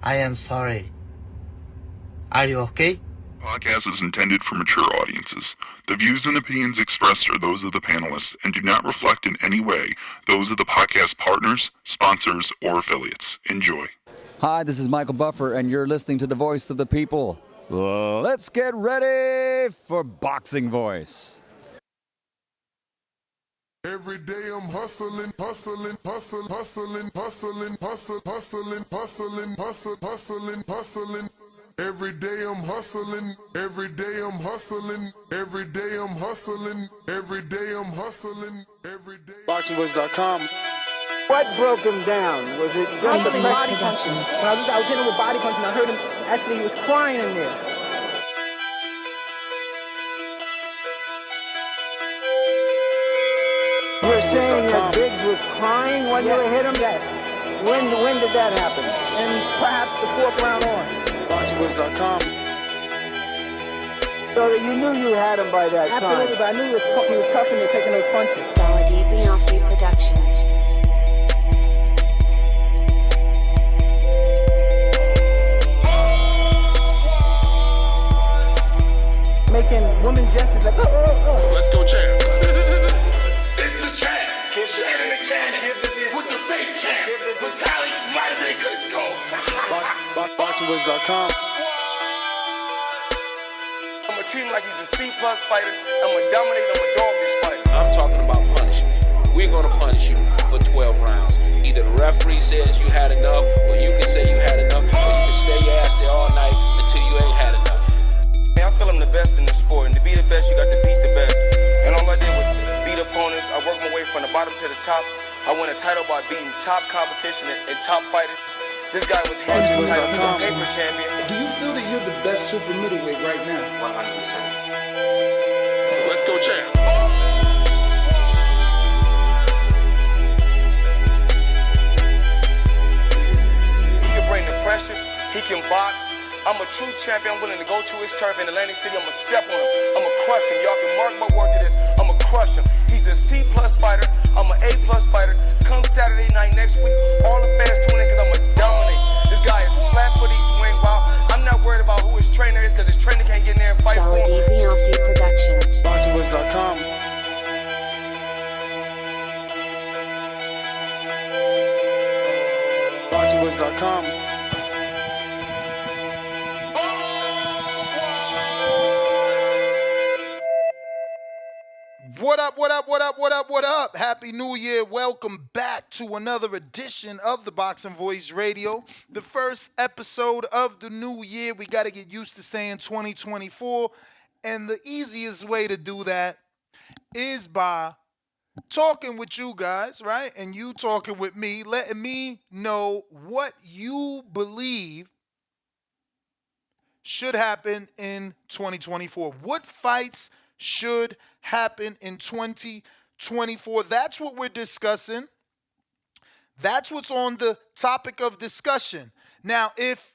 I am sorry. Are you okay? Podcast is intended for mature audiences. The views and opinions expressed are those of the panelists and do not reflect in any way those of the podcast partners, sponsors, or affiliates. Enjoy. Hi, this is Michael Buffer, and you're listening to the Voice of the People. Let's get ready for Boxing Voice. Every day I'm hustling, hustling, hustling, hustling, hustling, hustling, hustling, hustling, hustling, hustling, hustling. Every day I'm hustling, every day I'm hustling, every day I'm hustling, every day I'm hustling, every day. BoxingVoice.com. What broke him down? Was it just the body punching? When I was hitting him with body punching, I heard him, actually he was crying in there. You were saying that Biggs was crying when you hit him? Yes. When did that happen? And perhaps the fourth round on? BoxingVoice.com. So that you knew you had him by that time? Absolutely, but I knew he was tough and they're taking those punches. Bouts Productions. Making women gestures like, oh. Let's go, champ. It's the champ. Shannon the champ. With the fake champ. With Tally Vitamin Cusco. BoxingVoice.com. I'ma treat him like he's a C+ fighter. I'ma dominate, I'ma dog this fight. I'm talking about punishment. We're gonna punish you for 12 rounds. Either the referee says you had enough, or you can say you had enough, or you can stay your ass there all night until you ain't had enough. Man, I feel I'm the best in the sport, and to be the best, you got to beat the best. And all I did was beat opponents. I worked my way from the bottom to the top. I won a title by beating top competition and top fighters. This guy was hands title, he's a paper champion. Do you feel that you're the best super middleweight right now? 100%. Let's go, champ. He can bring the pressure. He can box. I'm a true champion. I'm willing to go to his turf in Atlantic City. I'm going to step on him. I'm going to crush him. Y'all can mark my word to this. I'm going to crush him. He's a C+ fighter. I'm an A+ fighter. Come Saturday night next week, all the fans tune in because I'm going to dominate. This guy is flat-footed, swing wild. I'm not worried about who his trainer is because his trainer can't get in there and fight for him. Bouts Productions. BoxingVoice.com. BoxingVoice.com. What up, what up, what up, what up, what up? Happy New Year. Welcome back to another edition of the Boxing Voice Radio. The first episode of the new year. We got to get used to saying 2024. And the easiest way to do that is by talking with you guys, right? And you talking with me, letting me know what you believe should happen in 2024. What fights should happen in 2024? That's what we're discussing. That's what's on the topic of discussion. Now, if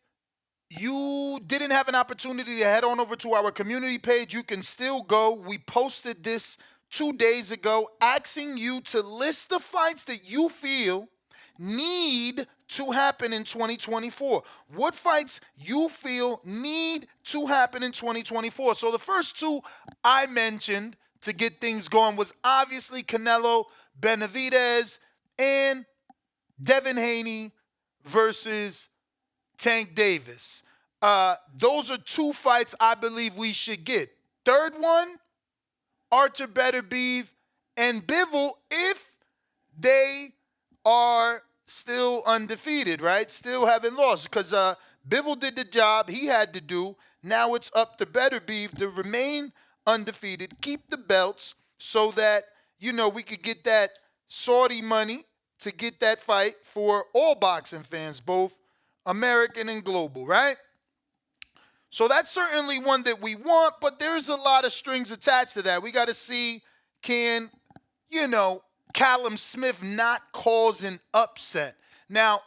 you didn't have an opportunity to head on over to our community page, you can still go. We posted this 2 days ago asking you to list the fights that you feel need to happen in 2024. What fights you feel need to happen in 2024. So the first two I mentioned to get things going was obviously Canelo Benavidez and Devin Haney versus Tank Davis. Those are two fights I believe we should get. Third one, Artur Beterbiev and Bivol, if they are still undefeated, right? Still haven't lost, because Bivol did the job he had to do. Now it's up to Beterbiev to remain undefeated, keep the belts, so that, you know, we could get that Saudi money to get that fight for all boxing fans, both American and global, right? So that's certainly one that we want, but there's a lot of strings attached to that. We got to see, can, you know, Callum Smith not cause an upset. Now,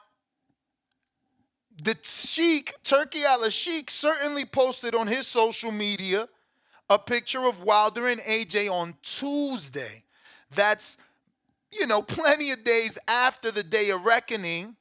the Sheik, Turki Al-Sheikh, certainly posted on his social media a picture of Wilder and AJ on Tuesday. That's, you know, plenty of days after the day of reckoning.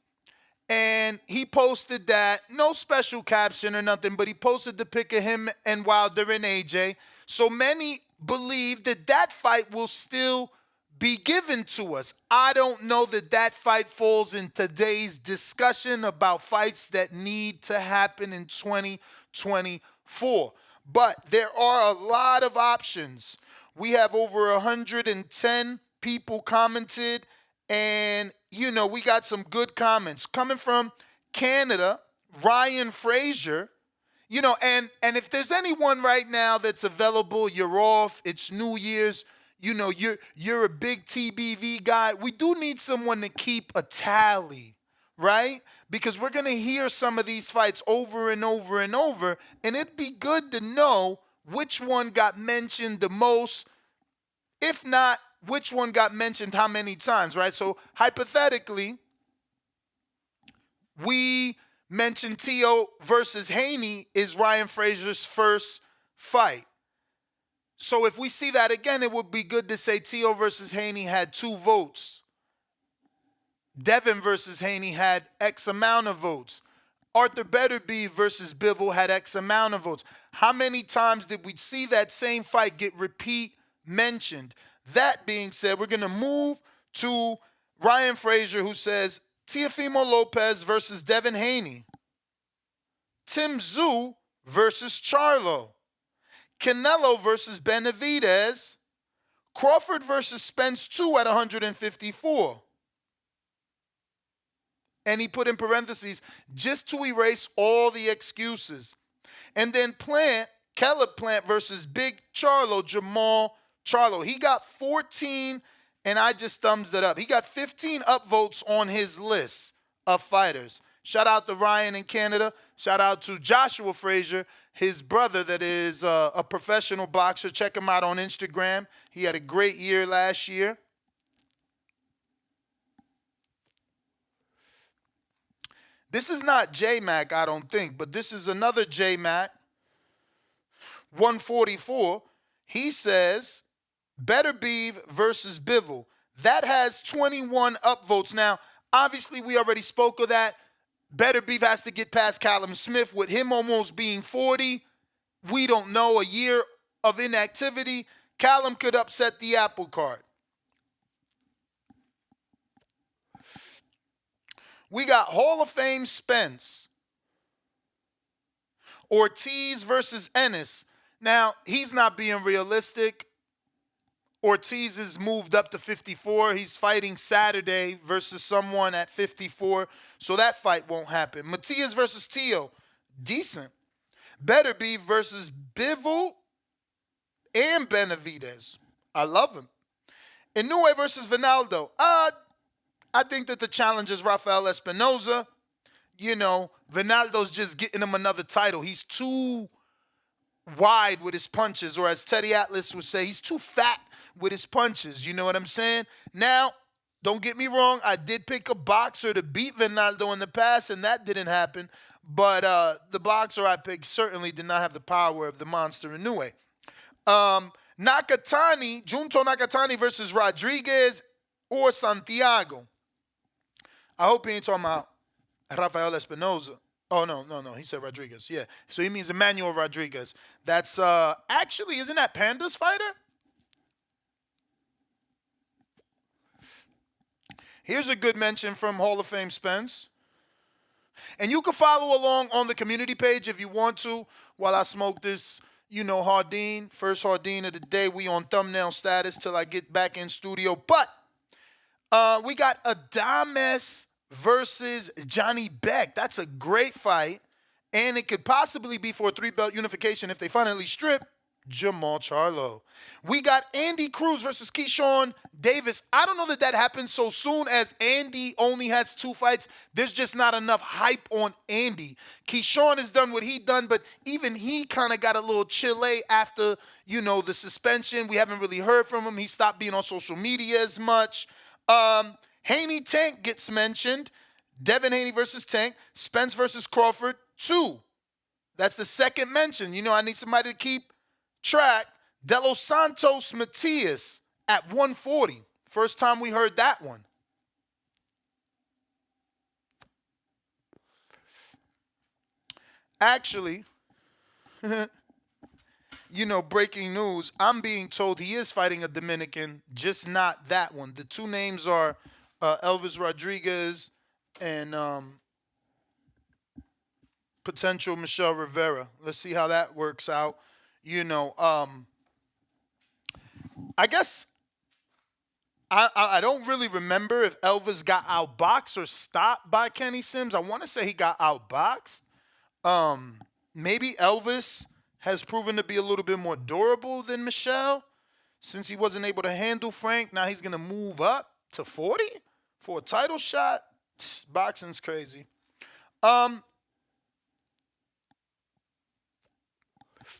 And he posted that, no special caption or nothing, but he posted the pic of him and Wilder and AJ. So many believe that that fight will still be given to us. I don't know that that fight falls in today's discussion about fights that need to happen in 2024. But there are a lot of options. We have over 110 people commented, and, you know, we got some good comments. Coming from Canada, Ryan Frazier, you know, and if there's anyone right now that's available, you're off, it's New Year's, you know, you're a big TBV guy. We do need someone to keep a tally, right? Because we're going to hear some of these fights over and over and over, and it'd be good to know which one got mentioned the most, if not which one got mentioned how many times, right? So hypothetically, we mentioned Tio versus Haney is Ryan Frazier's first fight. So if we see that again, it would be good to say Tio versus Haney had 2 votes. Devin versus Haney had X amount of votes. Arthur Betterby versus Bivol had X amount of votes. How many times did we see that same fight get repeat mentioned? That being said, we're going to move to Ryan Frazier, who says Teofimo Lopez versus Devin Haney. Tim Tszyu versus Charlo. Canelo versus Benavidez. Crawford versus Spence 2 at 154. And he put in parentheses, just to erase all the excuses. And then Caleb Plant versus Big Charlo, Jamal Charlo. He got 14, and I just thumbs it up. He got 15 upvotes on his list of fighters. Shout out to Ryan in Canada. Shout out to Joshua Frazier, his brother that is a professional boxer. Check him out on Instagram. He had a great year last year. This is not J-Mac, I don't think, but this is another J-Mac, 144. He says, Betterbeev versus Bivol. That has 21 upvotes. Now, obviously, we already spoke of that. Betterbeev has to get past Callum Smith. With him almost being 40, we don't know, a year of inactivity, Callum could upset the apple cart. We got Hall of Fame Spence. Ortiz versus Ennis. Now, he's not being realistic. Ortiz is moved up to 54. He's fighting Saturday versus someone at 54. So that fight won't happen. Matias versus Tio. Decent. Betterbeev versus Bivol and Benavidez. I love him. Inoue versus Vinaldo. I think that the challenge is Rafael Espinoza. You know, Vinaldo's just getting him another title. He's too wide with his punches, or as Teddy Atlas would say, he's too fat with his punches. You know what I'm saying? Now, don't get me wrong. I did pick a boxer to beat Vinaldo in the past, and that didn't happen. But the boxer I picked certainly did not have the power of the monster Inoue. Nakatani, Junto Nakatani versus Rodriguez or Santiago. I hope he ain't talking about Rafael Espinoza. Oh, no. He said Rodriguez. Yeah. So he means Emmanuel Rodriguez. That's actually, isn't that Panda's fighter? Here's a good mention from Hall of Fame Spence. And you can follow along on the community page if you want to while I smoke this, you know, Hardin. First Hardin of the day. We on thumbnail status till I get back in studio. But we got Adames versus Johnny Beck. That's a great fight. And it could possibly be for a 3-belt unification if they finally strip Jamal Charlo. We got Andy Cruz versus Keyshawn Davis. I don't know that that happens so soon, as Andy only has 2 fights. There's just not enough hype on Andy. Keyshawn has done what he done, but even he kind of got a little chile after, you know, the suspension. We haven't really heard from him. He stopped being on social media as much. Haney Tank gets mentioned. Devin Haney versus Tank. Spence versus Crawford, 2. That's the second mention. You know, I need somebody to keep track. De Los Santos Matias at 140. First time we heard that one. Actually, breaking news, I'm being told he is fighting a Dominican, just not that one. The two names are Elvis Rodriguez and potential Michelle Rivera. Let's see how that works out. I guess I don't really remember if Elvis got outboxed or stopped by Kenny Sims. I want to say he got outboxed. Maybe Elvis has proven to be a little bit more durable than Michelle. Since he wasn't able to handle Frank, now he's going to move up to 40 for a title shot. Boxing's crazy.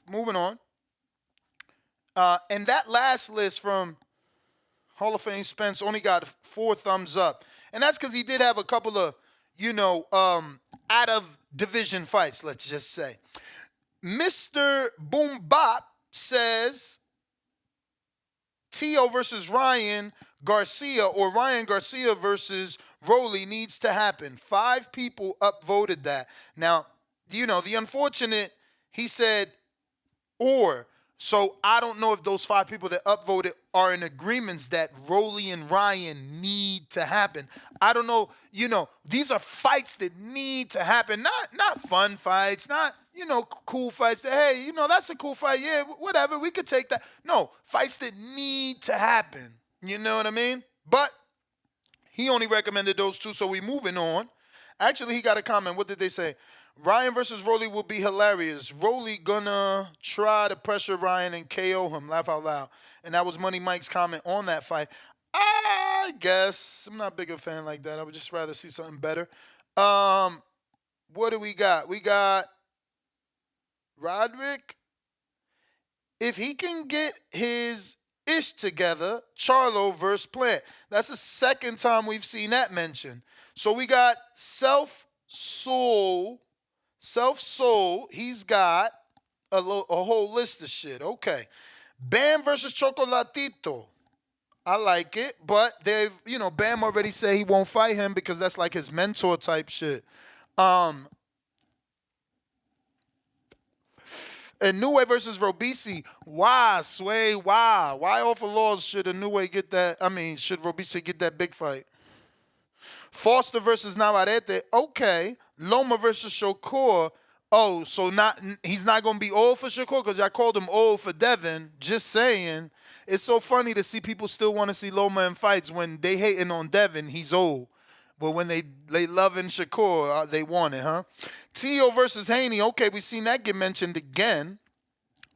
Moving on. And that last list from Hall of Fame Spence only got 4 thumbs up. And that's because he did have a couple of, out of division fights, let's just say. Mr. Boom Bop says Tio versus Ryan Garcia or Ryan Garcia versus Rolly needs to happen. 5 people upvoted that. Now, the unfortunate, he said, or. So I don't know if those 5 people that upvoted are in agreements that Rolly and Ryan need to happen. I don't know. These are fights that need to happen. Not fun fights, not, cool fights that, hey, that's a cool fight. Yeah, whatever. We could take that. No, fights that need to happen. You know what I mean? But he only recommended those 2, so we moving on. Actually, he got a comment. What did they say? Ryan versus Rolly will be hilarious. Rolly gonna try to pressure Ryan and KO him. Laugh out loud. And that was Money Mike's comment on that fight. I guess I'm not big a fan like that. I would just rather see something better. What do we got? We got Roderick. If he can get his ish together, Charlo versus Plant. That's the second time we've seen that mentioned. So we got Self-Soul, he's got a whole list of shit. Okay. Bam versus Chocolatito. I like it, but they've, Bam already said he won't fight him because that's like his mentor type shit. And Inoue versus Robisi. Why, Sway? Why? Why off of laws should Inoue get that? Should Robisi get that big fight? Foster versus Navarrete. Okay. Loma versus Shakur. Oh, so he's not going to be old for Shakur because I called him old for Devin. Just saying. It's so funny to see people still want to see Loma in fights when they hating on Devin. He's old. But when they loving Shakur, they want it, huh? Tio versus Haney. Okay, we seen that get mentioned again.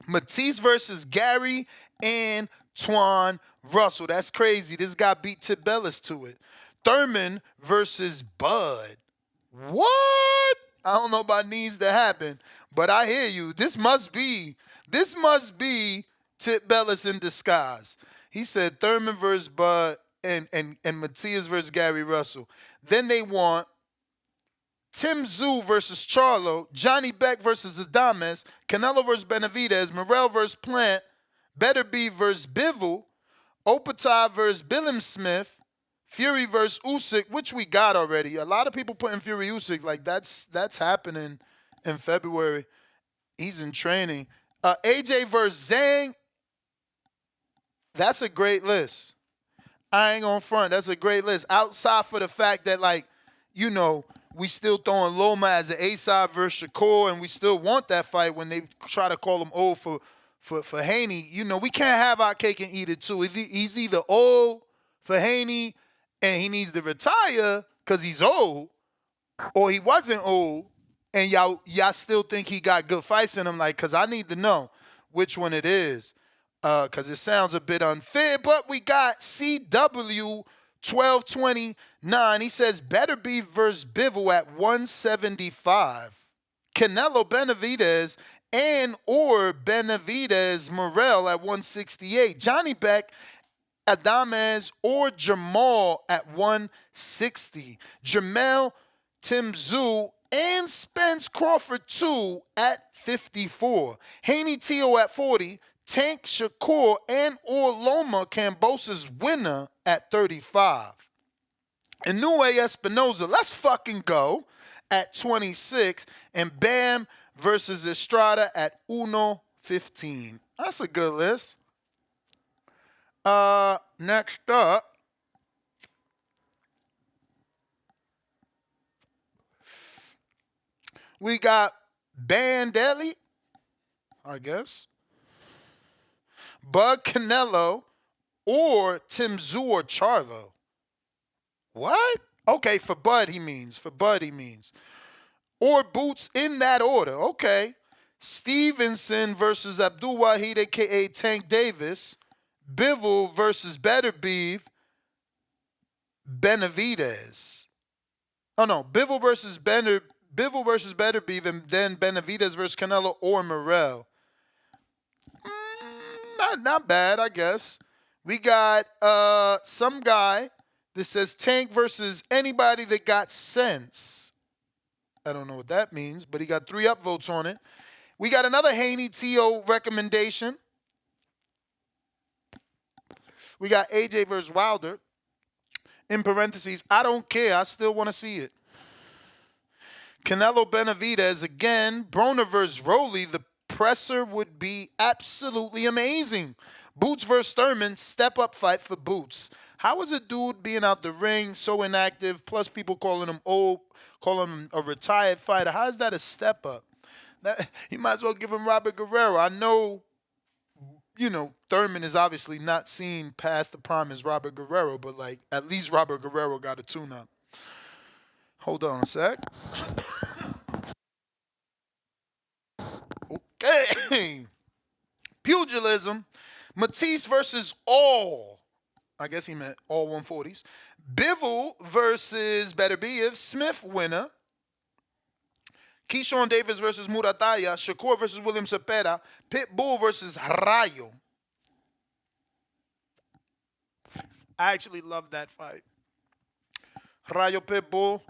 Matisse versus Gary Antoine Russell. That's crazy. This guy beat Tip Bellis to it. Thurman versus Bud. What? I don't know about needs to happen, but I hear you. This must be Tip Bellis in disguise. He said Thurman versus Bud and Matias versus Gary Russell. Then they want Tim Tszyu versus Charlo, Johnny Beck versus Adames, Canelo versus Benavidez, Morrell versus Plant, Beterbiev versus Bivol, Opatai versus Billum Smith, Fury versus Usyk, which we got already. A lot of people putting Fury Usyk like that's happening in February. He's in training. AJ versus Zhang. That's a great list. I ain't gonna front. That's a great list. Outside for the fact that, we still throwing Loma as an A-side versus Shakur, and we still want that fight when they try to call him old for Haney. We can't have our cake and eat it too. He's either old for Haney and he needs to retire because he's old, or he wasn't old, and y'all still think he got good fights in him, because I need to know which one it is, because it sounds a bit unfair. But we got CW 1229. He says Beterbiev versus Bivol at 175. Canelo Benavidez or Benavidez Morrell at 168. Johnny Beck, Adames or Jamal at 160. Jamel, Tim Tszyu, and Spence Crawford 2 at 54. Haney Tio at 40. Tank Shakur and or Loma Cambosa's winner at 35. Inoue Espinoza, let's fucking go, at 26. And Bam versus Estrada at 1:15. That's a good list. Next up, we got Bandelli, I guess, Bud Canelo, or Tim Tszyu or Charlo. What? Okay, for Bud he means. Or Boots in that order. Okay. Stevenson versus Abdul Wahid, a.k.a. Tank Davis. Bivol versus Beterbiev. Benavidez. Oh, no. Bivol versus Beterbiev, and then Benavidez versus Canelo or Morrell. Not bad, I guess. We got some guy that says Tank versus anybody that got sense. I don't know what that means, but he got 3 upvotes on it. We got another Haney T.O. recommendation. We got AJ versus Wilder. In parentheses, I don't care. I still want to see it. Canelo Benavidez again. Broner versus Roley. The presser would be absolutely amazing. Boots versus Thurman. Step up fight for Boots. How is a dude being out the ring so inactive, plus people calling him old, calling him a retired fighter? How is that a step up? You might as well give him Robert Guerrero. I know, Thurman is obviously not seen past the prime as Robert Guerrero, but at least Robert Guerrero got a tune-up. Hold on a sec. Okay. Pugilism. Matisse versus all. I guess he meant all 140s. Bivol versus Beterbiev. Smith winner. Keyshawn Davis versus Murataya. Shakur versus William Cepeda. Pitbull versus Rayo. I actually love that fight. Rayo Pitbull.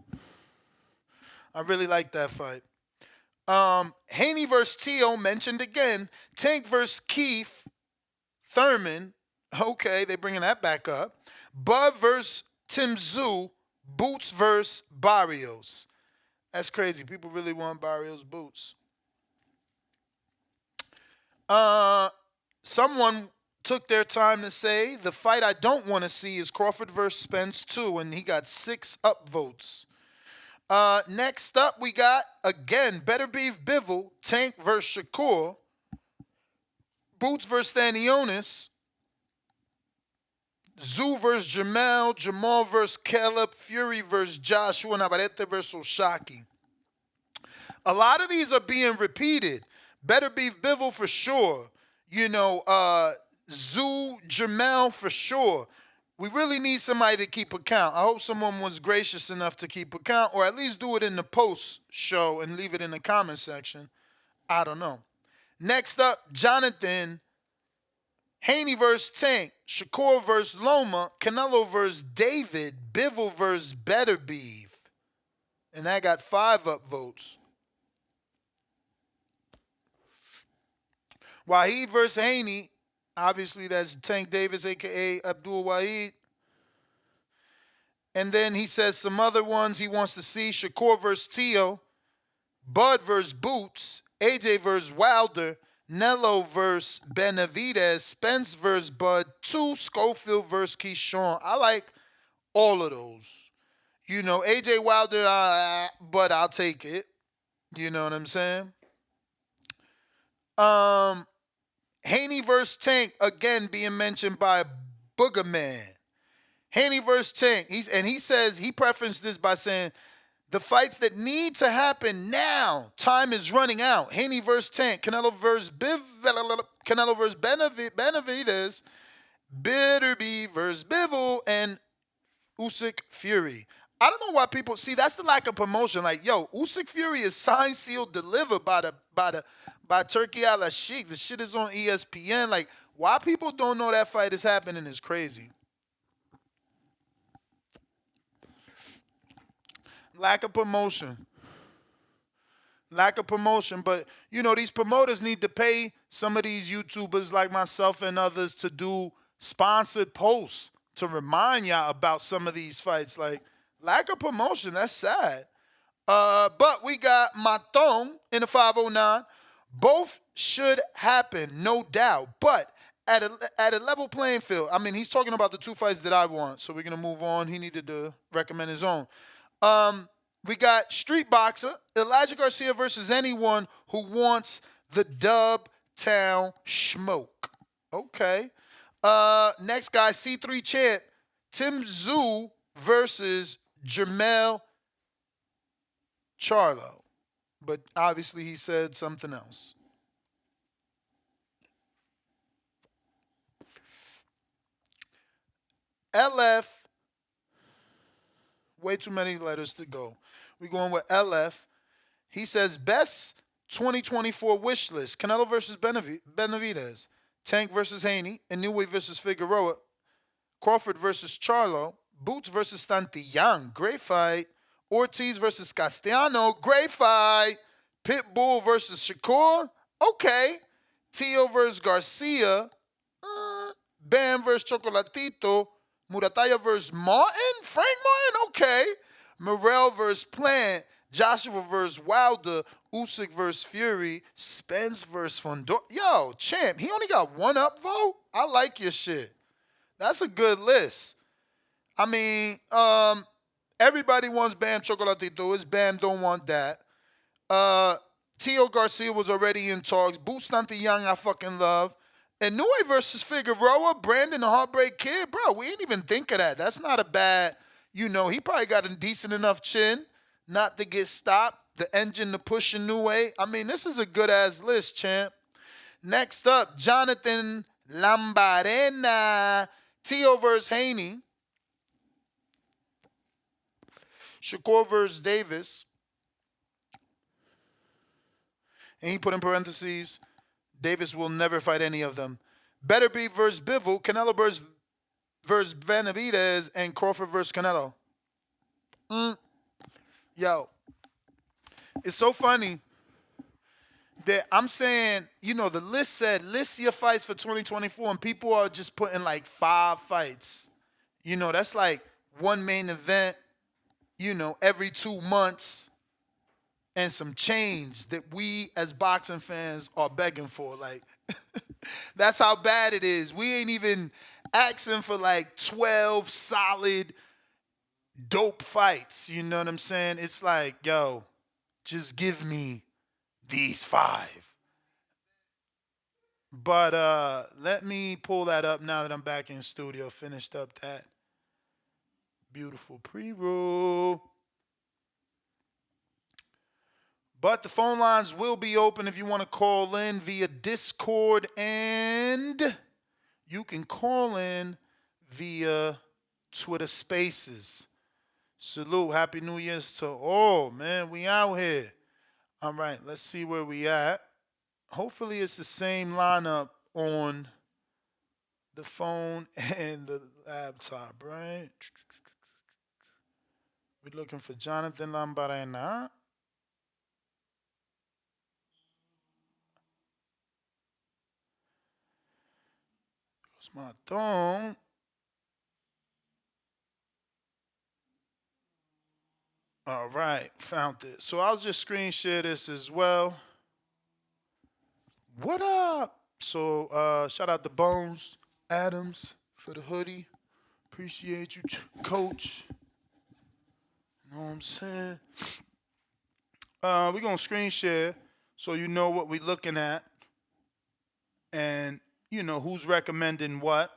I really like that fight. Haney versus Tio mentioned again. Tank versus Keith. Thurman. Okay, they're bringing that back up. Bud versus Tim Tszyu. Boots versus Barrios. That's crazy. People really want Barrios' boots. Someone took their time to say the fight I don't want to see is Crawford versus Spence 2, and he got 6 upvotes. Next up, we got, again, Beterbiev Bivol, Tank versus Shakur, Boots versus Stanionis, Tszyu versus Jamal, Jamal versus Caleb, Fury versus Joshua, Navarrete versus Oshaki. A lot of these are being repeated. Beterbiev Bivol for sure. Tszyu, Jamal for sure. We really need somebody to keep account. I hope someone was gracious enough to keep account, or at least do it in the post show and leave it in the comment section. I don't know. Next up, Jonathan. Haney versus Tank. Shakur versus Loma. Canelo versus David. Bivol versus Beterbiev. And that got 5 upvotes. Wahid versus Haney. Obviously, that's Tank Davis, a.k.a. Abdul Wahid. And then he says some other ones he wants to see. Shakur versus Tio. Bud versus Boots. AJ versus Wilder. Nello versus Benavidez. Spence versus Bud. 2 Schofield versus Keyshawn. I like all of those. AJ Wilder, but I'll take it. You know what I'm saying? Haney versus Tank, again being mentioned by Boogerman. Haney versus Tank. He says, he prefaced this by saying, the fights that need to happen now, time is running out. Haney versus Tank, Canelo versus Benavidez, Beterbiev versus Bivol, and Usyk Fury. I don't know why people see that's the lack of promotion. Usyk Fury is signed, sealed, delivered by Turkey Al Sheikh. The shit is on ESPN. Why people don't know that fight is happening is crazy. Lack of promotion. But, these promoters need to pay some of these YouTubers like myself and others to do sponsored posts to remind y'all about some of these fights. Lack of promotion, that's sad. But we got Maton in the 509. Both should happen, no doubt. But at a level playing field, I mean, he's talking about the two fights that I want. So we're going to move on. He needed to recommend his own. We got Street Boxer, Elijah Garcia versus anyone who wants the Dub Town Smoke. Okay. Next guy, C3 Champ, Tim Tszyu versus Jermell Charlo. But obviously he said something else. LF, way too many letters to go. We're going with LF. He says, best 2024 wish list. Canelo versus Benavidez. Tank versus Haney. Inoue versus Figueroa. Crawford versus Charlo. Boots versus Santillán. Great fight. Ortiz versus Castellano. Great fight. Pitbull versus Shakur. Okay. Tio versus Garcia. Bam versus Chocolatito. Murataya versus Martin. Frank Martin. Okay. Morrell versus Plant. Joshua versus Wilder. Usyk versus Fury. Spence versus Fondor. Yo, champ, he only got one upvote? I like your shit. That's a good list. I mean, everybody wants Bam Chocolatito. His Bam don't want that. Tio Garcia was already in talks. Boots Young, I fucking love. Inoue versus Figueroa. Brandon the Heartbreak Kid. Bro, we ain't even think of that. That's not a bad, he probably got a decent enough chin not to get stopped. The engine to push Inoue. I mean, this is a good-ass list, champ. Next up, Jonathan Lambarena. Tio versus Haney. Shakur versus Davis. And he put in parentheses, Davis will never fight any of them. Better be versus Bivol. Canelo versus Benavidez. And Crawford versus Canelo. Yo. It's so funny that I'm saying, the list said, list your fights for 2024, and people are just putting like 5 fights. That's like one main event, every 2 months, and some change that we as boxing fans are begging for. Like, that's how bad it is. We ain't even asking for like 12 solid, dope fights. You know what I'm saying? It's like, yo, just give me these 5. But let me pull that up now that I'm back in studio. Finished up that beautiful pre-roll. But the phone lines will be open if you want to call in via Discord, and you can call in via Twitter Spaces. Salute. Happy New Year's to all, man. We out here. All right, let's see where we at. Hopefully it's the same lineup on the phone and the laptop, right? We're looking for Jonathan Lambarena. It's my thumb. All right, found it. So I'll just screen share this as well. What up? So shout out to Bones Adams for the hoodie. Appreciate you, Coach. You know what I'm saying? We're going to screen share so you know what we're looking at and, who's recommending what.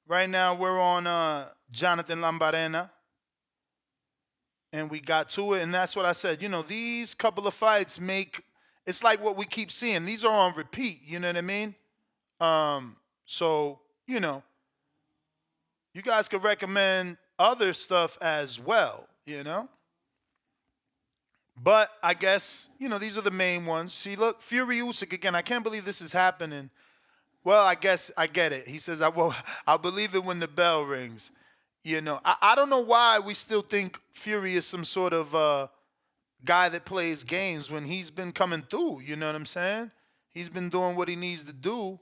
Right now we're on Jonathan Lambarena. And we got to it, and that's what I said. These couple of fights it's like what we keep seeing. These are on repeat, you know what I mean? So, you guys could recommend other stuff as well, But I guess, these are the main ones. See, look, Fury Usyk again. I can't believe this is happening. Well, I guess I get it. He says, I'll believe it when the bell rings. I don't know why we still think Fury is some sort of guy that plays games when he's been coming through. You know what I'm saying? He's been doing what he needs to do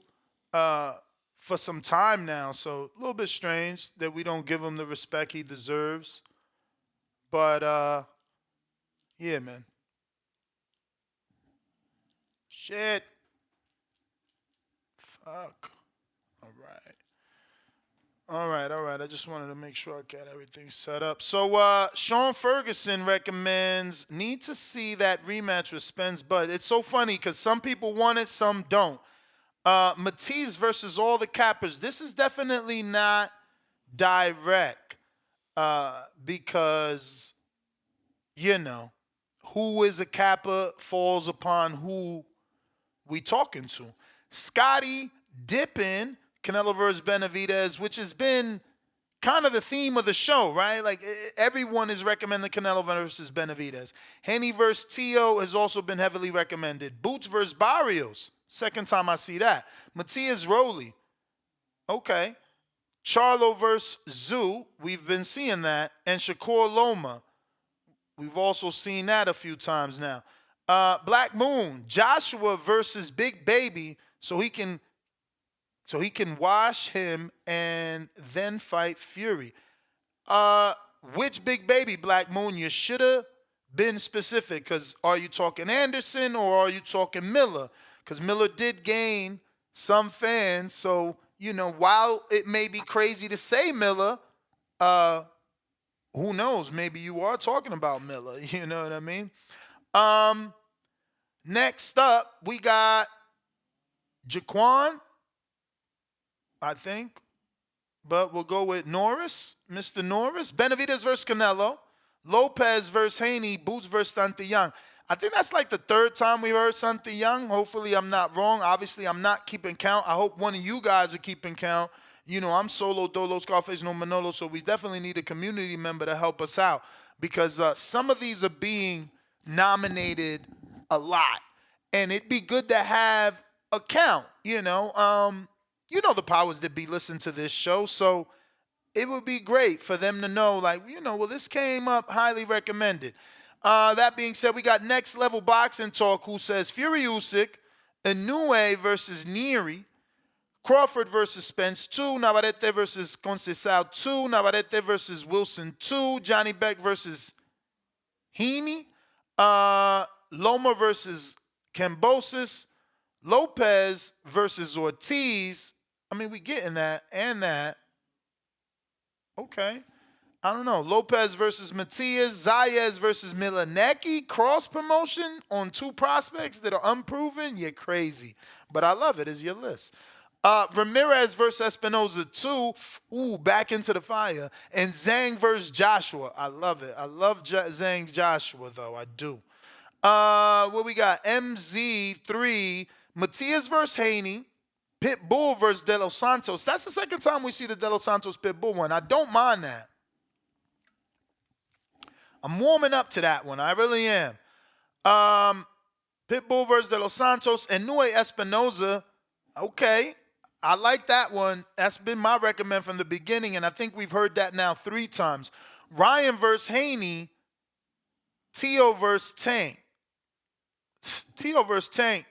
for some time now. So a little bit strange that we don't give him the respect he deserves. But, Yeah, man. Shit. Fuck. All right. All right. I just wanted to make sure I got everything set up. So, Sean Ferguson recommends need to see that rematch with Spence, but it's so funny because some people want it, some don't. Matisse versus all the Kappas. This is definitely not direct because, you know, who is a Kappa falls upon who we talking to. Scotty dipping Canelo versus Benavidez, which has been kind of the theme of the show, right? Like everyone is recommending Canelo versus Benavidez. Henny versus Tio has also been heavily recommended. Boots versus Barrios. Second time I see that. Matias Rowley. Okay. Charlo versus Zoo. We've been seeing that. And Shakur Loma. We've also seen that a few times now. Black Moon. Joshua versus Big Baby. So he can wash him and then fight Fury. Which Big Baby, Black Moon? You should have been specific, because are you talking Anderson or are you talking Miller? Because Miller did gain some fans. So, you know, while it may be crazy to say Miller, who knows? Maybe you are talking about Miller. You know what I mean? Next up, we got Jaquan, I think. But we'll go with Norris, Mr. Norris. Benavidez versus Canelo. Lopez versus Haney. Boots versus Santillán. I think that's like the third time we heard Santillán. Hopefully I'm not wrong. Obviously I'm not keeping count. I hope one of you guys are keeping count. You know, I'm solo, dolo, Scarface, no Manolo, so we definitely need a community member to help us out, because some of these are being nominated a lot. And it'd be good to have a count, you know. The powers that be listen to this show, so it would be great for them to know, like, you know, well, this came up highly recommended. That being said, we got Next Level Boxing Talk, who says Fury Usyk, Inoue versus Neary, Crawford versus Spence 2, Navarrete versus Conceição 2, Navarrete versus Wilson 2, Johnny Beck versus Heaney, Loma versus Cambosis, Lopez versus Ortiz. I mean, we getting that and that. Okay. I don't know. Lopez versus Matias, Zayas versus Milanecki, cross promotion on two prospects that are unproven. You're crazy. But I love it. It's your list. Ramirez versus Espinoza 2. Ooh, back into the fire. And Zhang versus Joshua. I love it. I love Zhang's Joshua, though. I do. What we got? MZ3. Matias versus Haney. Pitbull versus De Los Santos. That's the second time we see the De Los Santos Pitbull one. I don't mind that. I'm warming up to that one. I really am. Pitbull versus De Los Santos. And Nue Espinoza. Okay. I like that one. That's been my recommend from the beginning, and I think we've heard that now 3 times. Ryan versus Haney. Tio versus Tank. Tio versus Tank.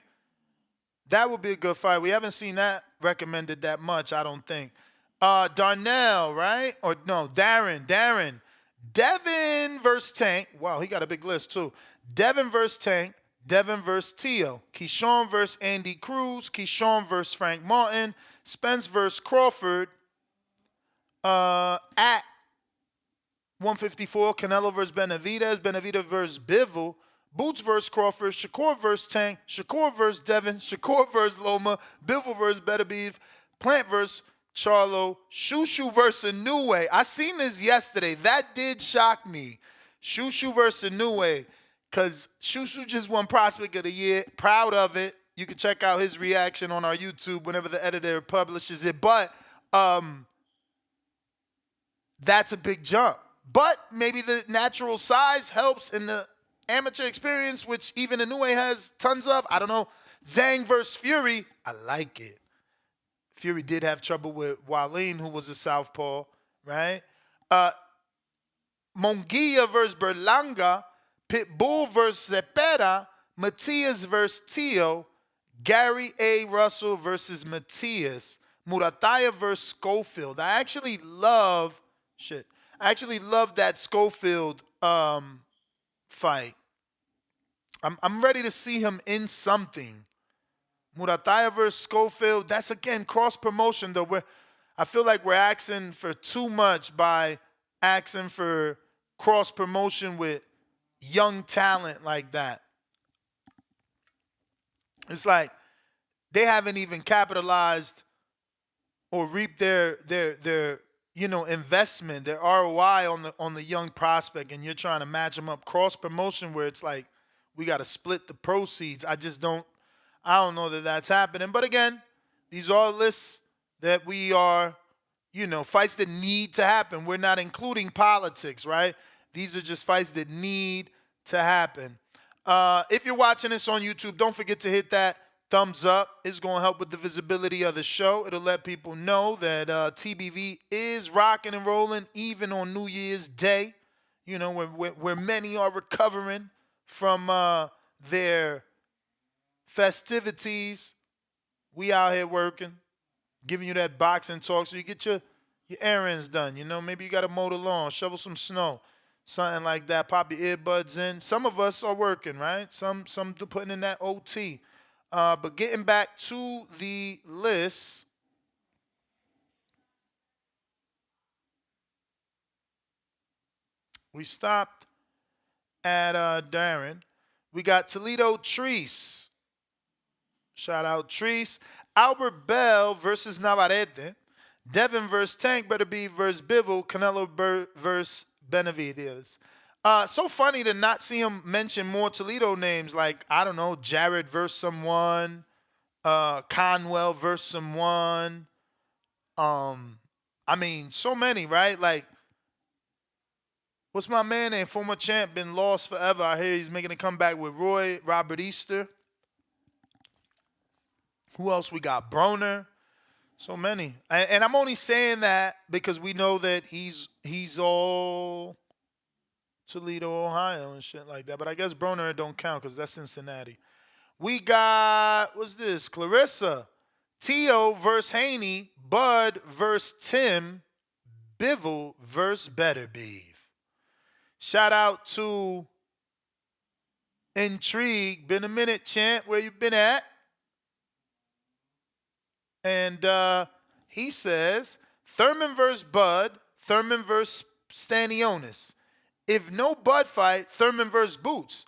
That would be a good fight. We haven't seen that recommended that much, I don't think. Darnell, right? Or no, Darren. Devin versus Tank. Wow, he got a big list too. Devin versus Tank. Devin versus Tio. Keyshawn versus Andy Cruz. Keyshawn versus Frank Martin. Spence versus Crawford. At 154, Canelo versus Benavidez. Benavidez versus Bivol. Boots versus Crawford. Shakur versus Tank. Shakur versus Devin. Shakur versus Loma. Bivol versus Beterbiev. Plant versus Charlo. Shushu versus Inoue. I seen this yesterday. That did shock me. Shushu versus Inoue. Because Shushu just won Prospect of the Year. Proud of it. You can check out his reaction on our YouTube whenever the editor publishes it. But that's a big jump. But maybe the natural size helps in the amateur experience, which even Inoue has tons of. I don't know. Zhang versus Fury. I like it. Fury did have trouble with Wallin, who was a southpaw, right? Monguia versus Berlanga. Pitbull versus Cepeda. Matias versus Tio. Gary A. Russell versus Matias. Murataya versus Schofield. I actually love that Schofield fight. I'm ready to see him in something. Murataya versus Schofield, that's again cross promotion though. I feel like we're asking for too much by asking for cross promotion with young talent like that. It's like they haven't even capitalized or reaped their investment, their ROI on the young prospect, and you're trying to match them up cross promotion where it's like we got to split the proceeds. I don't know that that's happening. But again, these are lists that we are, fights that need to happen. We're not including politics, right? These are just fights that need to happen. If you're watching this on YouTube, don't forget to hit that thumbs up. It's going to help with the visibility of the show. It'll let people know that TBV is rocking and rolling even on New Year's Day, where many are recovering from their festivities. We out here working, giving you that boxing talk so you get your errands done. Maybe you got to mow the lawn, shovel some snow, something like that. Pop your earbuds in. Some of us are working, right? Some putting in that OT. But getting back to the list, we stopped at Darren. We got Toledo Treese. Shout out Treese. Albert Bell versus Navarrete. Devin versus Tank Beterbiev versus Bivol. Canelo versus Benavidez. So funny to not see him mention more Toledo names like, I don't know, Jared versus someone, Conwell versus someone. So many, right? Like, what's my man name? Former champ, been lost forever. I hear he's making a comeback with Robert Easter. Who else we got? Broner. So many. And I'm only saying that because we know that he's all Toledo, Ohio and shit like that. But I guess Broner don't count because that's Cincinnati. We got, what's this? Clarissa. Tio versus Haney. Bud versus Tim. Bivol versus Beterbiev. Shout out to Intrigue. Been a minute, champ. Where you been at? And he says, Thurman versus Bud. Thurman versus Stanionis. If no Bud fight, Thurman versus Boots.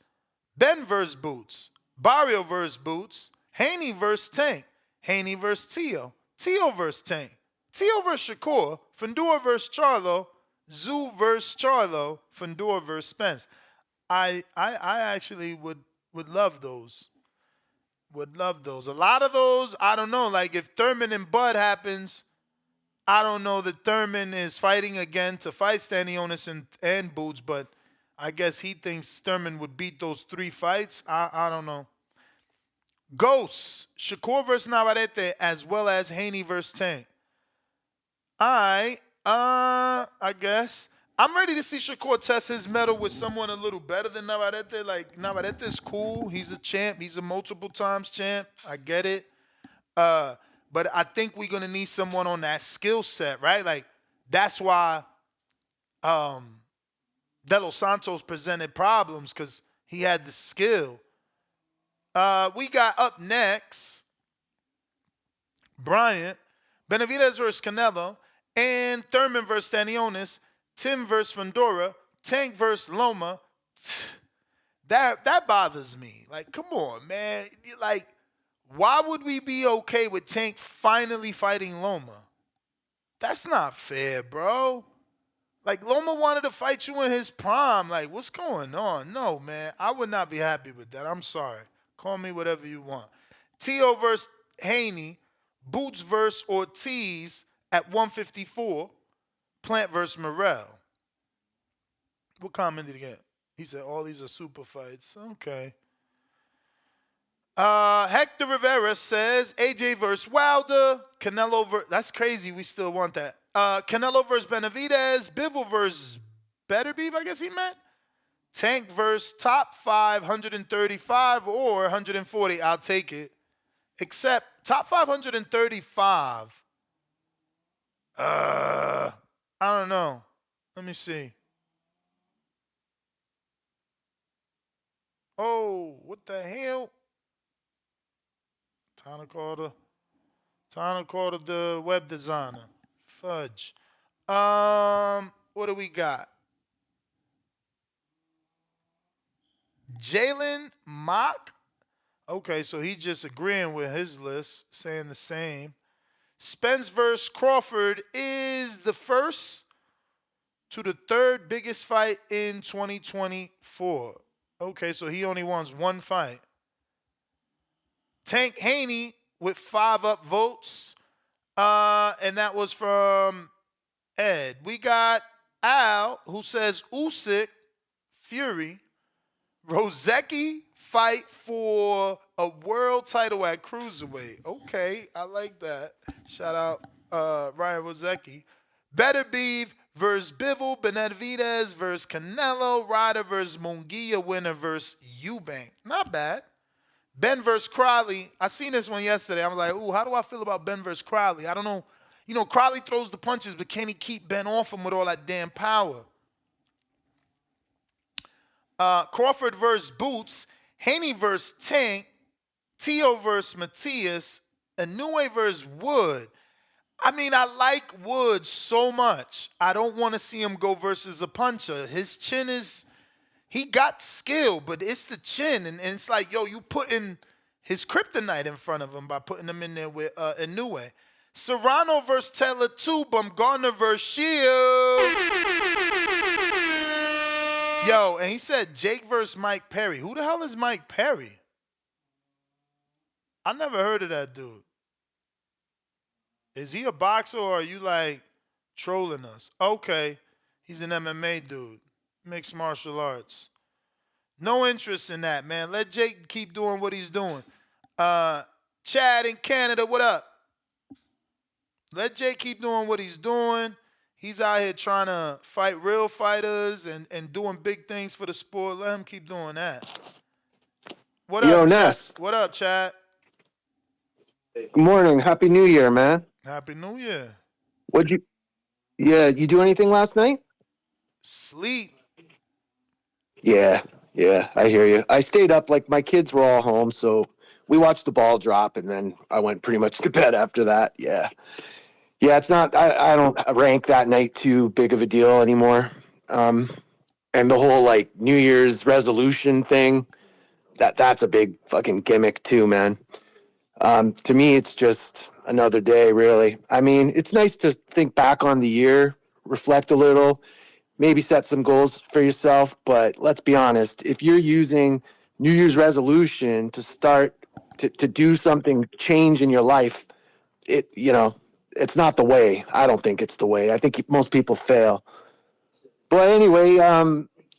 Ben versus Boots. Barrio versus Boots. Haney versus Tank. Haney versus Tio. Tio versus Tank. Tio versus Shakur. Fundora versus Charlo. Zoo versus Charlo. Fundora versus Spence. I actually would love those. Would love those. A lot of those, I don't know. Like if Thurman and Bud happens, I don't know that Thurman is fighting again to fight Stanionis and Boots, but I guess he thinks Thurman would beat those 3 fights. I don't know. Ghosts, Shakur versus Navarrete, as well as Haney versus Tank. I guess I'm ready to see Shakur test his mettle with someone a little better than Navarrete. Like Navarrete's cool. He's a champ. He's a multiple times champ. I get it. But I think we're gonna need someone on that skill set, right? Like that's why De Los Santos presented problems because he had the skill. We got up next Bryant, Benavidez versus Canelo, and Thurman versus Stanionis, Tim versus Fundora, Tank versus Loma. That bothers me. Like, come on, man. Like, why would we be okay with Tank finally fighting Loma? That's not fair, bro. Like, Loma wanted to fight you in his prime. Like, what's going on? No, man. I would not be happy with that. I'm sorry. Call me whatever you want. Tio versus Haney. Boots versus Ortiz at 154. Plant versus Morrell. What comment did he get? He said, all these are super fights. Okay. Hector Rivera says, AJ versus Wilder. Canelo versus... That's crazy. We still want that. Canelo versus Benavidez. Bivol versus Beterbiev, I guess he meant. Tank versus top 5, 135 or 140. I'll take it. Except top 535. I don't know. Let me see. Oh, what the hell? Time to call the web designer. Fudge. What do we got? Jalen Mock. Okay, so he's just agreeing with his list, saying the same. Spence versus Crawford is the first to the third biggest fight in 2024. Okay, so he only wants one fight. Tank Haney with 5 up votes. And that was from Ed. We got Al, who says Usyk, Fury, Rozeki fight for a world title at cruiserweight. Okay, I like that. Shout out Ryan Rozeki. Better Beef versus Bivol, Benavidez versus Canelo, Ryder versus Munguia, winner versus Eubank. Not bad. Ben versus Crowley. I seen this one yesterday. I was like, ooh, how do I feel about Ben versus Crowley? I don't know. You know, Crowley throws the punches, but can he keep Ben off him with all that damn power? Crawford versus Boots. Haney versus Tank. Tio versus Matias. Inoue versus Wood. I mean, I like Wood so much. I don't want to see him go versus a puncher. His chin is... He got skill, but it's the chin. And it's like, yo, you putting his kryptonite in front of him by putting him in there with Inoue. Serrano versus Taylor 2, Bumgarner versus Shields. Yo, and he said Jake versus Mike Perry. Who the hell is Mike Perry? I never heard of that dude. Is he a boxer or are you like trolling us? Okay, he's an MMA dude. Mixed martial arts. No interest in that, man. Let Jake keep doing what he's doing. Chad in Canada, what up? Let Jake keep doing what he's doing. He's out here trying to fight real fighters and doing big things for the sport. Let him keep doing that. What up, Ness. Chad? What up, Chad? Good morning. Happy New Year, man. Happy New Year. You do anything last night? Sleep. Yeah, I hear you. I stayed up, like my kids were all home, so we watched the ball drop, and then I went pretty much to bed after that. Yeah, it's not, I don't rank that night too big of a deal anymore. And the whole, like, New Year's resolution thing, that's a big fucking gimmick too, man. To me, it's just another day, really. I mean, it's nice to think back on the year, reflect a little, maybe set some goals for yourself. But let's be honest, if you're using New Year's resolution to start to do something, change in your life, it's not the way. I don't think it's the way. I think most people fail. But anyway,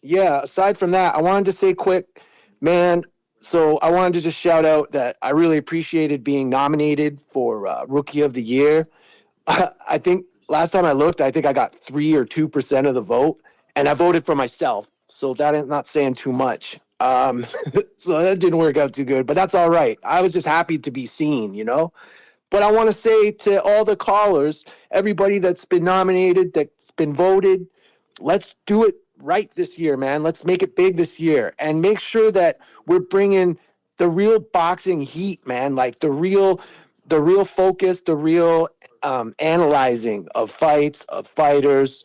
aside from that, I wanted to say quick, man, so I wanted to just shout out that I really appreciated being nominated for Rookie of the Year. I think last time I looked, I think I got 3 or 2% of the vote, and I voted for myself. So that is not saying too much. So that didn't work out too good, but that's all right. I was just happy to be seen, But I want to say to all the callers, everybody that's been nominated, that's been voted, let's do it right this year, man. Let's make it big this year and make sure that we're bringing the real boxing heat, man, like the real focus, the real analyzing of fights, of fighters.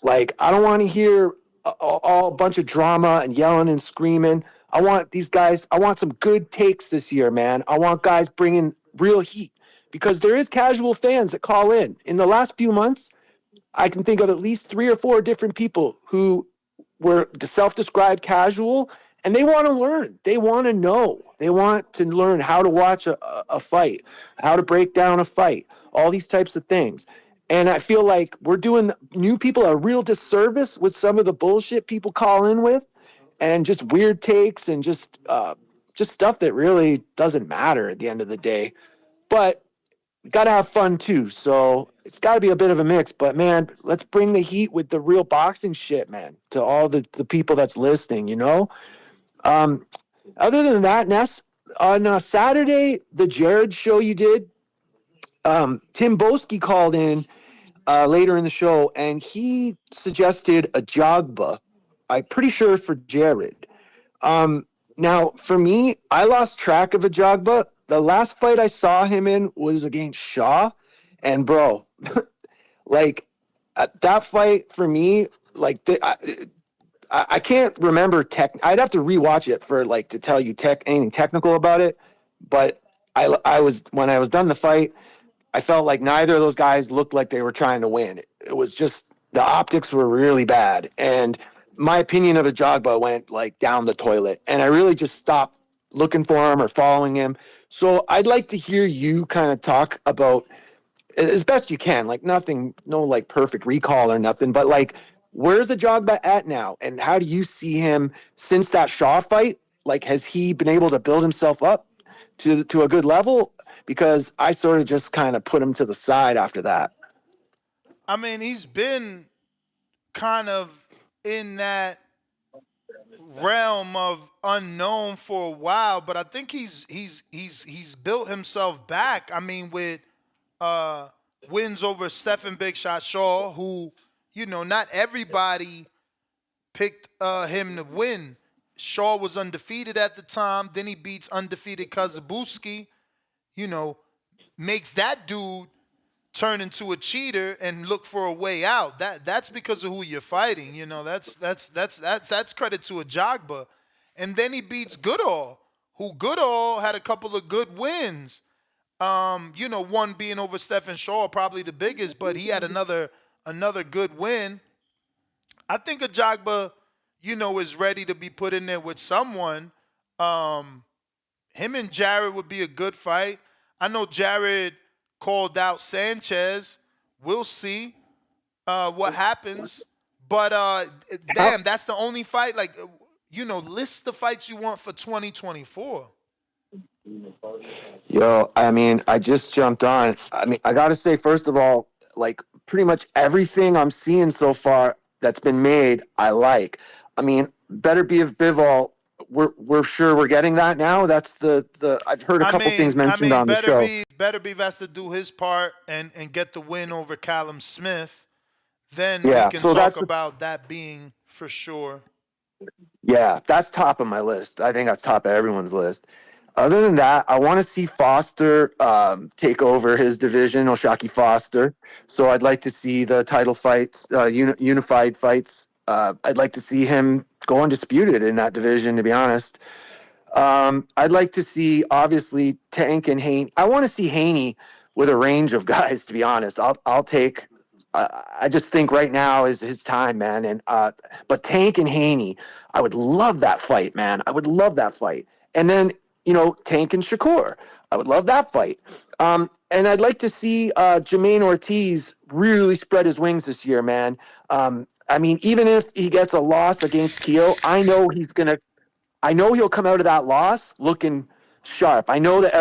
Like, I don't want to hear a bunch of drama and yelling and screaming. I want some good takes this year, man. I want guys bringing real heat because there is casual fans that call in. In the last few months, I can think of at least 3 or 4 different people who were self-described casual, and they want to learn. They want to know. They want to learn how to watch a fight, how to break down a fight, all these types of things. And I feel like we're doing new people a real disservice with some of the bullshit people call in with, and just weird takes and just stuff that really doesn't matter at the end of the day. But we got to have fun too. So it's got to be a bit of a mix. But, man, let's bring the heat with the real boxing shit, man, to all the people that's listening, Other than that, Ness, on Saturday, the Jared show you did, Tim Boski called in later in the show, and he suggested a Jogba, I'm pretty sure for Jared. Now, for me, I lost track of Ajagba. The last fight I saw him in was against Shaw. And, bro, like, that fight for me, like, I can't remember I'd have to rewatch it for, like, to tell you anything technical about it. But I was, when I was done the fight, I felt like neither of those guys looked like they were trying to win. It was just, the optics were really bad. And my opinion of Ajagba went like down the toilet. And I really just stopped looking for him or following him. So I'd like to hear you kind of talk about, as best you can, like nothing, no like perfect recall or nothing, but like, where's Ajagba at now? And how do you see him since that Shaw fight? Like, has he been able to build himself up to a good level? Because I sort of just kind of put him to the side after that. I mean, he's been kind of in that realm of unknown for a while, but I think he's built himself back. I mean, with wins over Stephen Big Shot Shaw, who, you know, not everybody picked him to win. Shaw was undefeated at the time. Then he beats undefeated Kazabuski. You know, makes that dude turn into a cheater and look for a way out. That's because of who you're fighting. You know, that's credit to Ajagba. And then he beats Goodall, who Goodall had a couple of good wins. You know, one being over Stephen Shaw, probably the biggest, but he had another good win. I think Ajagba, you know, is ready to be put in there with someone. Him and Jared would be a good fight. I know Jared called out Sanchez. We'll see what happens. But damn, that's the only fight. Like, you know, list the fights you want for 2024. Yo, I mean, I just jumped on. I mean, I got to say, first of all, like pretty much everything I'm seeing so far that's been made, I like. I mean, Better Be of Bivol, we're sure we're getting that now. That's the I've heard a couple things mentioned on the show. Better Be has to do his part and get the win over Callum Smith. Then Yeah, we can so talk about that being for sure. Yeah, that's top of my list. I think that's top of everyone's list. Other than that, I want to see Foster take over his division, Oshaki Foster. So I'd like to see the title fights, unified fights. I'd like to see him go undisputed in that division, to be honest. I'd like to see, obviously, Tank and Haney. I want to see Haney with a range of guys, to be honest. I'll take. I just think right now is his time, man. And but Tank and Haney, I would love that fight, man. I would love that fight. And then, you know, Tank and Shakur, I would love that fight. And I'd like to see Jermaine Ortiz really spread his wings this year, man. I mean, even if he gets a loss against Teo, I know he'll come out of that loss looking sharp. I know that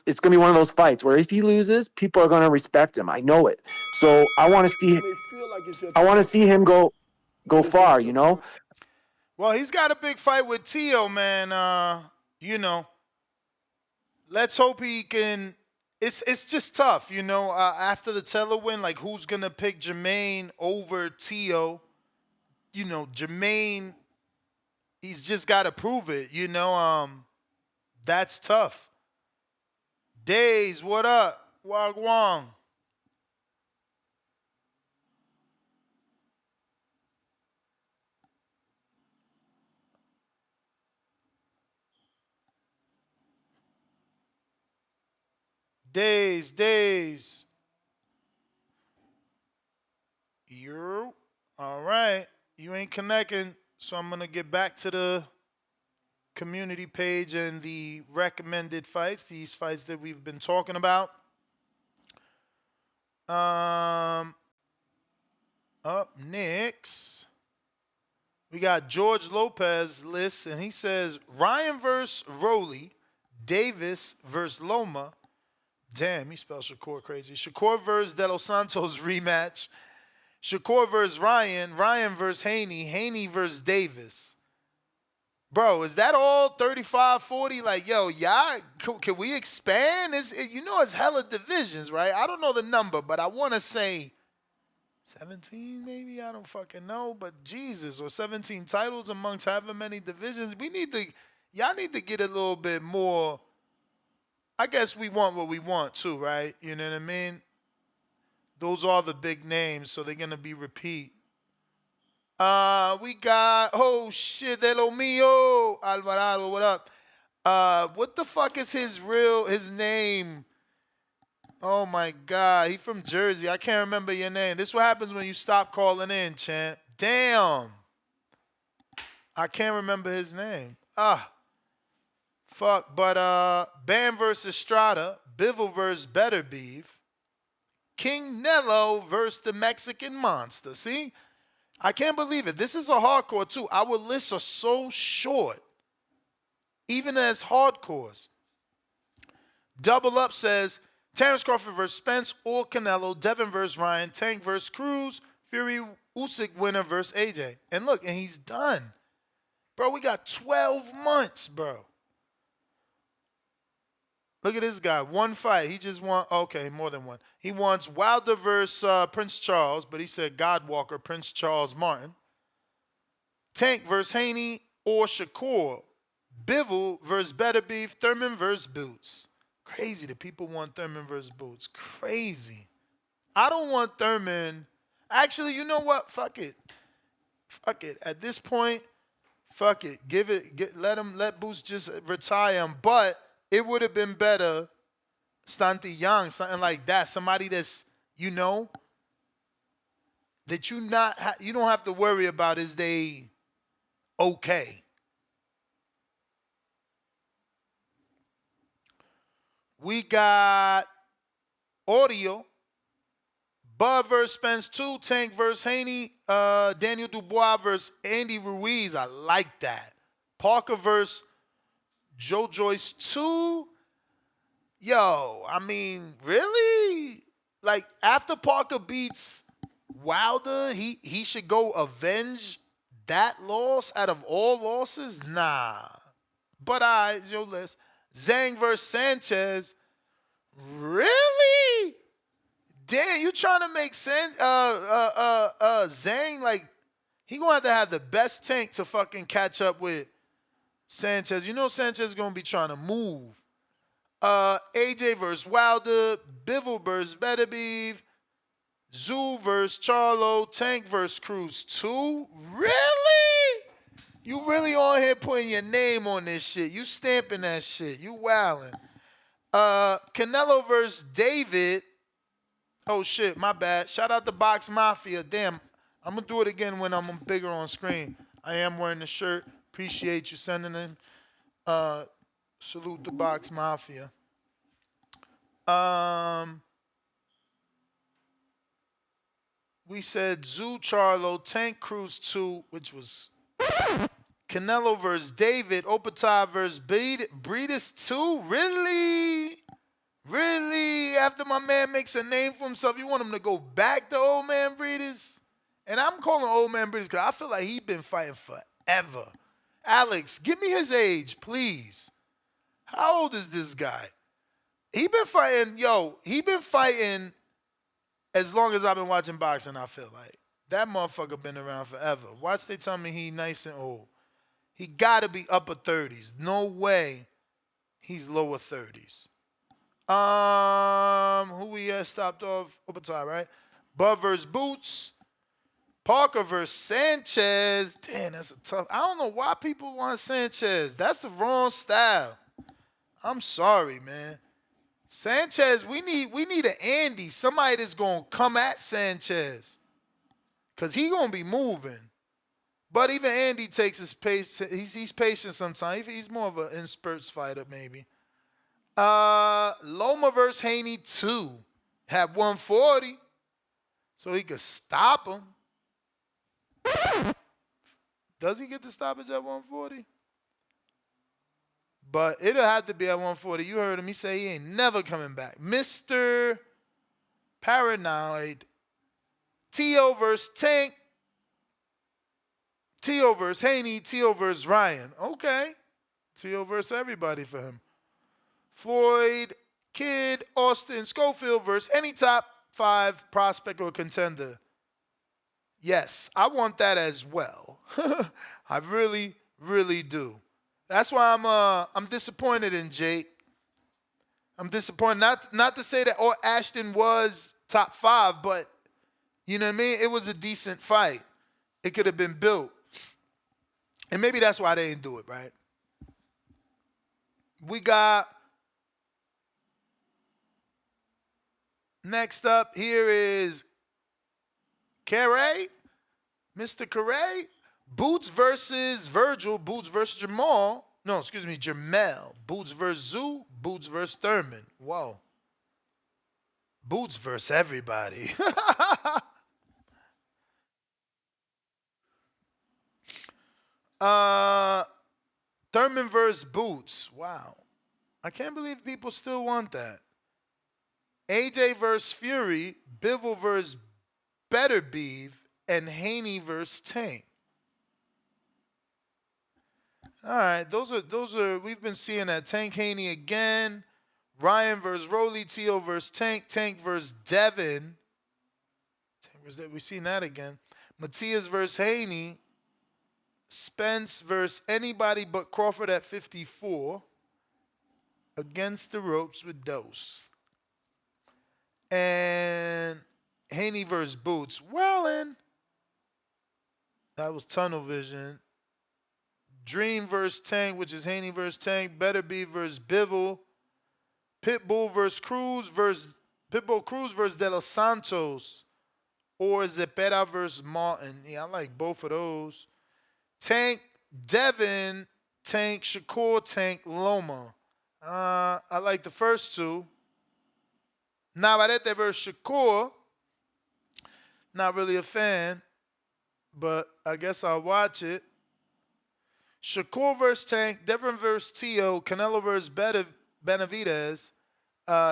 it's going to be one of those fights where if he loses, people are going to respect him. I know it. So I want to see him go far, you know? Well, he's got a big fight with Teo, man. You know, let's hope he can. It's just tough, you know, after the Taylor win, like who's going to pick Jermaine over Teo? You know, Jermaine, he's just got to prove it, you know. That's tough. Days, what up? Wagwang. Days. You all right? You ain't connecting, so I'm gonna get back to the community page and the recommended fights. These fights that we've been talking about. Up next, we got George Lopez list, and he says Ryan versus Rowley, Davis versus Loma. Damn, he spelled Shakur crazy. Shakur versus De Los Santos rematch. Shakur versus Ryan versus Haney versus Davis. Bro, is that all 35, 40? Like, yo, y'all, can we expand? You know it's hella divisions, right? I don't know the number, but I want to say 17 maybe? I don't fucking know. But Jesus, or 17 titles amongst however many divisions. We need to y'all need to get a little bit more. I guess we want what we want too, right? You know what I mean? Those are the big names, so they're gonna be repeat. We got, oh shit, de lo mío, Alvarado, what up? What the fuck is his name? Oh my God, he from Jersey. I can't remember your name. This is what happens when you stop calling in, champ. Damn. I can't remember his name. Fuck. But Bam versus Estrada, Bivol versus Better Beef, King Nello versus the Mexican Monster. See? I can't believe it. This is a hardcore too. Our lists are so short, even as hardcores. Double Up says Terrence Crawford versus Spence or Canelo, Devin versus Ryan, Tank versus Cruz, Fury Usyk winner versus AJ. And look, and he's done. Bro, we got 12 months, bro. Look at this guy. One fight. He just won. Okay, more than one. He wants Wilder versus Prince Charles, but he said Godwalker, Prince Charles Martin. Tank versus Haney or Shakur. Bivol versus Better Beef. Thurman versus Boots. Crazy that people want Thurman versus Boots. Crazy. I don't want Thurman. Actually, you know what? Fuck it. Fuck it. At this point, fuck it. Let Boots just retire him. But it would have been better, Stante Young, something like that. Somebody that's, that you don't have to worry about is they okay. We got audio. Bud versus Spence 2, Tank versus Haney, Daniel Dubois versus Andy Ruiz. I like that. Parker versus Joe Joyce 2. Yo, I mean, really? Like, after Parker beats Wilder, he should go avenge that loss out of all losses? Nah. But it's your list. Zhang versus Sanchez. Really? Damn, you trying to make Zhang, like, he gonna have the best tank to fucking catch up with Sanchez. You know Sanchez is gonna be trying to move. AJ versus Wilder, Bivol versus Better Beef, Zoo versus Charlo, Tank versus Cruz 2. Really? You really on here putting your name on this shit. You stamping that shit. You wildin'. Canelo versus David. Oh shit, my bad. Shout out to Box Mafia. Damn, I'm gonna do it again when I'm bigger on screen. I am wearing the shirt. Appreciate you sending in. Salute to Box Mafia. We said Zoo Charlo, Tank Cruz 2, which was Canelo versus David, Opatai versus Breedis 2. Really? Really? After my man makes a name for himself, you want him to go back to Old Man Breedis? And I'm calling Old Man Breedis because I feel like he's been fighting forever. Alex, give me his age, please. How old is this guy? He been fighting as long as I've been watching boxing, I feel like. That motherfucker been around forever. Watch, they tell me he nice and old. He got to be upper 30s. No way he's lower 30s. Who we stopped off? Opatai, right? Bud versus Boots. Parker versus Sanchez. Damn, that's a tough. I don't know why people want Sanchez. That's the wrong style. I'm sorry, man. Sanchez, we need an Andy. Somebody that's gonna come at Sanchez. Cause he gonna be moving. But even Andy takes his pace. He's patient sometimes. He's more of an in spurts fighter, maybe. Loma versus Haney 2. Had 140. So he could stop him. Does he get the stoppage at 140? But it'll have to be at 140. You heard him. He say he ain't never coming back. Mr. Paranoid. T.O. versus Tank. T.O. versus Haney. T.O. versus Ryan. Okay. T.O. versus everybody for him. Floyd, Kidd, Austin, Schofield versus any top 5 prospect or contender. Yes, I want that as well. I really, really do. That's why I'm disappointed in Jake. I'm disappointed. Not to say that Ashton was top 5, but you know what I mean? It was a decent fight. It could have been built. And maybe that's why they didn't do it, right? We got next up here is Carey, Mr. Carey. Boots versus Virgil, Boots versus Jamal. No, excuse me, Jamel. Boots versus Zoo, Boots versus Thurman. Whoa. Boots versus everybody. Thurman versus Boots. Wow. I can't believe people still want that. AJ versus Fury, Bivol versus Better Beef, and Haney versus Tank. All right, those are we've been seeing that. Tank Haney again. Ryan versus Rolly, Tio versus Tank, Tank versus Devin. We've seen that again. Matias versus Haney. Spence versus anybody but Crawford at 54. Against the ropes with Dose. And Haney versus Boots. Well, and that was tunnel vision. Dream versus Tank, which is Haney versus Tank. Better Be versus Bivol. Pitbull versus Cruz versus Pitbull Cruz versus De Los Santos. Or Zepeda versus Martin. Yeah, I like both of those. Tank, Devin, Tank, Shakur, Tank, Loma. I like the first two. Navarrete versus Shakur. Not really a fan, but I guess I'll watch it. Shakur versus Tank, Devin versus Tio, Canelo versus Benavidez,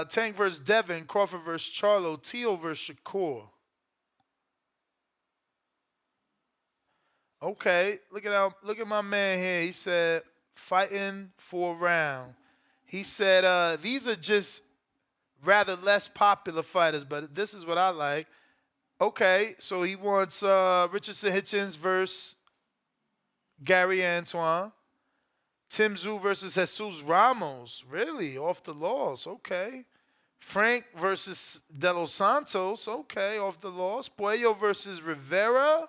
Tank versus Devin, Crawford versus Charlo, Tio versus Shakur. Okay, look at my man here. He said fighting for a round. He said these are just rather less popular fighters, but this is what I like. Okay, so he wants Richardson Hitchens versus Gary Antoine. Tim Tszyu versus Jesus Ramos. Really? Off the laws. Okay. Frank versus De Los Santos. Okay, off the laws. Puello versus Rivera.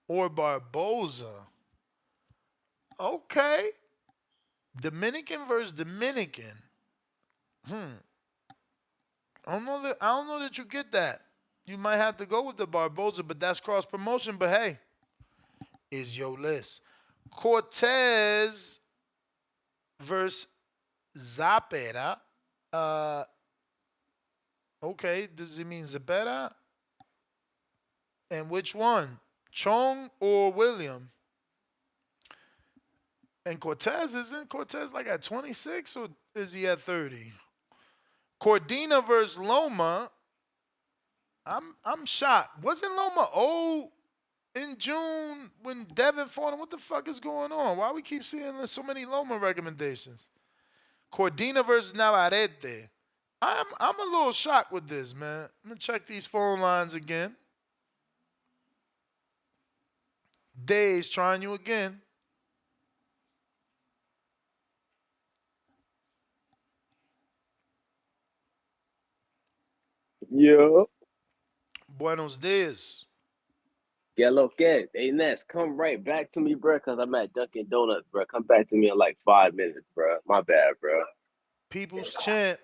Or Barboza. Okay. Dominican versus Dominican. I don't know that you get that. You might have to go with the Barboza, but that's cross promotion. But hey, is your list. Cortez versus Zapera. Okay, does it mean Zapera? And which one? Chong or William? And Cortez, isn't Cortez like at 26 or is he at 30? Cordina versus Loma. I'm shocked. Wasn't Loma old in June when Devin fought him? What the fuck is going on? Why we keep seeing so many Loma recommendations? Cordina versus Navarrete. I'm a little shocked with this, man. I'm gonna check these phone lines again. Days trying you again. Yo. Buenos dias. Get lo que. Hey, Ness, come right back to me, bro, because I'm at Dunkin' Donuts, bro. Come back to me in like 5 minutes, bro. My bad, bro. People's Champ.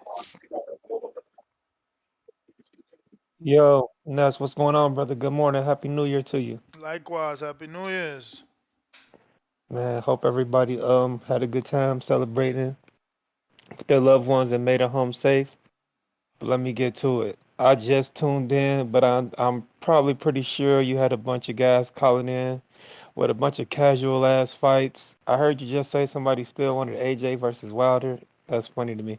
Yo, Ness, what's going on, brother? Good morning. Happy New Year to you. Likewise, Happy New Year's. Man, hope everybody had a good time celebrating with their loved ones and made it home safe. But let me get to it. I just tuned in, but I'm probably pretty sure you had a bunch of guys calling in with a bunch of casual ass fights. I heard you just say somebody still wanted AJ versus Wilder. That's funny to me.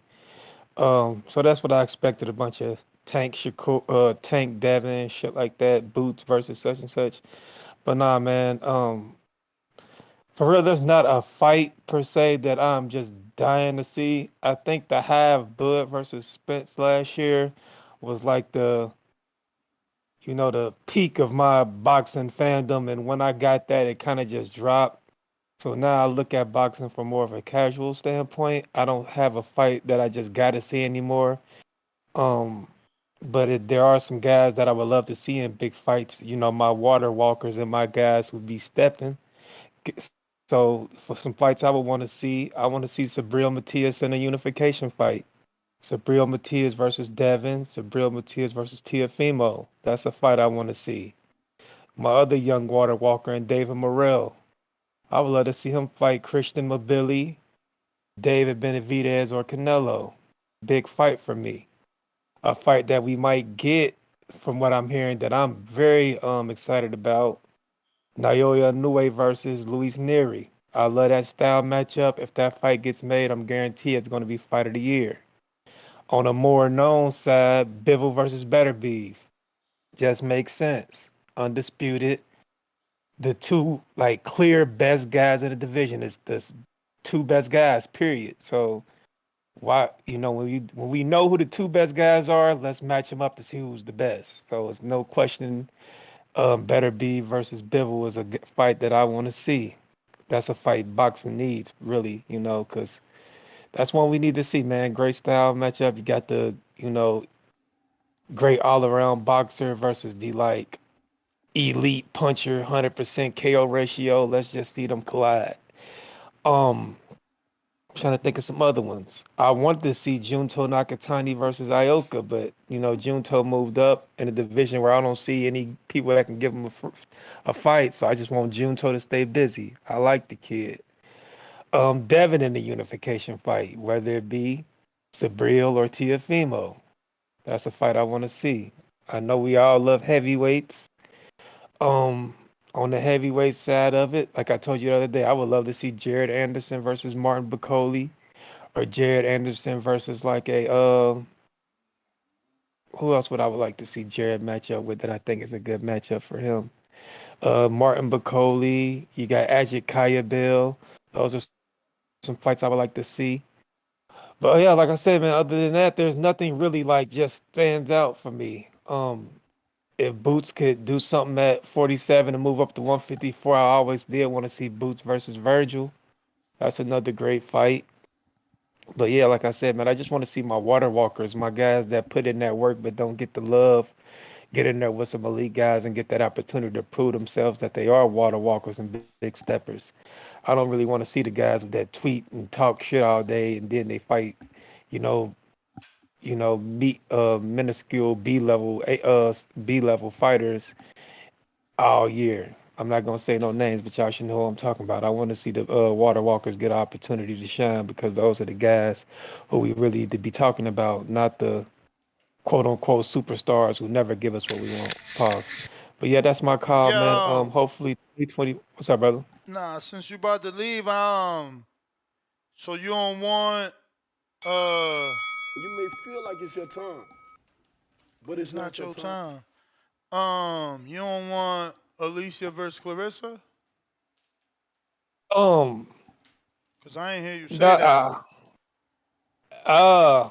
So that's what I expected, a bunch of Tank Shakur, Tank Devin, shit like that, Boots versus such and such. But nah, man, for real, there's not a fight per se that I'm just dying to see. I think the Have Bud versus Spence last year was like the peak of my boxing fandom, and when I got that, it kind of just dropped. So now I look at boxing from more of a casual standpoint. I don't have a fight that I just gotta see anymore. Um, but there are some guys that I would love to see in big fights. You know, my water walkers and my guys would be stepping. So for some fights I would want to see, I want to see Sabril Matias in a unification fight. Sabril Matias versus Devin, Sabril Matias versus Tiafimo. That's a fight I want to see. My other young water walker and David Morrell. I would love to see him fight Christian Mabili, David Benavidez, or Canelo. Big fight for me. A fight that we might get, from what I'm hearing, that I'm very excited about. Naoya Inoue versus Luis Neri. I love that style matchup. If that fight gets made, I'm guaranteed it's going to be fight of the year. On a more known side, Bivol versus Beterbiev. Just makes sense. Undisputed. The two like clear best guys in the division is the two best guys, period. So why when we know who the two best guys are, let's match them up to see who's the best. So it's no question. Beterbiev versus Bivol is a fight that I want to see. That's a fight boxing needs, really, because that's one we need to see, man. Great style matchup. You got the, great all around boxer versus the like elite puncher, 100% KO ratio. Let's just see them collide. Um, Trying to think of some other ones. I wanted to see Junto Nakatani versus Ioka, but Junto moved up in a division where I don't see any people that can give him a fight. So I just want Junto to stay busy. I like the kid. Devin in the unification fight, whether it be Sabril or Tiafimo. That's a fight I want to see. I know we all love heavyweights. Um, on the heavyweight side of it, like I told you the other day, I would love to see Jared Anderson versus Martin Bacoli, or Jared Anderson versus like a who else would I would like to see Jared match up with that I think is a good matchup for him? Martin Bacoli, you got Ajit Kaya Bill. Those are some fights I would like to see. But yeah, like I said, man, other than that, there's nothing really like just stands out for me. If Boots could do something at 47 and move up to 154, I always did want to see Boots versus Virgil. That's another great fight. But yeah, like I said, man, I just want to see my water walkers, my guys that put in that work but don't get the love, get in there with some elite guys and get that opportunity to prove themselves that they are water walkers and big steppers. I don't really want to see the guys that tweet and talk shit all day and then they fight, you know, meet minuscule B level fighters all year. I'm not gonna say no names, but y'all should know who I'm talking about. I want to see the water walkers get an opportunity to shine because those are the guys who we really need to be talking about, not the quote unquote superstars who never give us what we want. Pause. But yeah, that's my call, man. Yo, Hopefully 2020. What's up, brother? nah, since you about to leave, so you don't want, You may feel like it's your time, but it's it's not not your your time. time. You don't want Alicia versus Clarissa? Um, Cause I ain't hear you say that that. uh,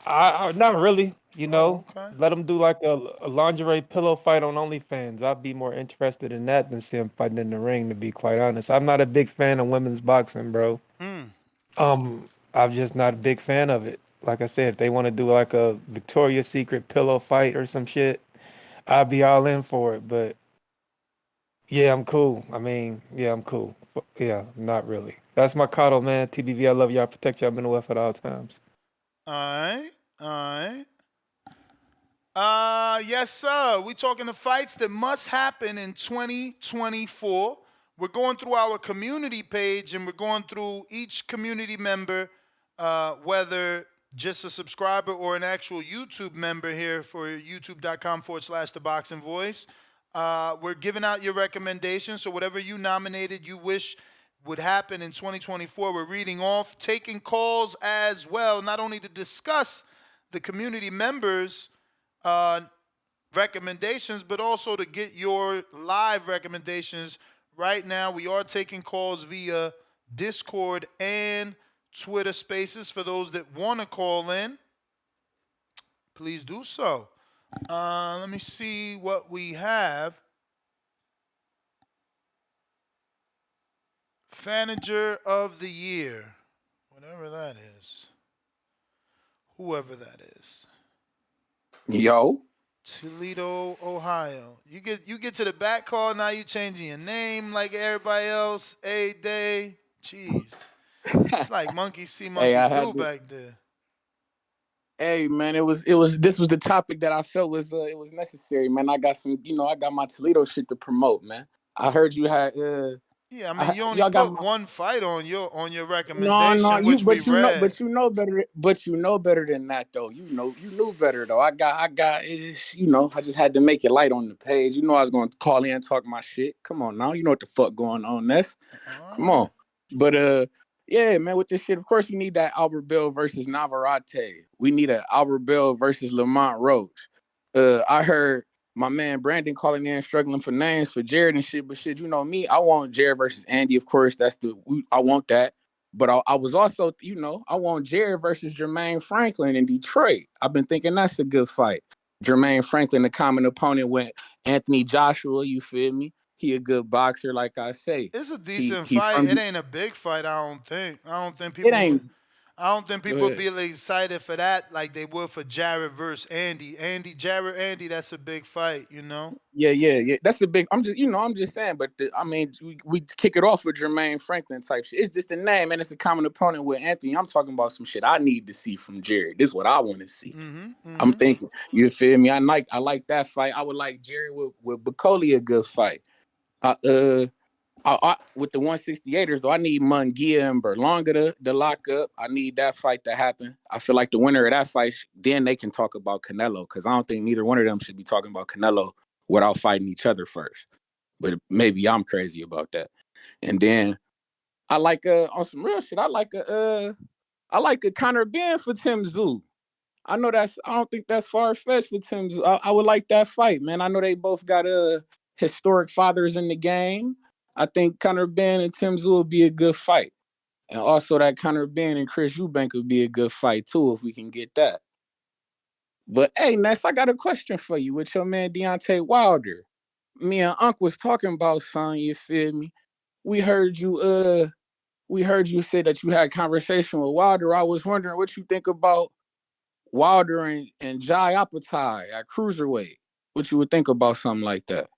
I not really. Oh, okay. Let them do like a lingerie pillow fight on OnlyFans. I'd be more interested in that than seeing them fighting in the ring. To be quite honest, I'm not a big fan of women's boxing, bro. Mm. I'm just not a big fan of it. Like I said, if they want to do like a Victoria's Secret pillow fight or some shit, I'd be all in for it. But yeah, I'm cool. I mean, yeah, I'm cool. But yeah, not really. That's my motto, man. TBV, I love y'all. Protect y'all mental health at all times. All right. All right. Yes, sir. We talking the fights that must happen in 2024. We're going through our community page and we're going through each community member, whether just a subscriber or an actual YouTube member here for youtube.com/The Boxing Voice. We're giving out your recommendations. So whatever you nominated, you wish would happen in 2024, we're reading off, taking calls as well, not only to discuss the community members' recommendations, but also to get your live recommendations. Right now, we are taking calls via Discord and Twitter Spaces. For those that want to call in, please do so. Let me see what we have. Fanager of the year, whatever that is, whoever that is. Yo. Toledo, Ohio. You get to the back call, now you changing your name like everybody else. A-Day. Jeez. It's like monkey see, Hey, monkey I do had to. back there. Hey, man, this was the topic that I felt was it was necessary, man. I got I got my Toledo shit to promote, man. I heard you had Yeah, I mean, you only y'all got put my. one fight on your No, recommendation, which we read. but you know better than that though. You knew better though. I just had to make it light on the page. You know I was going to call in and talk my shit. Come on now, you know what the fuck going on, Ness. All Come right. on. But yeah, man, with this shit, of course we need that Albert Bell versus Navarrete. We need a Albert Bell versus Lamont Roach. I heard my man Brandon calling in struggling for names for Jared and shit, but shit, you know me, I want Jared versus Andy, of course. I want that. But I was also, I want Jared versus Jermaine Franklin in Detroit. I've been thinking that's a good fight. Jermaine Franklin, the common opponent, with Anthony Joshua, you feel me? He a good boxer, like I say. It's a He decent he fight. from It ain't a big fight, I don't think. it ain't I don't think go people ahead. be excited for that like they would for Jared versus Andy. Andy, that's a big fight, you know? Yeah. That's a big. I'm just saying. But I mean, we kick it off with Jermaine Franklin type shit. It's just a name, and it's a common opponent with Anthony. I'm talking about some shit I need to see from Jared. This is what I want to see. I'm thinking. You feel me? I like that fight. I would like Jared with Bacoli a good fight. With the 168ers though, I need Munguia and Berlanga to lock up. I need that fight to happen. I feel like the winner of that fight, then they can talk about Canelo, because I don't think neither one of them should be talking about Canelo without fighting each other first. But maybe I'm crazy about that. And then I like on some real shit. I like a Conor Ben for Tim Tszyu. I don't think that's far fetched for Tim Tszyu. I would like that fight, man. I know they both got historic fathers in the game. I think Conor Ben and Tim Tszyu will be a good fight. And also that Conor Ben and Chris Eubank would be a good fight too if we can get that. But hey, Ness, I got a question for you with your man Deontay Wilder. Me and Unc was talking about son, you feel me? We heard you say that you had conversation with Wilder. I was wondering what you think about Wilder and Jai Apatow at cruiserweight. What you would think about something like that?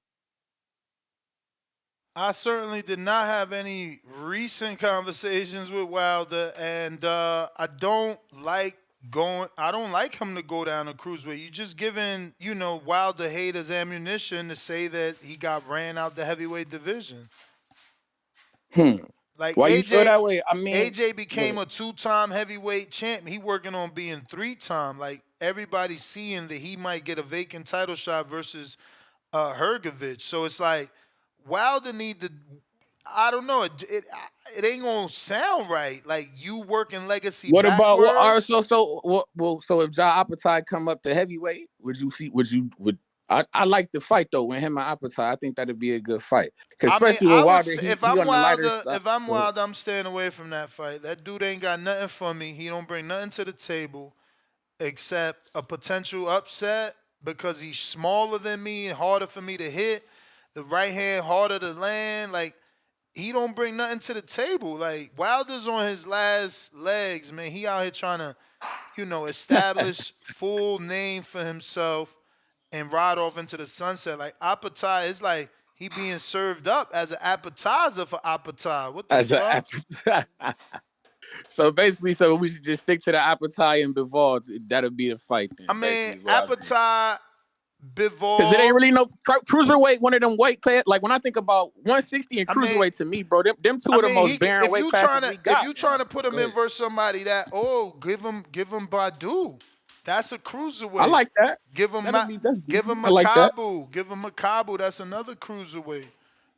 I certainly did not have any recent conversations with Wilder, and I don't like going. I don't like him to go down a cruiserweight. You just giving Wilder haters ammunition to say that he got ran out the heavyweight division. Like Why you feel AJ, that way? I mean, AJ became a two-time heavyweight champ. He working on being three-time. Like everybody's seeing that he might get a vacant title shot versus Hergovich. So it's like Wilder need to. I don't know. It ain't gonna sound right. Like you working legacy what about what? All right, backwards. so if Jai Apatow come up to heavyweight, would you see? Would I like the fight though with him and Apatow? I think that'd be a good fight, I mean, especially with Wilder. if He I'm on the lighter Wilder, side. I'm staying away from that fight. That dude ain't got nothing for me. He don't bring nothing to the table except a potential upset because he's smaller than me and harder for me to hit. The right hand harder to land. Like he don't bring nothing to the table. Like Wilder's on his last legs, man. He out here trying to, establish full name for himself and ride off into the sunset. Like Apatow is like he being served up as an appetizer for Apatow. What the As a fuck? so basically, so we should just stick to the Apatow and Bivol. That'll be the fight then. I mean, Basically, is what I think. Apatow, Because it ain't Bivol. really no cruiserweight. One of them weight class. Like when I think about 160 and I mean, cruiserweight, to me, bro, them two I of the mean, most barren if weight you classes trying to we got. put him Go in ahead. versus somebody that give him Badu. That's a I cruiserweight. like that. Give him That's give decent. him I like that. Makabu. Give him Makabu. That's another cruiserweight.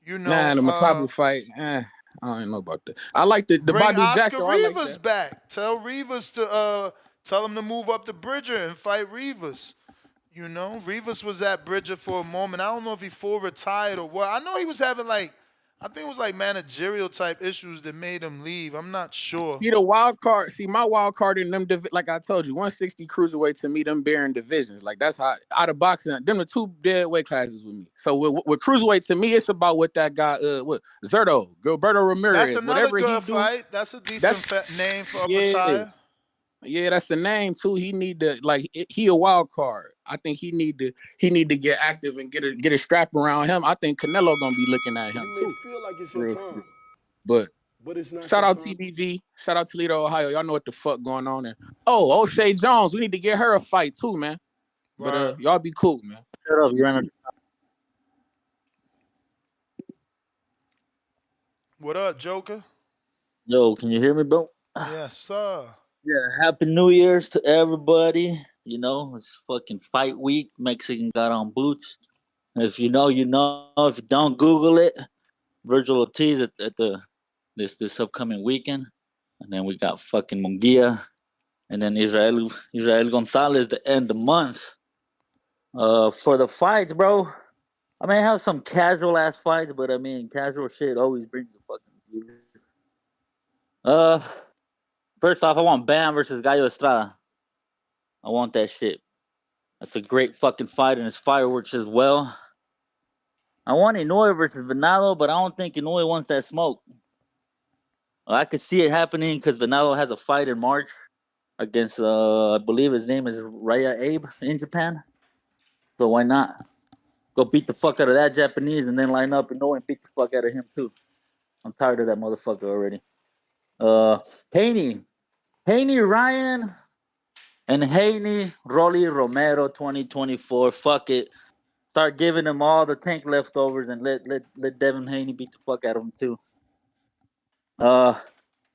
Nah, the Makabu fight. I don't know about that. I like the Bring Badu Jack Oscar though. I like Rivas that. back. Tell Rivas to tell him to move up to Bridger and fight Rivas. Rivas was at Bridger for a moment. I don't know if he full retired or what. I know he was having I think it was like managerial type issues that made him leave. I'm not sure. See the wild card. See my wild card in them. Like I told you, 160 cruiserweight to me, them bearing divisions. Like that's how out of boxing, them the two dead weight classes with me. So with cruiserweight to me, it's about what that guy, what Zerto, Gilberto That's Ramirez, another whatever he good do. fight. That's a decent That's name for Upper yeah, Tire. yeah. That's the name too. He need to he a wild card. I think he need to get active and get a strap around him. I think Canelo gonna be looking at him You may too. feel like it's your Real, time, but. but it's not Shout your out time. TBV. Shout out Toledo, Ohio. Y'all know what the fuck going on there. Oh, O'Shea Jones. We need to get her a fight too, man. But Right. y'all be cool, man. Shut up, you're on What up, Joker? Yo, can you hear me, bro? Yes, sir. Yeah, happy New Year's to everybody. You know, it's fucking fight week. Mexican got on boots. If you know, you know. If you don't, Google it. Virgil Ortiz at the this upcoming weekend, and then we got fucking Munguia, and then Israel Gonzalez the end of the month. For the fights, bro. I may have some casual ass fights, but I mean, casual shit always brings the fucking views. Uh, First off, I want Bam versus Gallo Estrada. I want that shit. That's a great fucking fight, and it's fireworks as well. I want Inoue versus Venado, but I don't think Inoue wants that smoke. I could see it happening because Venado has a fight in March against, I believe his name is Raya Abe in Japan. So why not? Go beat the fuck out of that Japanese and then line up Inoue and beat the fuck out of him too. I'm tired of that motherfucker already. Haney Ryan and Haney Rolly Romero 2024. Fuck it. Start giving him all the tank leftovers and let Devin Haney beat the fuck out of him too.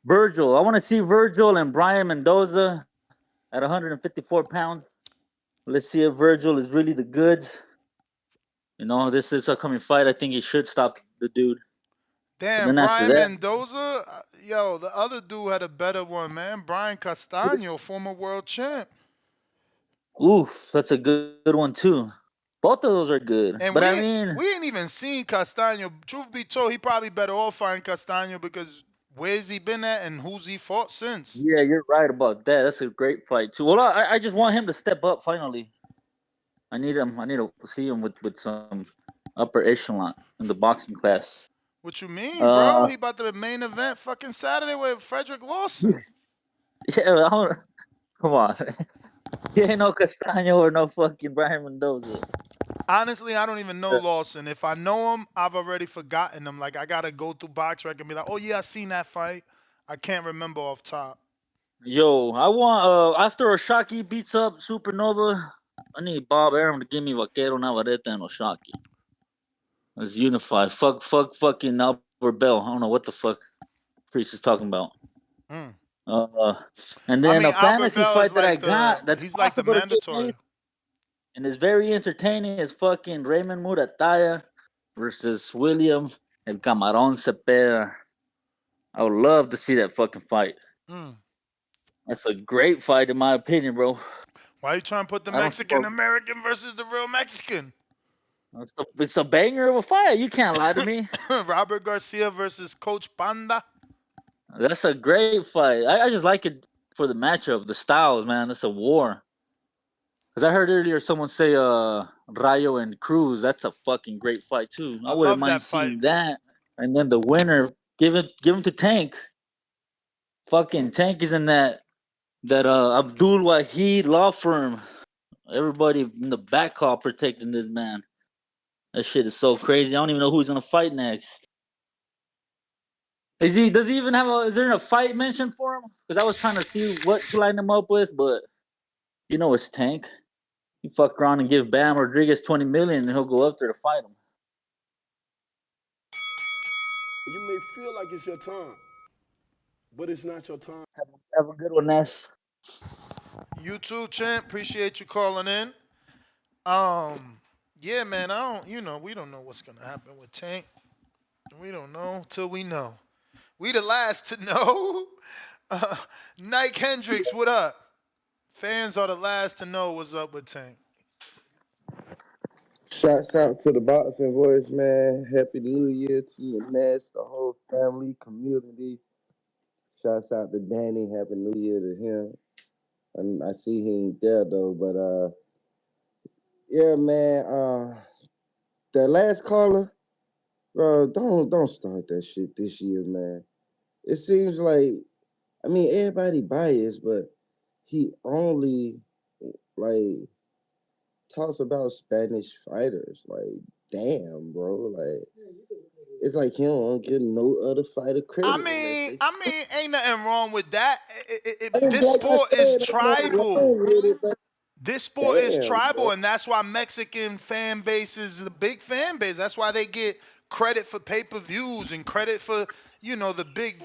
Virgil. I want to see Virgil and Brian Mendoza at 154 pounds. Let's see if Virgil is really the goods. You know, this upcoming fight, I think he should stop the dude. But Damn, then after Brian that, Mendoza. Yo, the other dude had a better one, man. Brian Castaño, former world champ. oof, that's a good one too. Both of those are good. And But I mean, we ain't even seen Castaño. Truth be told, he probably better off fighting Castaño because where's he been at and who's he fought since? yeah, you're right about that. That's a great fight too. Well, I just want him to step up finally. I need him. I need to see him with some upper echelon in the boxing class. What you mean, bro? He about to main event fucking Saturday with Frederick Lawson. Yeah, come on. He ain't no Castaño or no fucking Brian Mendoza. Honestly, I don't even know Lawson. If I know him, I've already forgotten him. Like I gotta go through BoxRec and be like, oh yeah, I seen that fight. I can't remember off top. Yo, I want after Oshaki beats up Supernova, I need Bob Arum to give me Vaquero Navarrete and Oshaki. Let's unify. Fucking Albert Bell. I don't know what the fuck Priest is talking about. Mm. And then a Albert fantasy Bell fight is that I like got that's he's like the possible to get mandatory. made and it's very entertaining is fucking Raymond Murataya versus William El Camarón Cepeda. I would love to see that fucking fight. Mm. That's a great fight in my opinion, bro. Why you trying to put the Mexican American versus the real Mexican? It's a banger of a fight. You can't lie to me. Robert Garcia versus Coach Panda. That's a great fight. I just like it for the matchup, the styles, man. It's a war. Because I heard earlier someone say Rayo and Cruz. That's a fucking great fight too. I wouldn't mind seeing that. And then the winner, give him to Tank. Fucking Tank is in that Abdul Wahid law firm. Everybody in the back hall protecting this man. That shit is so crazy. I don't even know who he's gonna fight next. Does he even have is there a fight mentioned for him? Because I was trying to see what to line him up with, but you know it's Tank. You fuck around and give Bam Rodriguez 20 million and he'll go up there to fight him. You may feel like it's your time, but it's not your time. Have a good one, Nash. You too, champ. Appreciate you calling in. Yeah, man. We don't know what's gonna happen with Tank. We don't know till we know. We the last to know. Nike Hendricks, what up? Fans are the last to know what's up with Tank. Shouts out to the boxing voice, man. Happy New Year to your Ness, the whole family, community. Shouts out to Danny. Happy New Year to him. And I see he ain't there though, but yeah, man. That last caller, bro, don't start that shit this year, man. It seems like, I mean, everybody biased, but he only like talks about Spanish fighters. Like, damn, bro. Like, it's like he don't give no other fighter credit unless they. Ain't nothing wrong with that. I mean, This like I sport is said, ain't nothing tribal. wrong with it, but This sport is damn, tribal, bro. and that's why Mexican fan base is a big fan base. That's why they get credit for pay-per-views and credit for, the big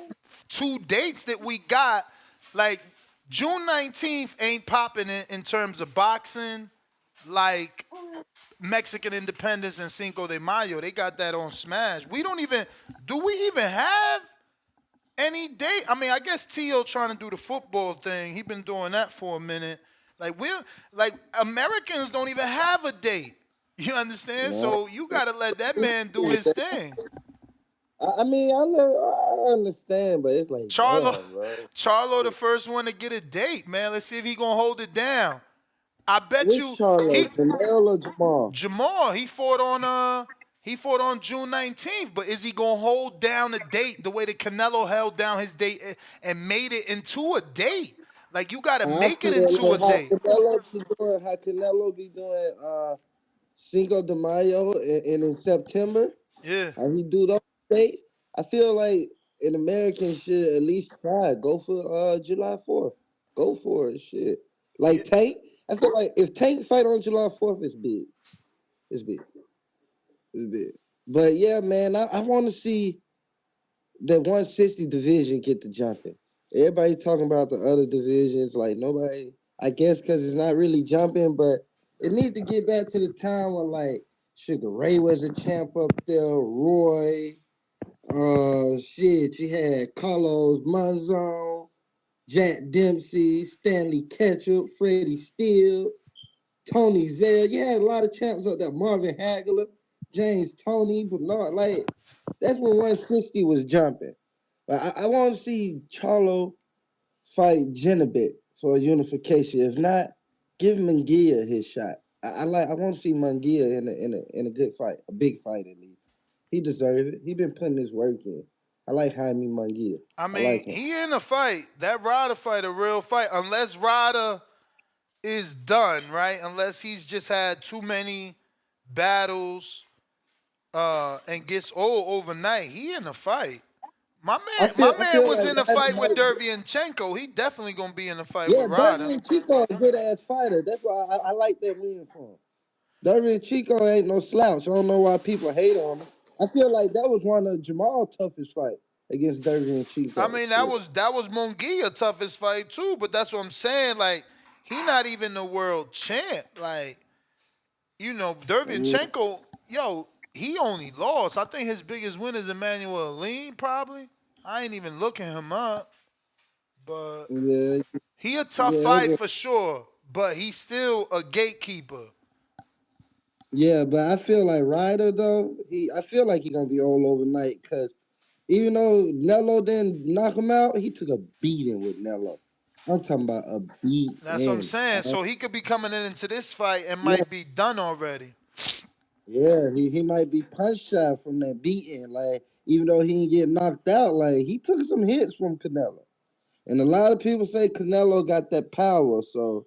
2 dates that we got. Like, June 19th ain't popping in terms of boxing like Mexican Independence and Cinco de Mayo. They got that on Smash. Do we even have any date? I mean, I guess Tio trying to do the football thing. He been doing that for a minute. Like Americans don't even have a date. You understand? No, So you gotta let that man do his thing. I mean, I understand, but it's like, Charlo, damn, bro. Charlo, the first one to get a date, man. Let's see if he gonna hold it down. I bet Which you he Charlo, Canelo or Jamal? Jamal, he fought on June 19th, but is he gonna hold down a date the way that Canelo held down his date and made it into a date? Like, you gotta I make it feel into a like date. How Canelo be doing Cinco de Mayo and in September. Yeah. How he do those dates? I feel like an American should at least try. Go for July 4th. Go for it. Shit. Like Tank. I feel like if Tank fight on July 4th, it's big. It's big. It's big. But yeah, man, I want to see the 160 division get to jumping. Everybody talking about the other divisions, like nobody. I guess because it's not really jumping, but it need to get back to the time when like Sugar Ray was a champ up there, Roy. Shit, you had Carlos Monzon, Jack Dempsey, Stanley Ketchup, Freddie Steele, Tony Zell. You had a lot of champs up there. Marvin Hagler, James Tony, Bernard. Like, that's when 160 was jumping. But I want to see Charlo fight Jenabit for unification. If not, give Munguia his shot. I want to see Munguia in a good fight, a big fight at least. He deserves it. He been putting his work in. I like Jaime Munguia. I I mean, like him. he in a fight. That Ryder fight, a real fight. Unless Ryder is done, right? Unless he's just had too many battles and gets old overnight. He in a fight. My I man, my feel I man feel was like in a Ryder fight with might. Dervyanchenko. He definitely gonna be in a fight Yeah, with Ryder. Derby and Chico a good ass fighter. That's why I like that win for him. Derby and Chico ain't no slouch. I don't know why people hate on him. I feel like that was one of Jamal's toughest fight against Derby and I Chico. mean, that Shit. was that was Munguia toughest fight too. But that's what I'm saying. Like, he not even the world champ. Like, Mm, Dervyanchenko, yo, he only lost. I think his biggest win is Emmanuel Lean, probably. I ain't even looking him up, but yeah, he a tough yeah, fight for sure. But he's still a gatekeeper. yeah. But I feel like Ryder though, I feel like he gonna be all overnight because even though Nello didn't knock him out, he took a beating with Nello. I'm talking about a That's what I'm beating. saying. So he could be coming into this fight and Yeah, might be done already. yeah. He might be punch shy from that beating. Like even though he didn't get knocked out, like he took some hits from Canelo. And a lot of people say Canelo got that power. So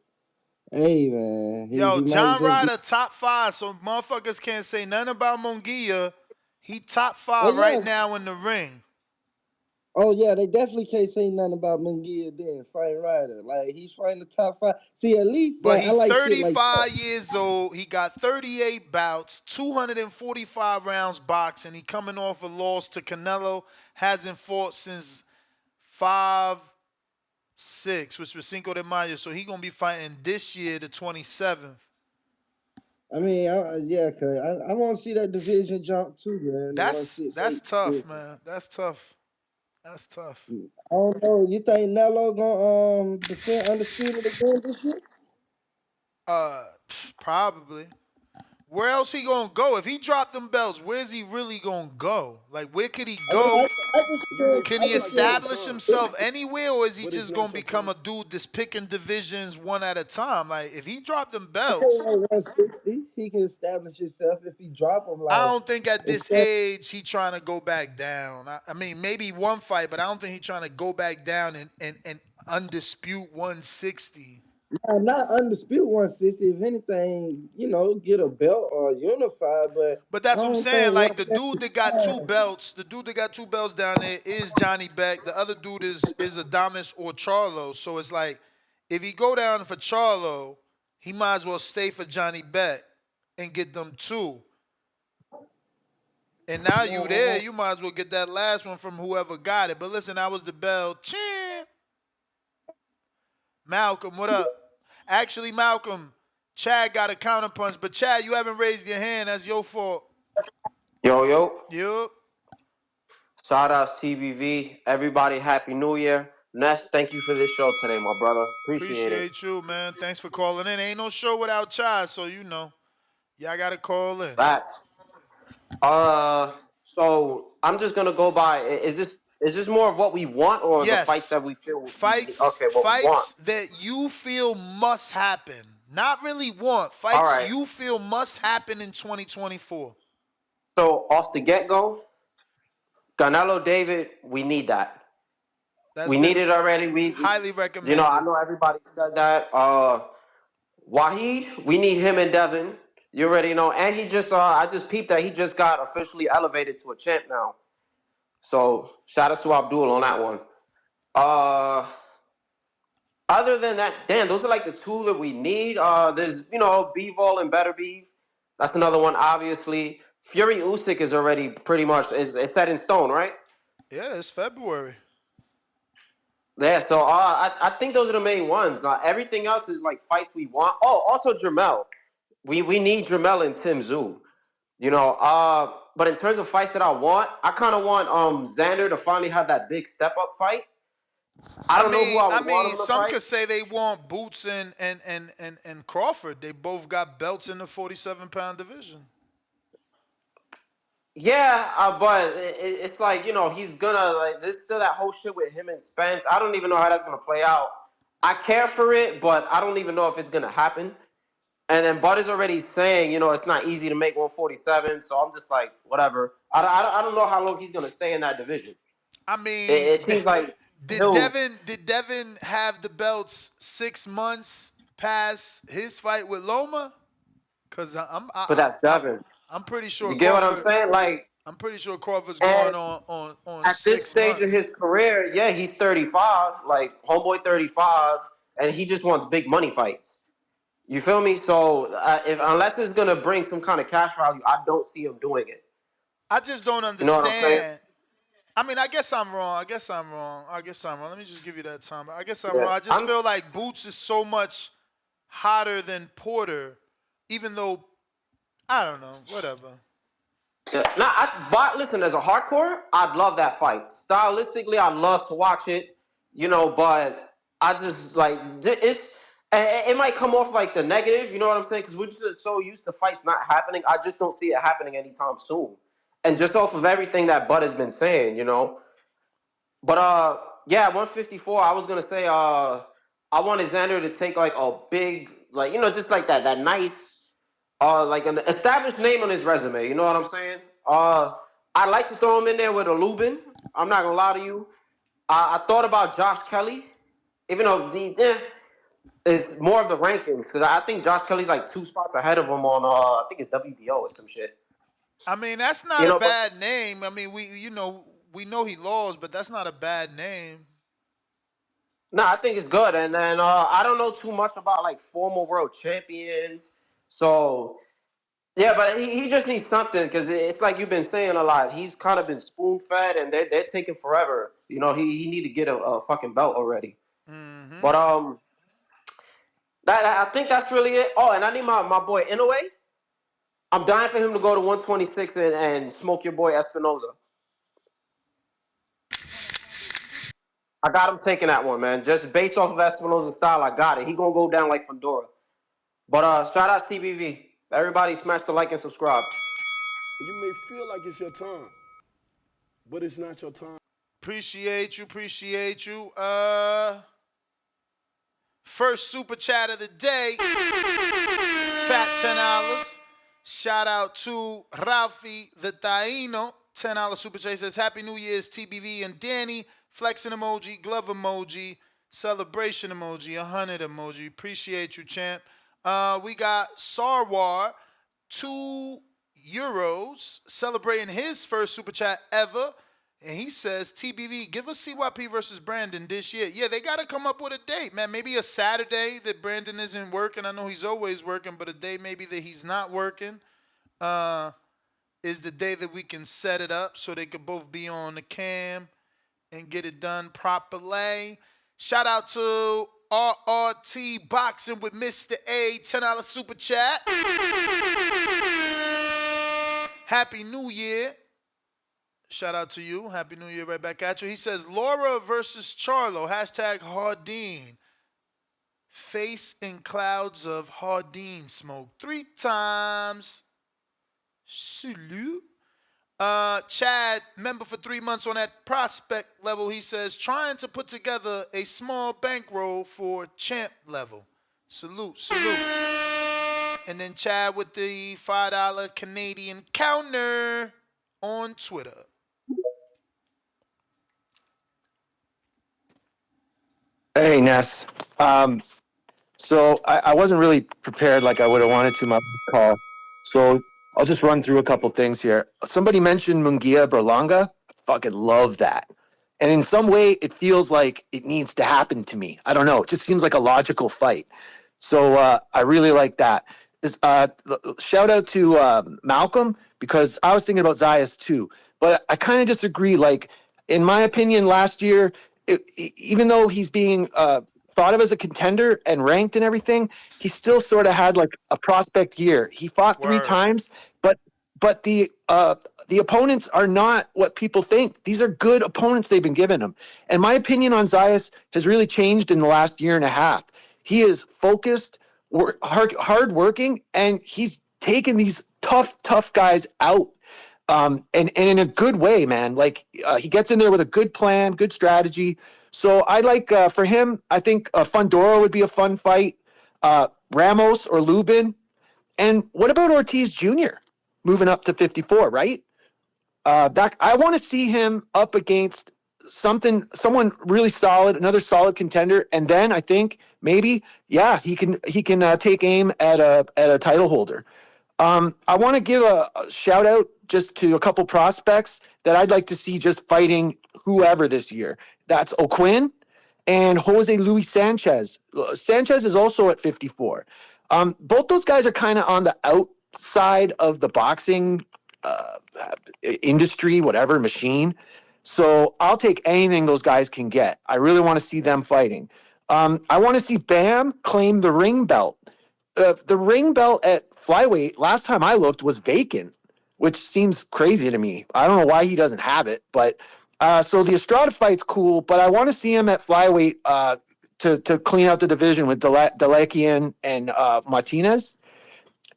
hey man, Yo, he might John just be. Ryder top five, so motherfuckers can't say nothing about Munguia. He top Oh five right yeah, now in the ring. oh yeah. They definitely can't say nothing about Munguia then fighting Ryder. Like he's fighting the top five. See, at least But like I he like shit like that. 35 years old. He got 38 bouts, 245 rounds boxing. He coming off a loss to Canelo. Hasn't fought since 5-6, which was Cinco de Mayo. So he gonna be fighting this year, the 27th. I mean, yeah, cause I want to see that division jump too, man. The That's 168 tough, division. man. That's tough. That's tough. I don't know. You think Nello gonna defend undisputed again this year? Probably. Where else he gonna go? If he dropped them belts, where's he really gonna go? Like, where could he I mean, go? I just feel, Can I he just feel, establish himself anywhere, or is he But it's just not gonna your become time. a dude that's picking divisions one at a time? Like, if he dropped them I feel belts, like 160, he can establish himself if he drop him. I Like, don't think at this instead, age he trying to go back down. I mean, maybe one fight, but I don't think he trying to go back down and undispute 160. not undisputed 160. If anything, get a belt or unify. But But I that's what I'm don't saying. think Like, the dude that got two 175. belts, the dude that got two belts down there is Johnny Beck. The other dude is Adamas or Charlo. So it's like, if he go down for Charlo, he might as well stay for Johnny Beck and get them two. And now Yeah, you there, you might as well get that last one from whoever got it. But listen, that was the bell. Champ. Malcolm, what up? Actually, Malcolm, Chad got a counterpunch, but Chad, you haven't raised your hand. That's your fault. Yo. Yup. Shout outs TBV. Everybody, Happy New Year. Ness, thank you for this show today, my brother. Appreciate it. Appreciate you, man. Thanks for calling in. Ain't no show without Chad, so y'all gotta call in. Facts. So I'm just gonna go by. Is this more of what we want or the fights Yes. that we feel we need? Fights, Okay, what we want. fights that you feel must happen. Not really want. All Fights right. you feel must happen in 2024. So off the get go, Canelo David, we need that. That's We need been it already. highly I recommended. know everybody said that. Wahid, we need him and Devin. You already know. And he just, I just peeped that he just got officially elevated to a champ now. So shout out to Abdul on that one. Uh, Other than that, damn, those are like the two that we need. There's, Bivol and Better Beef. That's another one, obviously. Fury Usyk is already pretty much, it's set in stone, right? Yeah, it's February. Yeah, so I think those are the main ones. Now everything else is like fights we want. Oh, also Jermel. We need Jermel and Tim Zoo. But in terms of fights that I want, I kind of want Xander to finally have that big step up fight. I don't know who I I would want mean, him to some fight. could say they want Boots and Crawford. They both got belts in the 47-pound division. Yeah, but it's like he's gonna like there's still that whole shit with him and Spence. I don't even know how that's gonna play out. I care for it, but I don't even know if it's gonna happen. And then Bud is already saying, it's not easy to make 147. So I'm just like, whatever. I don't know how long he's gonna stay in that division. I It, mean, it seems like did he'll. Devin have the belts 6 months past his fight with Loma? Cause But that's Devin. I'm pretty sure You get what I'm Crawford. saying? Like, I'm pretty sure Crawford's and going on at this 6 stage of months. his career, yeah, he's 35. Like, homeboy 35, and he just wants big money fights. You feel me? So unless it's gonna bring some kind of cash value, I don't see him doing it. I just don't You know what I'm saying? understand. I mean, I guess I'm wrong. Let me just give you that time. I guess I'm Yeah. wrong. I just feel like Boots is so much hotter than Porter, even though I don't know. Whatever. Yeah. But listen, as a hardcore, I'd love that fight. Stylistically, I'd love to watch it. But I just like it might come off like the negative. You know what I'm saying? Because we're just so used to fights not happening. I just don't see it happening anytime soon. And just off of everything that Bud has been saying. But yeah, 154. I was gonna say I wanted Xander to take like a big just like that nice like an established name on his resume. You know what I'm saying? I'd like to throw him in there with a Lubin. I'm not gonna lie to you. I thought about Josh Kelly, even though it's more of the rankings because I think Josh Kelly's like 2 spots ahead of him on I think it's WBO or some shit. I mean, that's not a But bad name. I mean, we know he lost, but that's not a bad name. no, I think it's good. And then I don't know too much about like former world champions, so. Yeah, but he just needs something because it's like you've been saying a lot. He's kind of been spoon fed, and they're taking forever. He need to get a fucking belt already. Mm-hmm. But I think that's really it. Oh, and I need my boy Inoue. I'm dying for him to go to 126 and smoke your boy Espinoza. I got him taking that one, man. Just based off of Espinoza's style, I got it. He gonna go down like Fedora. But shout out CBV. Everybody smash the like and subscribe. You may feel like it's your time, but it's not your time. Appreciate you. First super chat of the day. Fat $10. Shout out to Ralphie the Taino. $10 super chat says Happy New Year's TBV and Danny. Flexing emoji, glove emoji, celebration emoji, 100 emoji. Appreciate you, champ. We got Sarwar, €2, celebrating his first super chat ever. And he says, TBV, give us CYP versus Brandon this year. Yeah, they got to come up with a date, man. Maybe a Saturday that Brandon isn't working. I know he's always working, but a day maybe that he's not working is the day that we can set it up so they could both be on the cam and get it done properly. Shout out to RRT Boxing with Mr. A, $10 super chat. Happy New Year. Shout out to you. Happy New Year right back at you. He says, Laura versus Charlo. Hashtag Hardin. Face in clouds of Hardin smoke 3 times. Salute. Chad, member for 3 months on that prospect level. He says, trying to put together a small bankroll for champ level. Salute. And then Chad with the $5 Canadian counter on Twitter. Hey, Ness. So I wasn't really prepared like I would have wanted to my call. So I'll just run through a couple things here. Somebody mentioned Mungia Berlanga. Fucking love that. And in some way, it feels like it needs to happen to me. I don't know. It just seems like a logical fight. So I really like that. Shout out to Malcolm, because I was thinking about Zayas too. But I kind of disagree. Like, in my opinion, last year, even though he's being thought of as a contender and ranked and everything, he still sort of had like a prospect year. He fought 3 times, but the opponents are not what people think. These are good opponents they've been giving him. And my opinion on Zayas has really changed in the last year and a half. He is focused, hard working, and he's taken these tough guys out. And in a good way, man. Like he gets in there with a good plan, good strategy. So I like for him. I think Fundora would be a fun fight. Ramos or Lubin, and what about Ortiz Jr. moving up to 54? Right. That I want to see him up against someone really solid, another solid contender, and then I think maybe he can take aim at a title holder. I want to give a shout out just to a couple prospects that I'd like to see just fighting whoever this year. That's O'Quinn and Jose Luis Sanchez. Sanchez is also at 54. Both those guys are kind of on the outside of the boxing industry, whatever, machine. So I'll take anything those guys can get. I really want to see them fighting. I want to see Bam claim the ring belt. The ring belt at flyweight, last time I looked, was vacant, which seems crazy to me. I don't know why he doesn't have it, but so the Estrada fight's cool, but I want to see him at flyweight to clean out the division with Delekian and Martinez.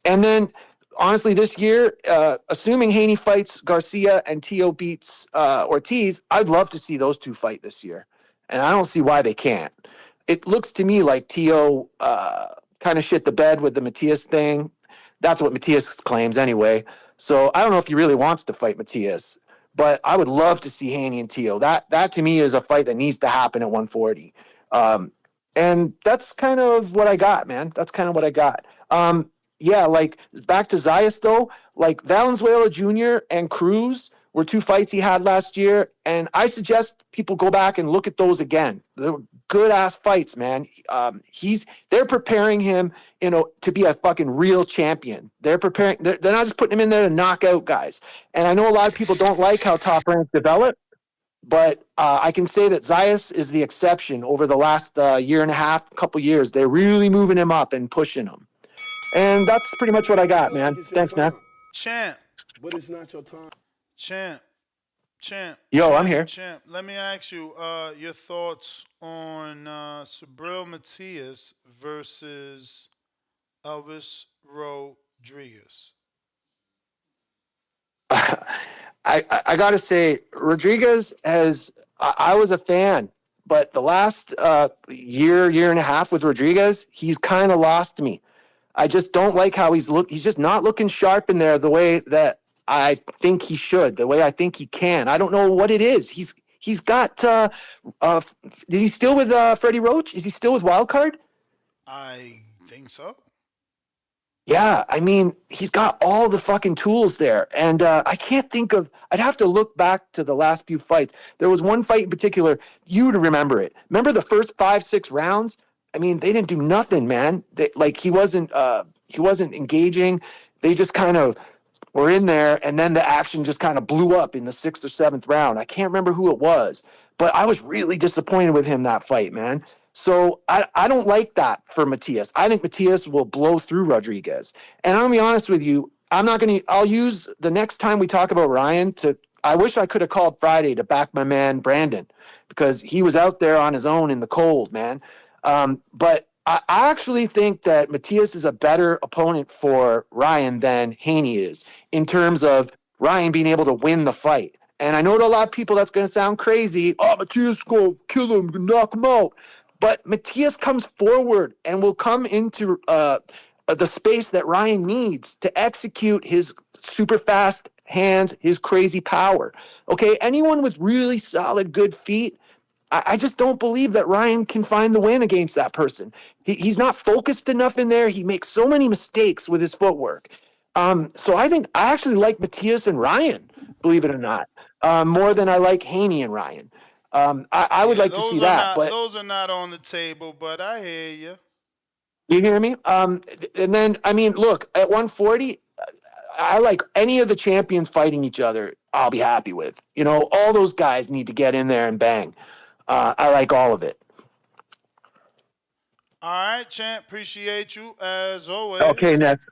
And then, honestly, this year, assuming Haney fights Garcia and Tio beats Ortiz, I'd love to see those two fight this year. And I don't see why they can't. It looks to me like Tio kind of shit the bed with the Matias thing. That's what Matias claims anyway. So I don't know if he really wants to fight Matias. But I would love to see Haney and Tio. That to me is a fight that needs to happen at 140. And that's kind of what I got, man. That's kind of what I got. Like back to Zayas though, like Valenzuela Jr. and Cruz were 2 fights he had last year, and I suggest people go back and look at those again. They were good ass fights, man. They're preparing him, to be a fucking real champion. They're preparing. They're not just putting him in there to knock out guys. And I know a lot of people don't like how Top Rank developed, but I can say that Zayas is the exception. Over the last year and a half, couple years, they're really moving him up and pushing him. And that's pretty much what I got, man. Thanks, Ness. Champ. But it's not your time. Champ. Yo, I'm here. Champ, let me ask you your thoughts on Subriel Matias versus Elvis Rodriguez. I got to say, Rodriguez has. I was a fan, but the last year and a half with Rodriguez, he's kind of lost me. I just don't like how he's just not looking sharp in there the way that I think he should, the way I think he can. I don't know what it is. He's got. Is he still with Freddie Roach? Is he still with Wildcard? I think so. Yeah, I mean, he's got all the fucking tools there. And I can't think of, I'd have to look back to the last few fights. There was one fight in particular, you would remember it. Remember the first 5, 6 rounds? I mean, they didn't do nothing, man. Like he wasn't engaging. They just kind of were in there, and then the action just kind of blew up in the 6th or 7th round. I can't remember who it was, but I was really disappointed with him that fight, man. So I don't like that for Matias. I think Matias will blow through Rodriguez. And I'm gonna be honest with you, I'll use the next time we talk about Ryan to I wish I could have called Friday to back my man Brandon because he was out there on his own in the cold, man. But I actually think that Matias is a better opponent for Ryan than Haney is in terms of Ryan being able to win the fight. And I know to a lot of people that's going to sound crazy. Oh, Matias go kill him, knock him out. But Matias comes forward and will come into the space that Ryan needs to execute his super fast hands, his crazy power. Okay, anyone with really solid, good feet, I just don't believe that Ryan can find the win against that person. He's not focused enough in there. He makes so many mistakes with his footwork. So I think I actually like Matias and Ryan, believe it or not, more than I like Haney and Ryan. I would Yeah, like to see that, but those are not on the table, but I hear you. you hear me? And then I mean, look, at 140, I like any of the champions fighting each other. I'll be happy with. You know, all those guys need to get in there and bang. I like all of it. All right, champ. Appreciate you as Okay, always. Ness.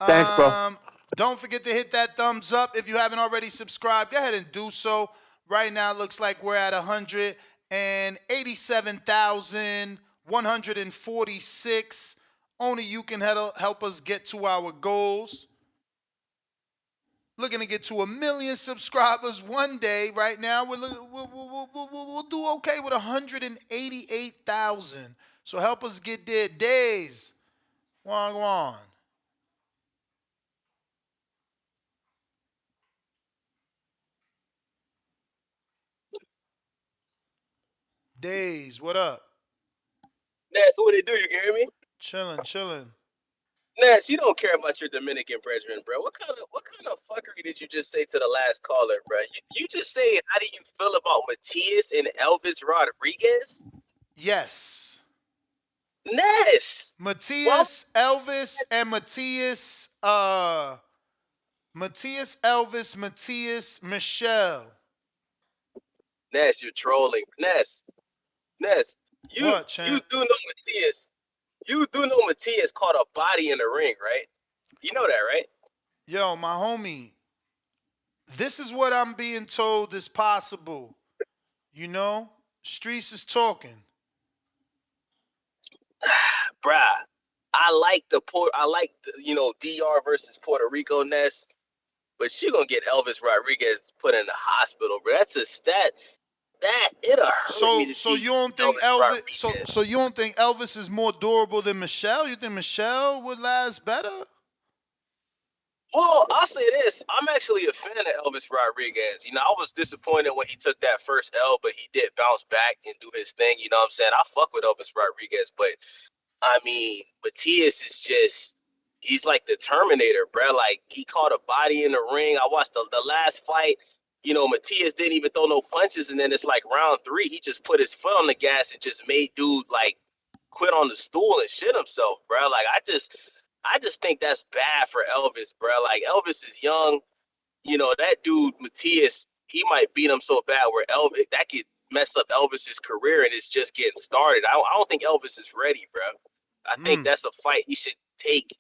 Thanks, bro. Don't forget to hit that thumbs up if you haven't already subscribed. Go ahead and do so. Right now, it looks like we're at 187,146. Only you can help us get to our goals. Looking to get to 1 million subscribers one day. Right now, we'll do okay with 188,000. So help us get there. Days. Wagwan. Days. What up? Ness, what it do? You can hear me? Chilling. Ness, you don't care about your Dominican brethren, bro. What kind of fuckery did you just say to the last caller, bro? You just say how do you feel about Matias and Elvis Rodriguez? Yes. Ness. Matias, Elvis, and Matias, Matias, Michelle. Ness, you're trolling. Ness, you What, you champ? do know Matias. You do know Matias caught a body in the ring, right? You know that, right? Yo, my homie, this is what I'm being told is possible. You know? Streets is talking. Bruh, I like the, DR versus Puerto Rico Ness, but she gonna get Elvis Rodriguez put in the hospital, bro. That's a stat that it'll hurt me to So see you don't think Elvis Elvis Rodriguez. so you don't think Elvis is more durable than Michelle? You think Michelle would last better? Well, I'll say this. I'm actually a fan of Elvis Rodriguez. I was disappointed when he took that first L, but he did bounce back and do his thing. You know what I'm saying? I fuck with Elvis Rodriguez, but I mean, Matias is just, he's like the Terminator, bro. Like, he caught a body in the ring. I watched the last fight. Matias didn't even throw no punches, and then it's like round 3, he just put his foot on the gas and just made dude, like, quit on the stool and shit himself, bro. Like, I just think that's bad for Elvis, bro. Like, Elvis is young. That dude, Matias, he might beat him so bad where Elvis, that could mess up Elvis's career, and it's just getting started. I don't think Elvis is ready, bro. I think that's a fight he should take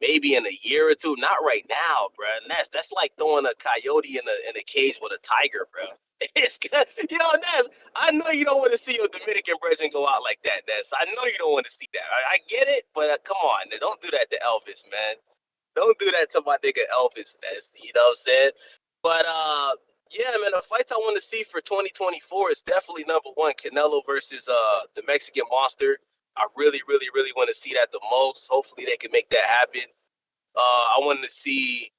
maybe in a year or two, not right now, bro. And that's like throwing a coyote in a cage with a tiger, bro. It's good. Ness, I know you don't want to see your Dominican brethren go out like that, Ness. I know you don't want to see that. I get it, but come on, don't do that to Elvis, man. Don't do that to my nigga Elvis, Ness. You know what I'm saying? But yeah, man, the fights I want to see for 2024 is definitely number one, Canelo versus the Mexican Monster. I really, really, really want to see that the most. Hopefully, they can make that happen. I wanted to see.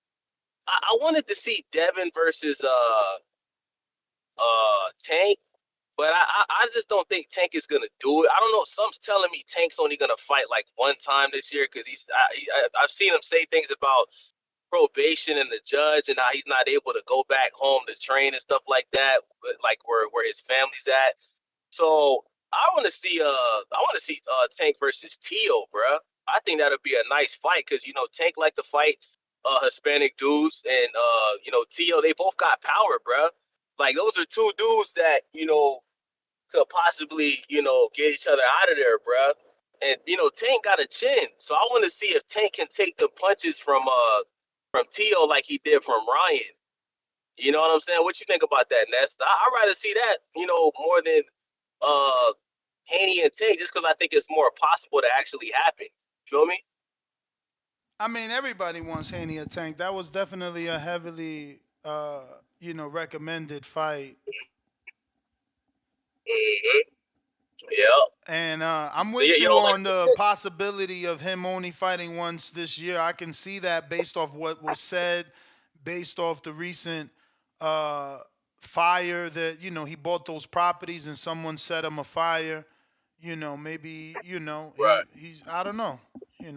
I wanted to see Devin versus Tank, but I just don't think Tank is gonna do it. I don't know. Some's telling me Tank's only gonna fight like one time this year because I've seen him say things about probation and the judge and how he's not able to go back home to train and stuff like that, like where his family's at. So I want to see Tank versus Tio, bruh. I think that'll be a nice fight because Tank like to fight Hispanic dudes and Tio, they both got power, bruh. Like those are two dudes that could possibly get each other out of there, bruh. And Tank got a chin, so I want to see if Tank can take the punches from Tio like he did from Ryan. You know what I'm saying? What you think about that, Nest? I'd rather see that, more than uh Haney and Tank, just because I think it's more possible to actually happen. Feel me? I mean, everybody wants Haney or Tank. That was definitely a heavily, recommended fight. Mm-hmm. Yeah. And I'm So with you you don't like on the possibility of him only fighting once this year. I can see that based off what was said, based off the recent uh, fire that, he bought those properties and someone set him afire. Maybe, right? he's, I don't know.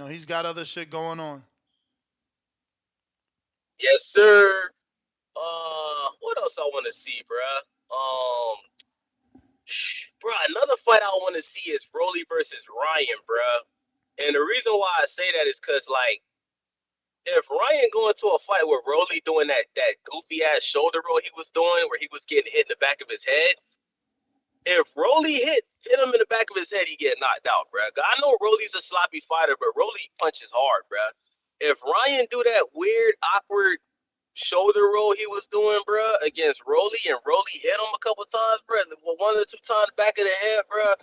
He's got other shit going on. Yes, sir. What else I want to see, bruh? Bruh, another fight I want to see is Rolly versus Ryan, bruh. And the reason why I say that is because, like, if Ryan going to a fight with Rolly doing that goofy ass shoulder roll he was doing, where he was getting hit in the back of his head, if Rolly hit him in the back of his head, he get knocked out, bruh. I know Rolly's a sloppy fighter, but Rolly punches hard, bruh. If Ryan do that weird, awkward shoulder roll he was doing, bruh, against Rolly, and Rolly hit him a couple times, bruh, one or two times back of the head, bruh,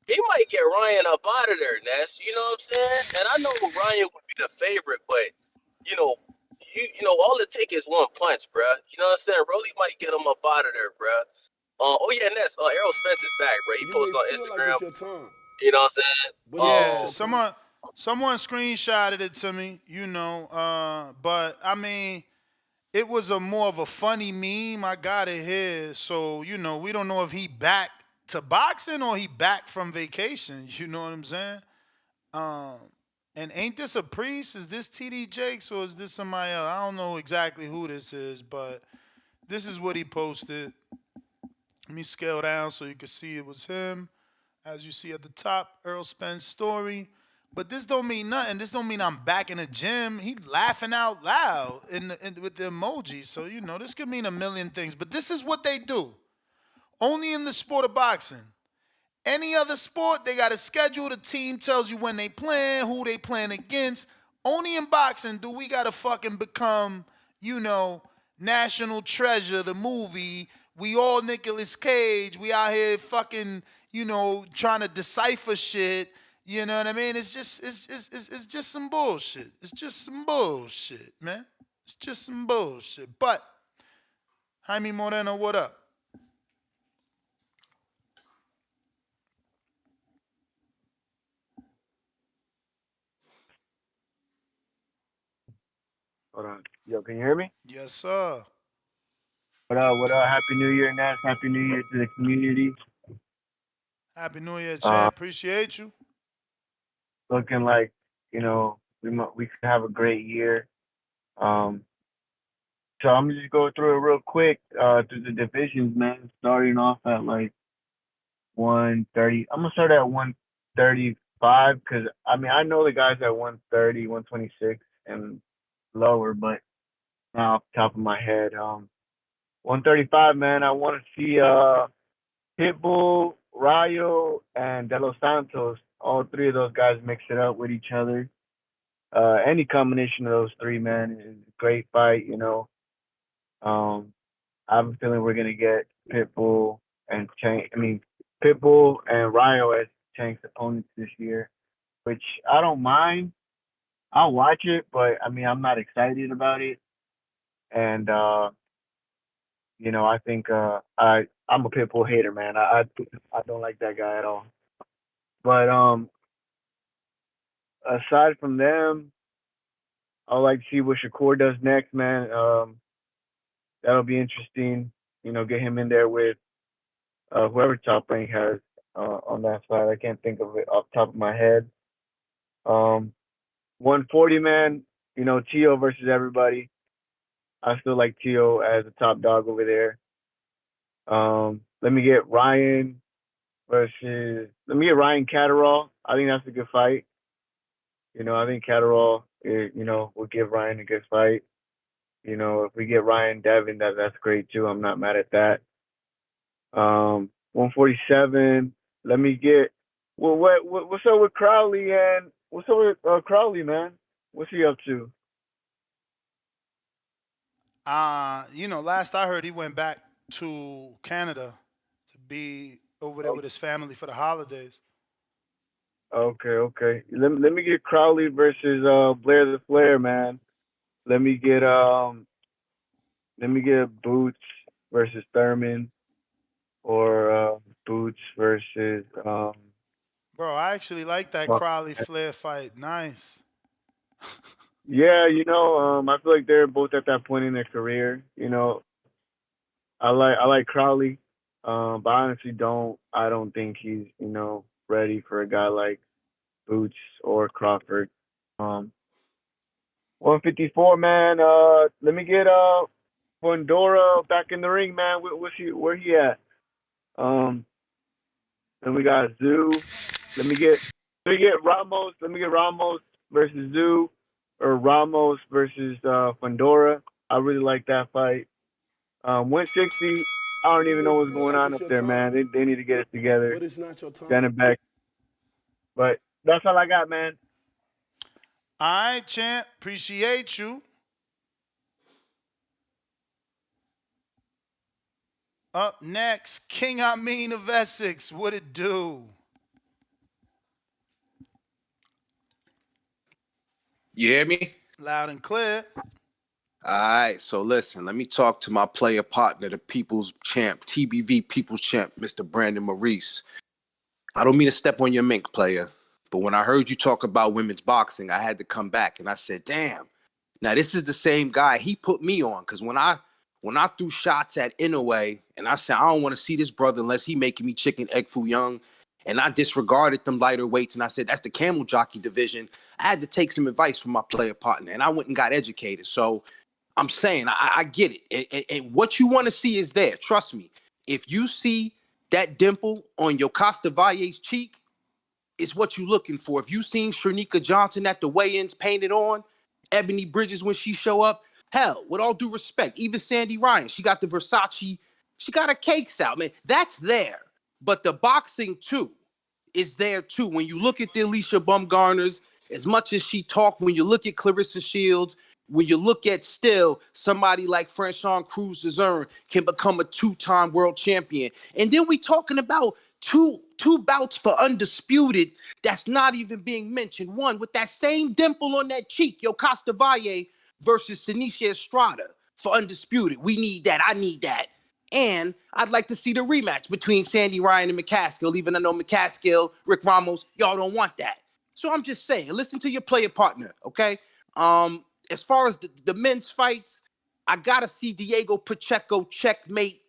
he might get Ryan up out of there, Ness. You know what I'm saying? And I know Ryan would be the favorite, but you know, all it take is one punch, bruh. You know what I'm saying? Rolly might get him up out of there, bruh. Oh yeah, Ness. Errol Spence is back, bro. He You may posted on feel like Instagram. it's your time, You know what I'm saying? but it's not Yeah, your time. someone screenshotted it to me, but I mean, it was a more of a funny meme. I got it here, so we don't know if he back to boxing or he back from vacation. You know what I'm saying? Um, and ain't this a priest? Is this TD Jakes or is this somebody else? I don't know exactly who this is, but this is what he posted. Let me scale down so you can see it was him. As you see at the top, Earl Spence story. But this don't mean nothing. This don't mean I'm back in the gym. He laughing out loud with the emojis. So this could mean a million things. But this is what they do. Only in the sport of boxing. Any other sport, they got a schedule. The team tells you when they playing, who they playing against. Only in boxing do we got to fucking become, National Treasure, the movie. We all Nicolas Cage. We out here fucking, trying to decipher shit. You know what I mean? It's just some bullshit. It's just some bullshit, man. It's just some bullshit. But Jaime Moreno, what up? Hold on. Yo, can you hear me? Yes, sir. What up? What up? Happy New Year, Nats. Happy New Year to the community. Happy New Year, Uh, champ. Appreciate you. looking like we could have a great year. Um, so I'm gonna just go through it real quick through the divisions, man. Starting off at like 130. I'm gonna start at 135 because I know the guys at 130, 126 and lower, but now off the top of my head, 135, man. I want to see Pitbull, Rayo, and De Los Santos. All three of those guys mix it up with each other. Any combination of those three, man, is a great fight. Um, I have a feeling we're gonna get Pitbull and Pitbull and Rayo as Chank's opponents this year, which I don't mind. I'll watch it, but I mean, I'm not excited about it. And I think I'm a Pitbull hater, man. I don't like that guy at all. But aside from them, I'd like to see what Shakur does next, man. That'll be interesting. Get him in there with whoever Top Rank has on that side. I can't think of it off the top of my head. 140, man. Tio versus everybody. I still like Tio as a top dog over there. Let me get Ryan Catterall. I think that's a good fight. I think Catterall, will give Ryan a good fight. If we get Ryan Devin, that's great too. I'm not mad at that. 147. Let me get. Well, what's up with Crowley and what's up with Crowley, man? What's he up to? Last I heard, he went back to Canada to be over there with his family for the holidays. Okay, okay. Let me get Crowley versus Blair the Flair, man. Let me get Boots versus Thurman or Boots versus Bro, I actually like that well, Crowley Flair fight. Nice. yeah, I feel like they're both at that point in their career. I like Crowley, but I honestly don't think he's ready for a guy like Boots or Crawford. Um, 154, man. Let me get Fundora back in the ring, man. Where he at? Um, then we got Zoo. Let me get Ramos. Let me get Ramos versus Zoo, or Ramos versus Fundora. I really like that fight. 160. I don't You even may know what's feel going like on it's up your there, time, man. They need to get it together. but it's not your time. Standing back, but that's all I got, man. All right, champ. Appreciate you. Up next, King Amin of Essex. What it do? You hear me? Loud and clear. All right, so listen, let me talk to my player partner, the People's Champ, TBV People's Champ, Mr. Brandon Maurice. I don't mean to step on your mink, player, but when I heard you talk about women's boxing, I had to come back and I said, damn, now this is the same guy he put me on. Because when I threw shots at Inoue and I said, I don't want to see this brother unless he making me chicken egg foo young, and I disregarded them lighter weights and I said, that's the camel jockey division, I had to take some advice from my player partner and I went and got educated. So I'm saying I get it. And what you want to see is there. Trust me. If you see that dimple on your Costa Valle's cheek, it's what you're looking for. If you seen Shernika Johnson at the weigh-ins painted on, Ebony Bridges when she show up, hell, with all due respect, even Sandy Ryan, she got the Versace, she got her cakes out, man. That's there. But the boxing too is there too. When you look at the Alicia Bumgarners, as much as she talked, when you look at Clarissa Shields, when you look at still somebody like Franchon Cruz Dezern can become a two-time world champion. And then we talking about two bouts for undisputed that's not even being mentioned. One with that same dimple on that cheek, Yokasta Valle versus Tanisha Estrada for undisputed. We need that. I need that. And I'd like to see the rematch between Sandy Ryan and McCaskill, even though I know McCaskill, Rick Ramos, y'all don't want that. So I'm just saying, listen to your player partner, okay? As far as the men's fights, I gotta see Diego Pacheco checkmate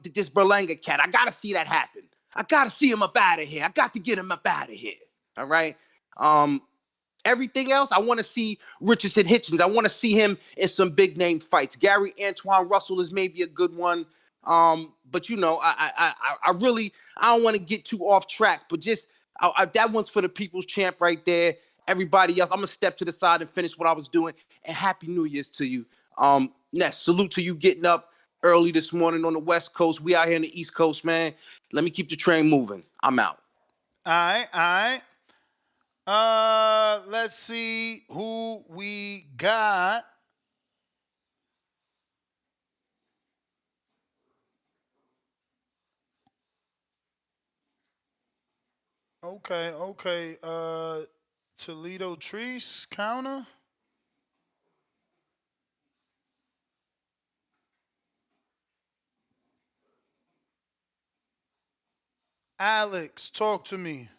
this Berlanga cat. I gotta see that happen. I gotta see him up out of here. I got to get him up out of here. All right. Um, Everything else, I want to see Richardson Hitchens. I want to see him in some big name fights. Gary Antoine Russell is maybe a good one. But I really I don't want to get too off track. But just that one's for the people's champ right there. Everybody else, I'm gonna step to the side and finish what I was doing. And happy New Year's to you. Ness, salute to you getting up early this morning on the West Coast. We out here on the East Coast, man. Let me keep the train moving. I'm out. All right, all right. Let's see who we got. Okay, okay. Toledo Treese counter. Alex, talk to me.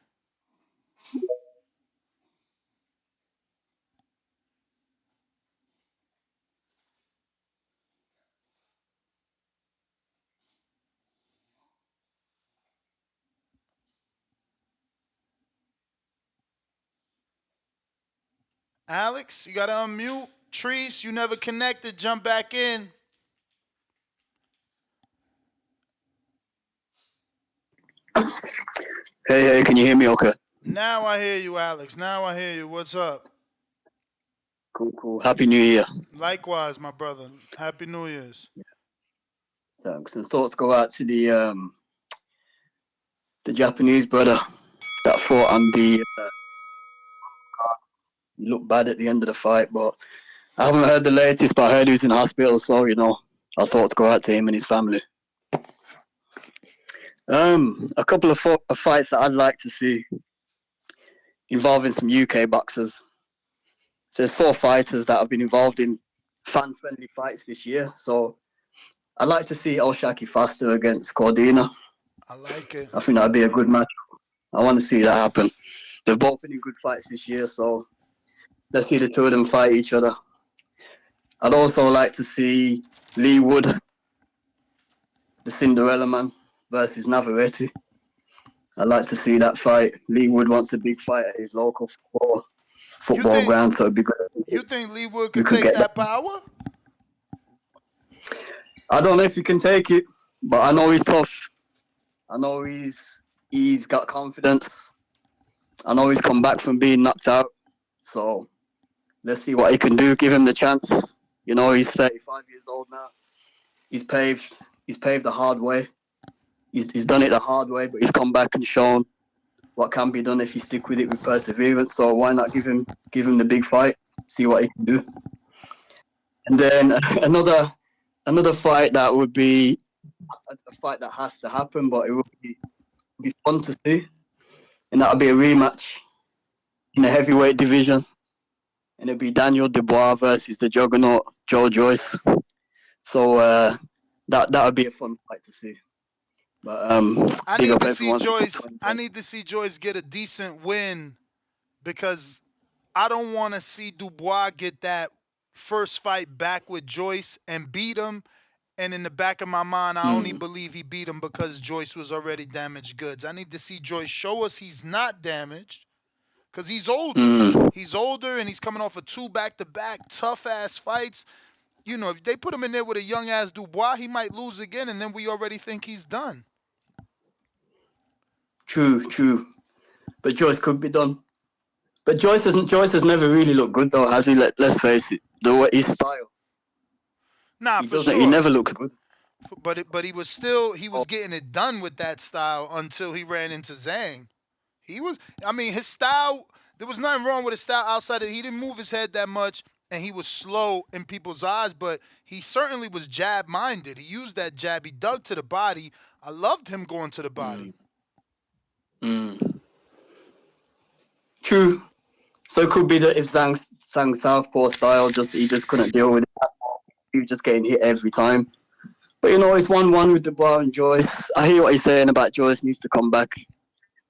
Alex, you gotta unmute. Treese, you never connected. Jump back in. Hey, can you hear me okay? Now I hear you, Alex. Now I hear you. What's up? Cool. Happy New Year. Likewise, my brother. Happy New Year's. Thanks. And thoughts go out to the Japanese brother that fought on the. He looked bad at the end of the fight, but I haven't heard the latest. But I heard he was in hospital, so our thoughts go out to him and his family. A couple of fights that I'd like to see involving some UK boxers. So there's 4 fighters that have been involved in fan-friendly fights this year. So I'd like to see Oshaki Foster against Cordina. I like it. I think that'd be a good match. I want to see that happen. They've both been in good fights this year, so let's see the two of them fight each other. I'd also like to see Lee Wood, the Cinderella Man, versus Navarrete. I'd like to see that fight. Lee Wood wants a big fight at his local football ground, so it'd be good. You think Lee Wood could take that power? I don't know if he can take it, but I know he's tough. I know he's got confidence. I know he's come back from being knocked out. So let's see what he can do. Give him the chance. He's 35 years old now. He's paved the hard way. He's done it the hard way, but he's come back and shown what can be done if you stick with it with perseverance. So why not give him the big fight? See what he can do. And then another fight that would be a fight that has to happen, but it would be fun to see. And that would be a rematch in the heavyweight division. And it'd be Daniel Dubois versus the juggernaut Joe Joyce. So that would be a fun fight to see. But I need to see Joyce get a decent win because I don't want to see Dubois get that first fight back with Joyce and beat him. And in the back of my mind, I only believe he beat him because Joyce was already damaged goods. I need to see Joyce show us he's not damaged because he's older. He's older and he's coming off of 2 back-to-back tough-ass fights. If they put him in there with a young-ass Dubois, he might lose again, and then we already think he's done. True. But Joyce could be done. But Joyce has never really looked good, though, has he? Let's face it. His style. Nah, he for sure. He never looks good. But he was getting it done with that style until he ran into Zhang. His style, there was nothing wrong with his style outside of he didn't move his head that much and he was slow in people's eyes, but he certainly was jab-minded. He used that jab. He dug to the body. I loved him going to the body. True. So it could be that if Zhang's southpaw style, he just couldn't deal with it. He was just getting hit every time. But it's 1-1 with Dubois and Joyce. I hear what he's saying about Joyce needs to come back.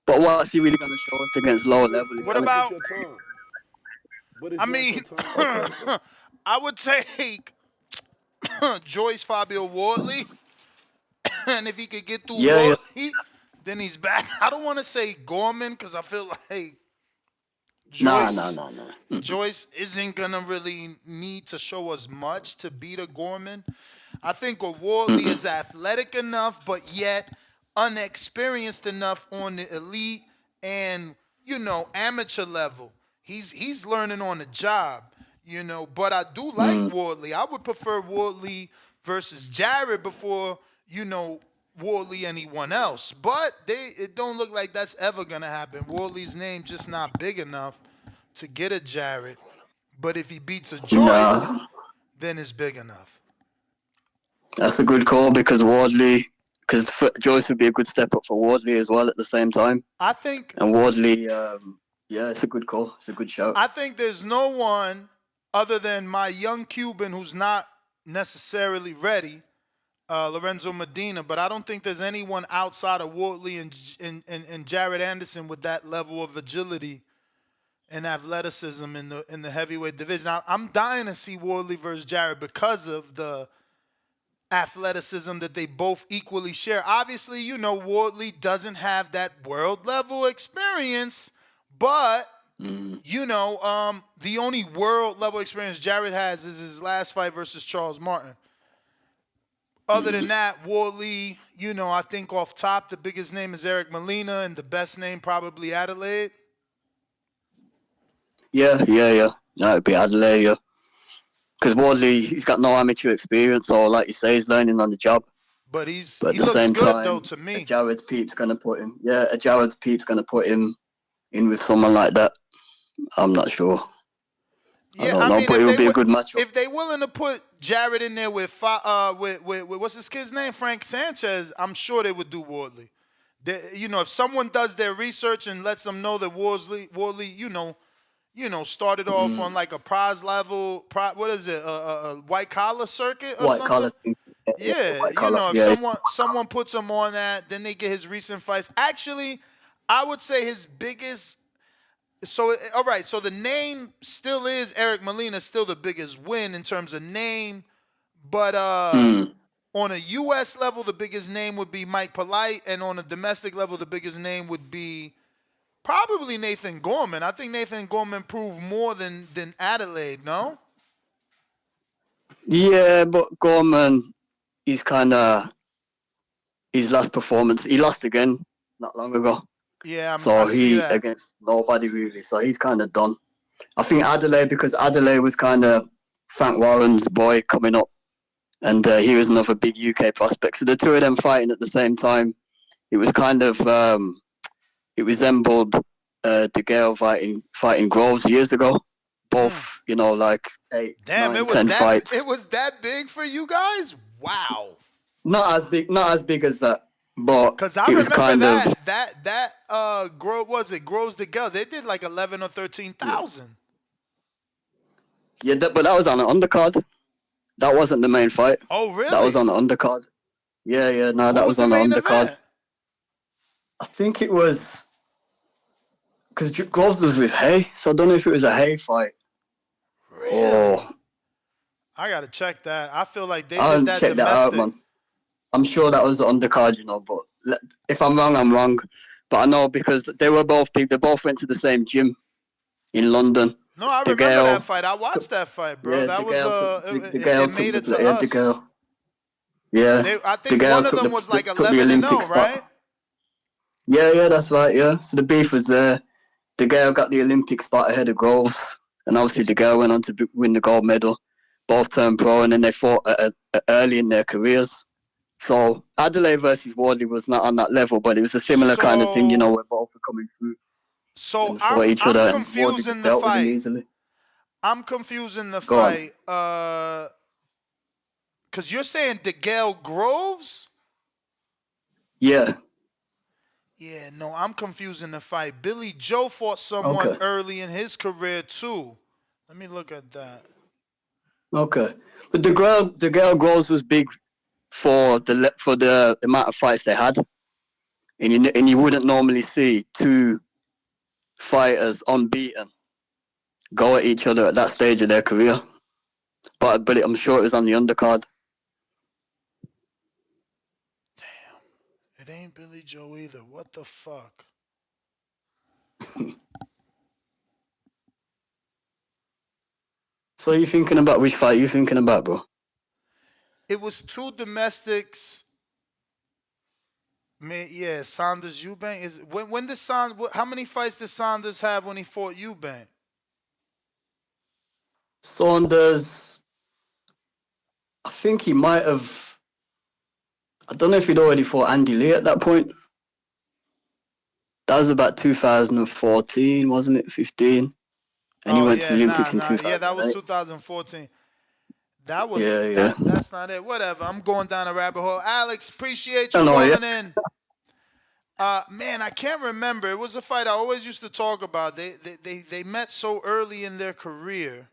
But what's he really going to show us against lower level? What about? I would take Joyce Fabio Wardley, and if he could get through Wardley, then he's back. I don't want to say Gorman because I feel like Joyce isn't gonna really need to show us much to beat a Gorman. I think a Wardley is athletic enough, but yet unexperienced enough on the elite and amateur level. He's learning on the job, But I do like Wardley. I would prefer Wardley versus Jarrett before Wardley anyone else. But it don't look like that's ever gonna happen. Wardley's name just not big enough to get a Jarrett. But if he beats a Joyce, then it's big enough. That's a good call because Joyce would be a good step up for Wardley as well at the same time. I think. And Wardley, Yeah, it's a good call. It's a good shout. I think there's no one other than my young Cuban who's not necessarily ready, Lorenzo Medina, but I don't think there's anyone outside of Wardley and Jared Anderson with that level of agility and athleticism in the heavyweight division. I'm dying to see Wardley versus Jared because of the athleticism that they both equally share. Obviously, Wardley doesn't have that world level experience, but the only world level experience Jared has is his last fight versus Charles Martin. Other than that, Wardley, I think off top, the biggest name is Eric Molina, and the best name probably Adelaide. Yeah. No, it'd be Adelaide, yeah. Because Wardley, he's got no amateur experience, or like you say, he's learning on the job. But But he at the looks same good though time, to me. Jared's peep's gonna put him. Yeah, Jared's peep's gonna put him in with someone like that. I'm not sure. I Yeah, don't I know, mean, but it would be a good matchup. if they willing to put Jared in there with what's this kid's name, Frank Sanchez, I'm sure they would do Wardley. If someone does their research and lets them know that Wardley, started off on like a prize level, what is it, a white collar circuit or White collar something? thing. Yeah, White collar. if Yeah. someone puts him on that, then they get his recent fights. Actually, I would say his biggest. So all right, so the name still is Eric Molina, still the biggest win in terms of name, but on a U.S. level, the biggest name would be Mike Polite, and on a domestic level, the biggest name would be probably Nathan Gorman. I think Nathan Gorman proved more than Adelaide. No. Yeah, but Gorman, he's kind of his last performance. He lost again not long ago. Yeah, I So see he that. against nobody really. So he's kind of done. I think Adelaide, because Adelaide was kind of Frank Warren's boy coming up, and he was another big UK prospect. So the two of them fighting at the same time, it was kind of it resembled De Gale fighting Groves years ago. Both, like 8, Damn, 9, 10 fights. it was that big for you guys? Wow. Not as big as that, but Cause I it was remember kind of Groves De Gale, they did like 11 or 13,000. yeah. But that was on an undercard. That wasn't the main fight. Oh really? That was on the undercard. Yeah. No, that Who was was the on the main undercard. event? I think it was because Groves was with Hay, so I don't know if it was a Hay fight. Really? I gotta check that. I feel like they I'll did that check that out, domestic. man. I'm sure that was the undercard, but if I'm wrong, I'm wrong. But I know because they were both big. They both went to the same gym in London. No, I De remember Gale that fight. I watched that fight, bro. Yeah, That De was Gale took it made it to De us. Gale. Yeah, I De think Gale one of them was like took the 11 and Olympic 0, spot. right? Yeah, that's right. Yeah, so the beef was there. De Gale got the Olympic spot ahead of Groves, and obviously De Gale went on to win the gold medal. Both turned pro, and then they fought early in their careers. So Adelaide versus Wardley was not on that level, but it was a similar kind of thing, where both were coming through So and fought each I'm other, and Wardley confusing just the dealt with him fight. easily. I'm confusing the Go on. fight. Cause you're saying De Gale Groves? Yeah. Yeah, no, I'm confusing the fight. Billy Joe fought someone Okay. early in his career too. Let me look at that. Okay. But the girl Groves was big for the amount of fights they had, and you wouldn't normally see two fighters unbeaten go at each other at that stage of their career. But I'm sure it was on the undercard. It ain't Billy Joe either. What the fuck? So you thinking about which fight you thinking about, bro? It was two domestics. Man, yeah, Saunders Eubank is when did how many fights did Saunders have when he fought Eubank? Saunders, I think he might have. I don't know if he'd already fought Andy Lee at that point. That was about 2014, wasn't it? 15. And he went to the Olympics in 2008. Yeah, that was 2014. That was Yeah. that's not it. Whatever. I'm going down a rabbit hole. Alex, appreciate you I know, calling in. Man, I can't remember. It was a fight I always used to talk about. They met so early in their career.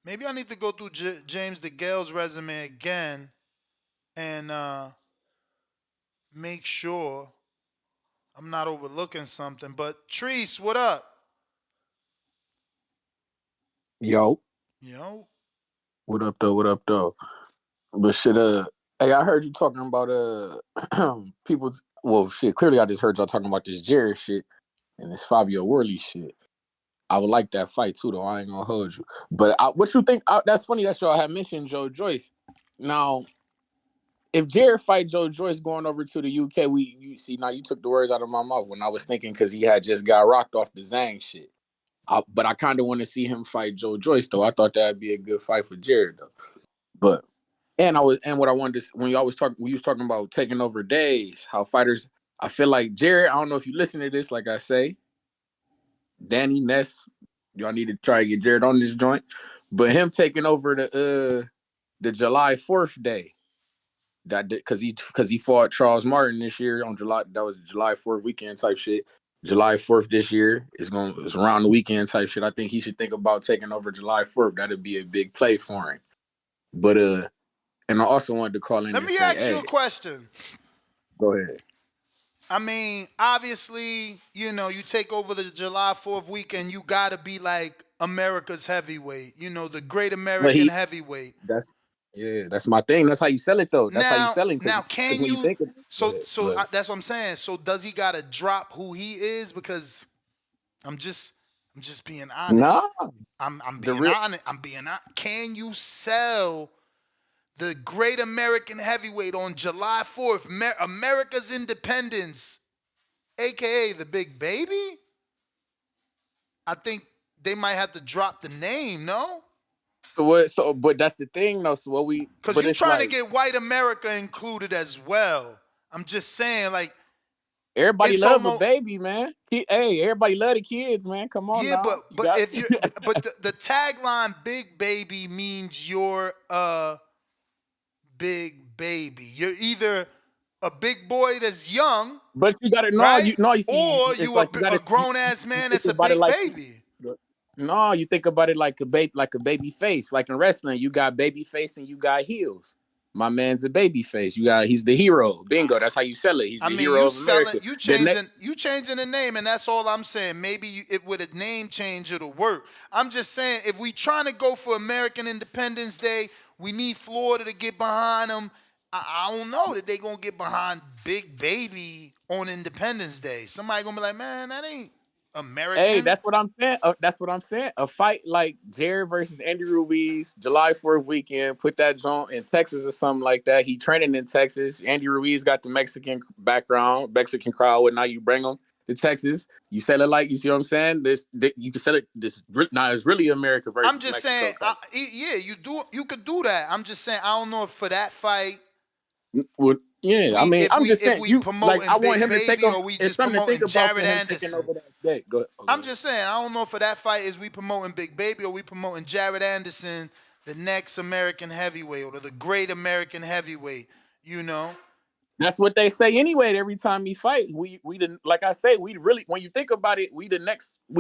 Maybe I need to go through James DeGale's resume again and make sure I'm not overlooking something. But Treese, what up? Yo, You know, what up though? What up though? But shit, hey, I heard you talking about people. Well, shit. Clearly, I just heard y'all talking about this Jared shit and this Fabio Worley shit. I would like that fight too, though. I ain't gonna hold you. But what you think? That's funny that y'all had mentioned Joe Joyce. Now, if Jared fight Joe Joyce going over to the UK, you see now you took the words out of my mouth when I was thinking because he had just got rocked off the Zhang shit. But I kind of want to see him fight Joe Joyce though. I thought that'd be a good fight for Jared though. But and what I wanted to when you was talking about taking over days, how fighters. I feel like Jared. I don't know if you listen to this. Like I say, Danny Ness, y'all need to try to get Jared on this joint. But him taking over the July 4th day. That because he fought Charles Martin this year on July. That was July 4th weekend type shit. July 4th this year it's around the weekend type shit. I think he should think about taking over July 4th. That'd be a big play for him. But and I also wanted to call in let and me say, ask you a hey, question. go ahead. I mean, obviously, you take over the July 4th weekend, you got to be like America's heavyweight, the great But American heavyweight. that's my thing. That's how you sell it though. That's how you Now, sell it now, because can when you you? think of go ahead. That's what I'm saying. So, does he got to drop who he is? Because I'm just, I'm just being honest. Nah, I'm the being real honest. I'm being honest. Can you sell the great American heavyweight on July 4th, America's independence, aka the Big Baby? I think they might have to drop the name, no? but that's the thing though. So what we Because but you it's trying to like get white America included as well. I'm just saying, like, everybody it's love a almost baby, man. Hey, everybody love the kids, man. Come on yeah, now. but You but got if you but the tagline "Big Baby" means you're a big baby. You're either a big boy that's young, but you gotta know right? you know you see Or it's you like you a gotta grown ass you man think that's a about it big like baby. no, you think about it like a baby face. Like in wrestling, you got baby face and you got heels. My man's a baby face. He's the hero. Bingo. That's how you sell it. He's I the mean, hero you of selling, America. The next you changing the name, and that's all I'm saying. Maybe it with a name change it'll work. I'm just saying if we trying to go for American Independence Day, we need Florida to get behind them. I don't know that they gonna get behind Big Baby on Independence Day. Somebody gonna be like, man, that ain't Hey, American. that's what I'm saying. That's what I'm saying. A fight like Jared versus Andy Ruiz, July 4th weekend. Put that joint in Texas or something like that. He training in Texas. Andy Ruiz got the Mexican background, Mexican crowd. And now you bring him to Texas. You sell it like you see what I'm saying. You can sell it. Now it's really America I'm versus just Mexico saying, type. yeah, you could do that. I'm just saying, I don't know if for that fight Well, yeah, I mean, I'm just if saying we you like I promoting want Big him to take Baby over. or we It's just something to think promoting about for Jared him taking Anderson. over that day. Go I'm ahead. just saying, I don't know for that fight is we promoting Big Baby or we promoting Jared Anderson, the next American heavyweight or the great American heavyweight, you know? That's what they say anyway. Every time he fights, we didn't like I say we really when you think about it, we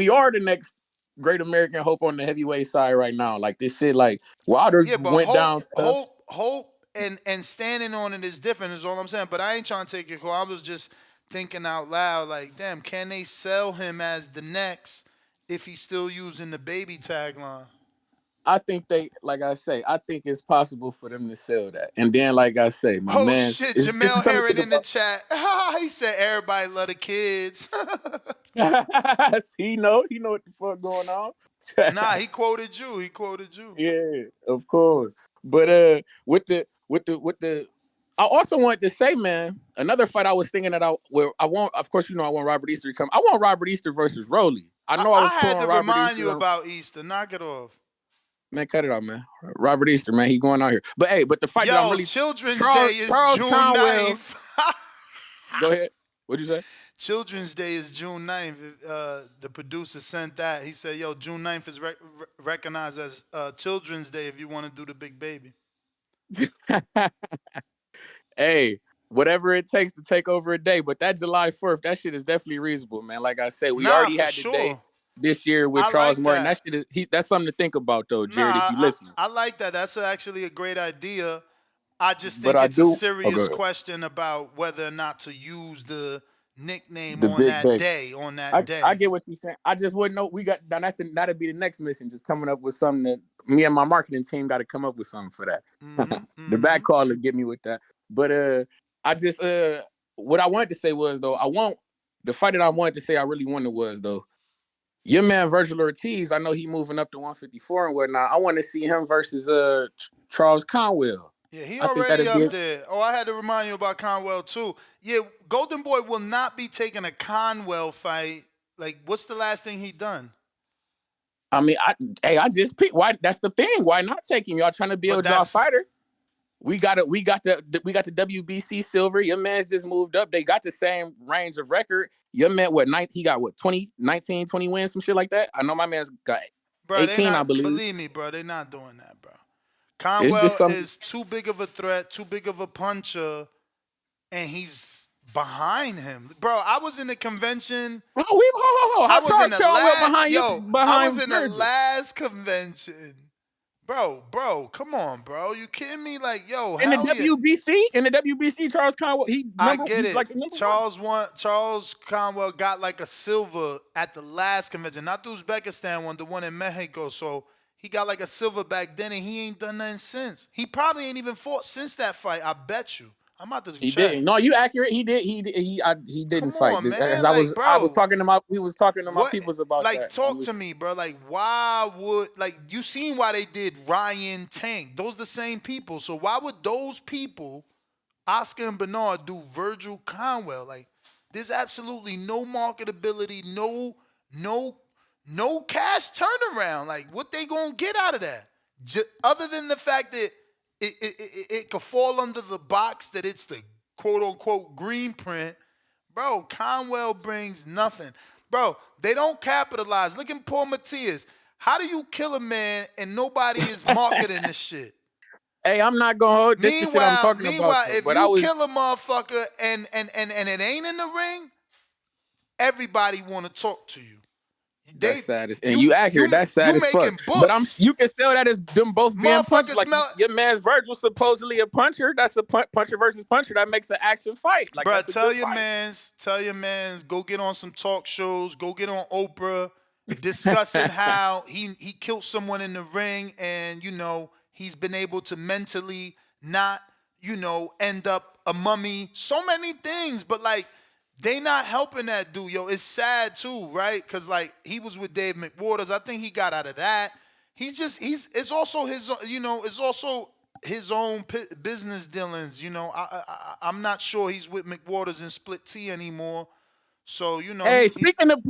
are the next great American hope on the heavyweight side right now. Like this shit, like Wilder Yeah, but went down tough. hope and standing on it is different is all I'm saying. But I ain't trying to take your call. I was just thinking out loud, like, damn, can they sell him as the next if he's still using the baby tagline? I think like I say, I think it's possible for them to sell that. And then, like I say, my Oh man's shit, it's Jamel just something to Herring think in the about. chat. He said everybody love the kids. He know what the fuck going on. Nah, he quoted you. He quoted you. Yeah, of course. But with the I also wanted to say, man, another fight I was thinking that I want, of course, I want Robert Easter to come. I want Robert Easter versus Rolly. I know I I was pulling had to Robert remind you Easter on, about Easter. Knock it off. man, cut it out, man. Robert Easter, man, he going out here. But hey, but the fight that I'm Yo, really Children's Charles Day is Charles June Conwell. 9th. Go ahead. What'd you say? Children's Day is June 9th. The producer sent that. He said, yo, June 9th is recognized as Children's Day if you want to do the Big Baby. Hey, whatever it takes to take over a day. But that July 4th, that shit is definitely reasonable, man. Like I said, we Nah, already for had the day sure. this year with I Charles like Martin. That that. shit is that's something to think about though, Nah, Jared, if you listen. I like that. That's actually a great idea. I just But think I it's a do serious okay. question about whether or not to use the nickname The on big that day. day. On that I day. get what you're saying. I just wouldn't know. We got now. That'd be the next mission. Just coming up with something that me and my marketing team got to come up with something for that. The back caller get me with that. But I just what I wanted to say was though the fight that I wanted to say I really wanted was though your man Virgil Ortiz. I know he moving up to 154 and whatnot. I want to see him versus Charles Conwell. Yeah, he I think already that'd be up there. Oh, I had to remind you about Conwell too. Yeah, Golden Boy will not be taking a Conwell fight. Like, what's the last thing he done? I mean, I just picked. Why? That's the thing. Why not take him? Y'all trying to But build y'all that's fighter? We got it. We got the WBC silver. Your man's just moved up. They got the same range of record. Your man, he got what 20, 19, 20 wins, some shit like that. I know my man's got bro. They 18, I not believe. believe me, bro. They not doing that, bro. It's just Conwell something. is too big of a threat, too big of a puncher, and he's behind him, bro. I was in the convention. How I was in Charles the Conwell last behind you yo. I was behind in the Virgil? last convention. Bro, come on, bro. You kidding me? Like, yo, In the hell yeah. WBC, Charles Conwell, I get he's it. like the number one. Charles Conwell got like a silver at the last convention, not the Uzbekistan one, the one in Mexico. So he got like a silver back then, and he ain't done nothing since. He probably ain't even fought since that fight. I bet you. I'm about to He check. didn't. No, you accurate. He did. He didn't Come fight. on, As man. Like, I was bro, talking to my we was talking to my what? peoples about Like, that. talk to me, bro. Like, why would like you seen why they did Ryan Tank? Those the same people. So why would those people, Oscar and Bernard, do Virgil Conwell? Like, there's absolutely no marketability, no cash turnaround. Like, what they gonna get out of that? Other than the fact that it could fall under the box that it's the quote unquote green print, bro. Conwell brings nothing, bro. They don't capitalize. Look at Paul Matias. How do you kill a man and nobody is marketing this shit? Hey, I'm not gonna hold this the shit I'm talking about though. If But I you was kill a motherfucker and it ain't in the ring, everybody want to talk to you. that's sad and you accurate. That's sad You as fuck. making But books. you can sell that as them both being punches. Motherfuckers Like smell. your man's Virgil supposedly a puncher. That's a puncher versus puncher. That makes an action fight. Like Bruh, that's a good fight. tell your mans, go get on some talk shows, go get on Oprah, discussing how he killed someone in the ring, and he's been able to mentally not end up a mummy. So many things, but like they not helping that dude, yo. It's sad too, right? Because like he was with Dave McWaters. I think he got out of that. It's also his own business dealings. I'm not sure he's with McWaters and Split T anymore. So Hey, speaking of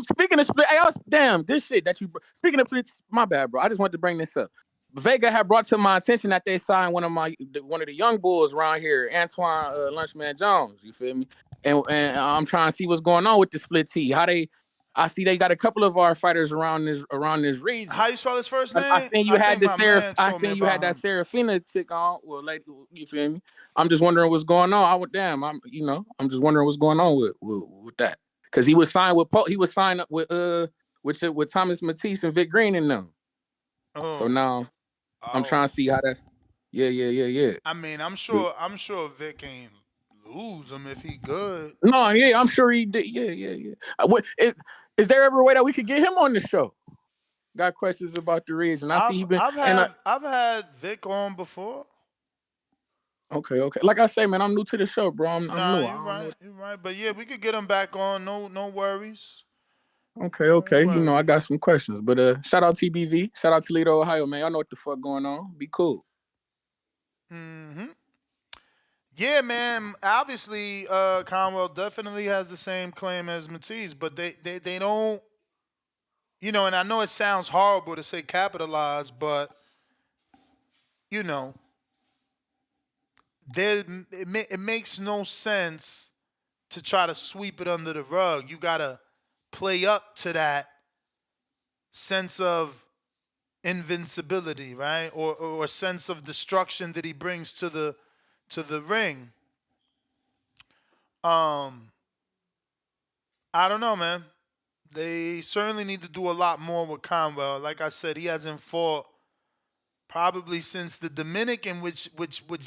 split, hey, damn, this shit that you. Speaking of splits, my bad, bro. I just wanted to bring this up. Vega had brought to my attention that they signed one of the young bulls around here, Antoine Lunchman Jones. You feel me? And I'm trying to see what's going on with the split T. I see they got a couple of our fighters around this region. How you spell his first name? I seen you had think my man told me about that him. Serafina chick on. Well, like you feel me? I'm just wondering what's going on. I'm just wondering what's going on with that. Cause he was signed up with Thomas Matisse and Vic Green in them. Oh. So now I'm trying to see how that. Yeah. I mean, I'm sure Vic can lose him if he good. No, yeah, I'm sure he did. Yeah. Is there ever a way that we could get him on the show? Got questions about the region. I see he been. I've had Vic on before. Okay. Like I say, man, I'm new to the show, bro. I'm new. You're right. But yeah, we could get him back on. No worries. Okay. I got some questions. But shout out TBV. Shout out Toledo, Ohio, man. Y'all know what the fuck going on. Be cool. Yeah, man. Obviously, Conwell definitely has the same claim as Matisse, but they don't. And I know it sounds horrible to say capitalize, but it makes no sense to try to sweep it under the rug. You gotta play up to that sense of invincibility, right? Or sense of destruction that he brings to the ring. Um, I don't know, man. They certainly need to do a lot more with Conwell. Like I said, he hasn't fought probably since the Dominican, which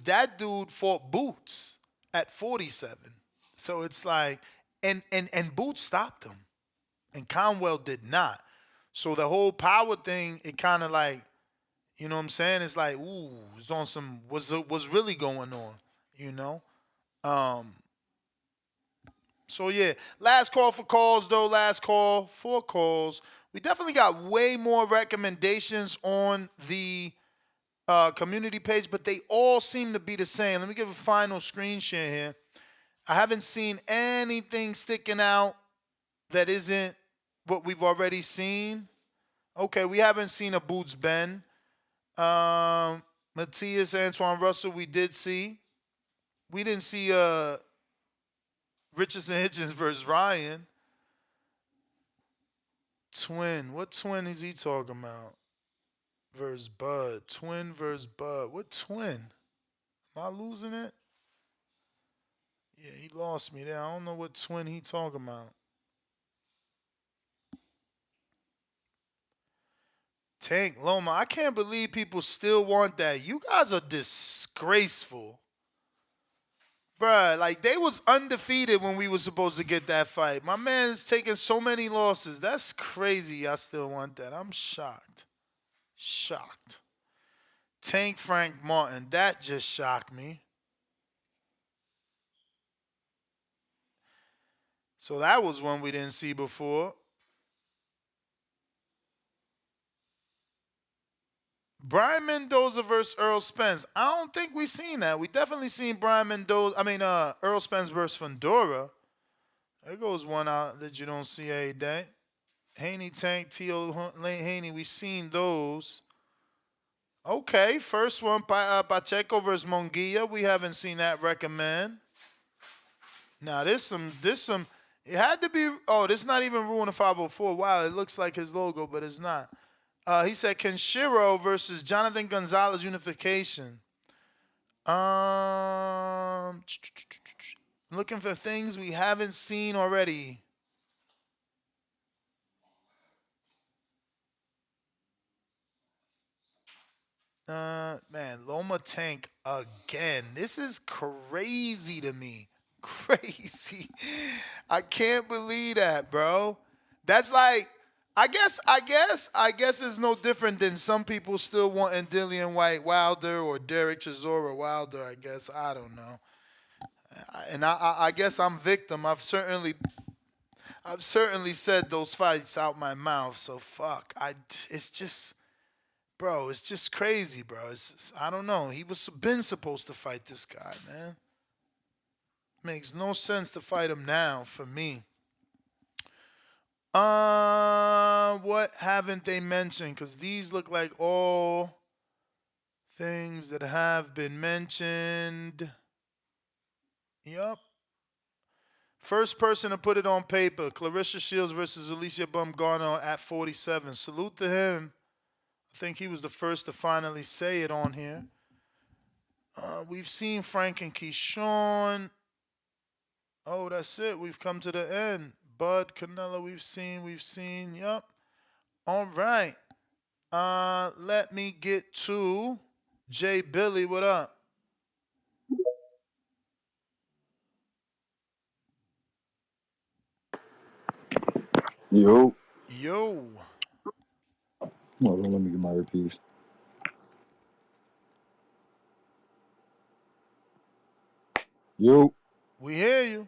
that dude fought Boots at 47. So it's like, and Boots stopped him, and Conwell did not. So the whole power thing, it kind of like, you know what I'm saying? It's like, ooh, it's on some what's really going on, you know? Um, so yeah, last call for calls though. Last call for calls. We definitely got way more recommendations on the community page, but they all seem to be the same. Let me give a final screen share here. I haven't seen anything sticking out that isn't what we've already seen. Okay, we haven't seen a Boots Ben. Matthias Antoine Russell, we did see. We didn't see Richardson Hitchens versus Ryan. Twin. What twin is he talking about? Versus Bud. Twin versus Bud. What twin? Am I losing it? Yeah, he lost me there. I don't know what twin he talking about. Tank Loma. I can't believe people still want that. You guys are disgraceful. Bruh, like they was undefeated when we was supposed to get that fight. My man's taking so many losses. That's crazy. I still want that. I'm shocked. Shocked. Tank Frank Martin. That just shocked me. So that was one we didn't see before. Brian Mendoza versus Earl Spence. I don't think we seen that. We definitely seen Brian Mendoza. Earl Spence versus Fundora. There goes one out that you don't see every day. Haney Tank, T.O. Haney. We seen those. Okay, first one, Pacheco versus Monguia. We haven't seen that recommend. Now this some. It had to be. Oh, this is not even Ruin the 504. Wow, it looks like his logo, but it's not. He said Kenshiro versus Jonathan Gonzalez unification. Looking for things we haven't seen already. Man, Loma Tank again. This is crazy to me. Crazy. I can't believe that, bro. That's like, I guess it's no different than some people still wanting Dillian White Wilder or Derek Chisora Wilder. I guess I don't know. And I guess I'm victim. I've certainly said those fights out my mouth. So fuck. It's just. Bro, it's just crazy, bro. I don't know. He was been supposed to fight this guy, man. Makes no sense to fight him now for me. What haven't they mentioned? Because these look like all things that have been mentioned. Yup. First person to put it on paper, Clarissa Shields versus Alicia Bumgarner at 47. Salute to him. I think he was the first to finally say it on here. We've seen Frank and Keyshawn. Oh, that's it. We've come to the end. Bud, Canelo, we've seen. Yup. All right. Let me get to Jay Billy. What up? Yo. Yo. Hold on, let me get my earpiece. Yo. We hear you.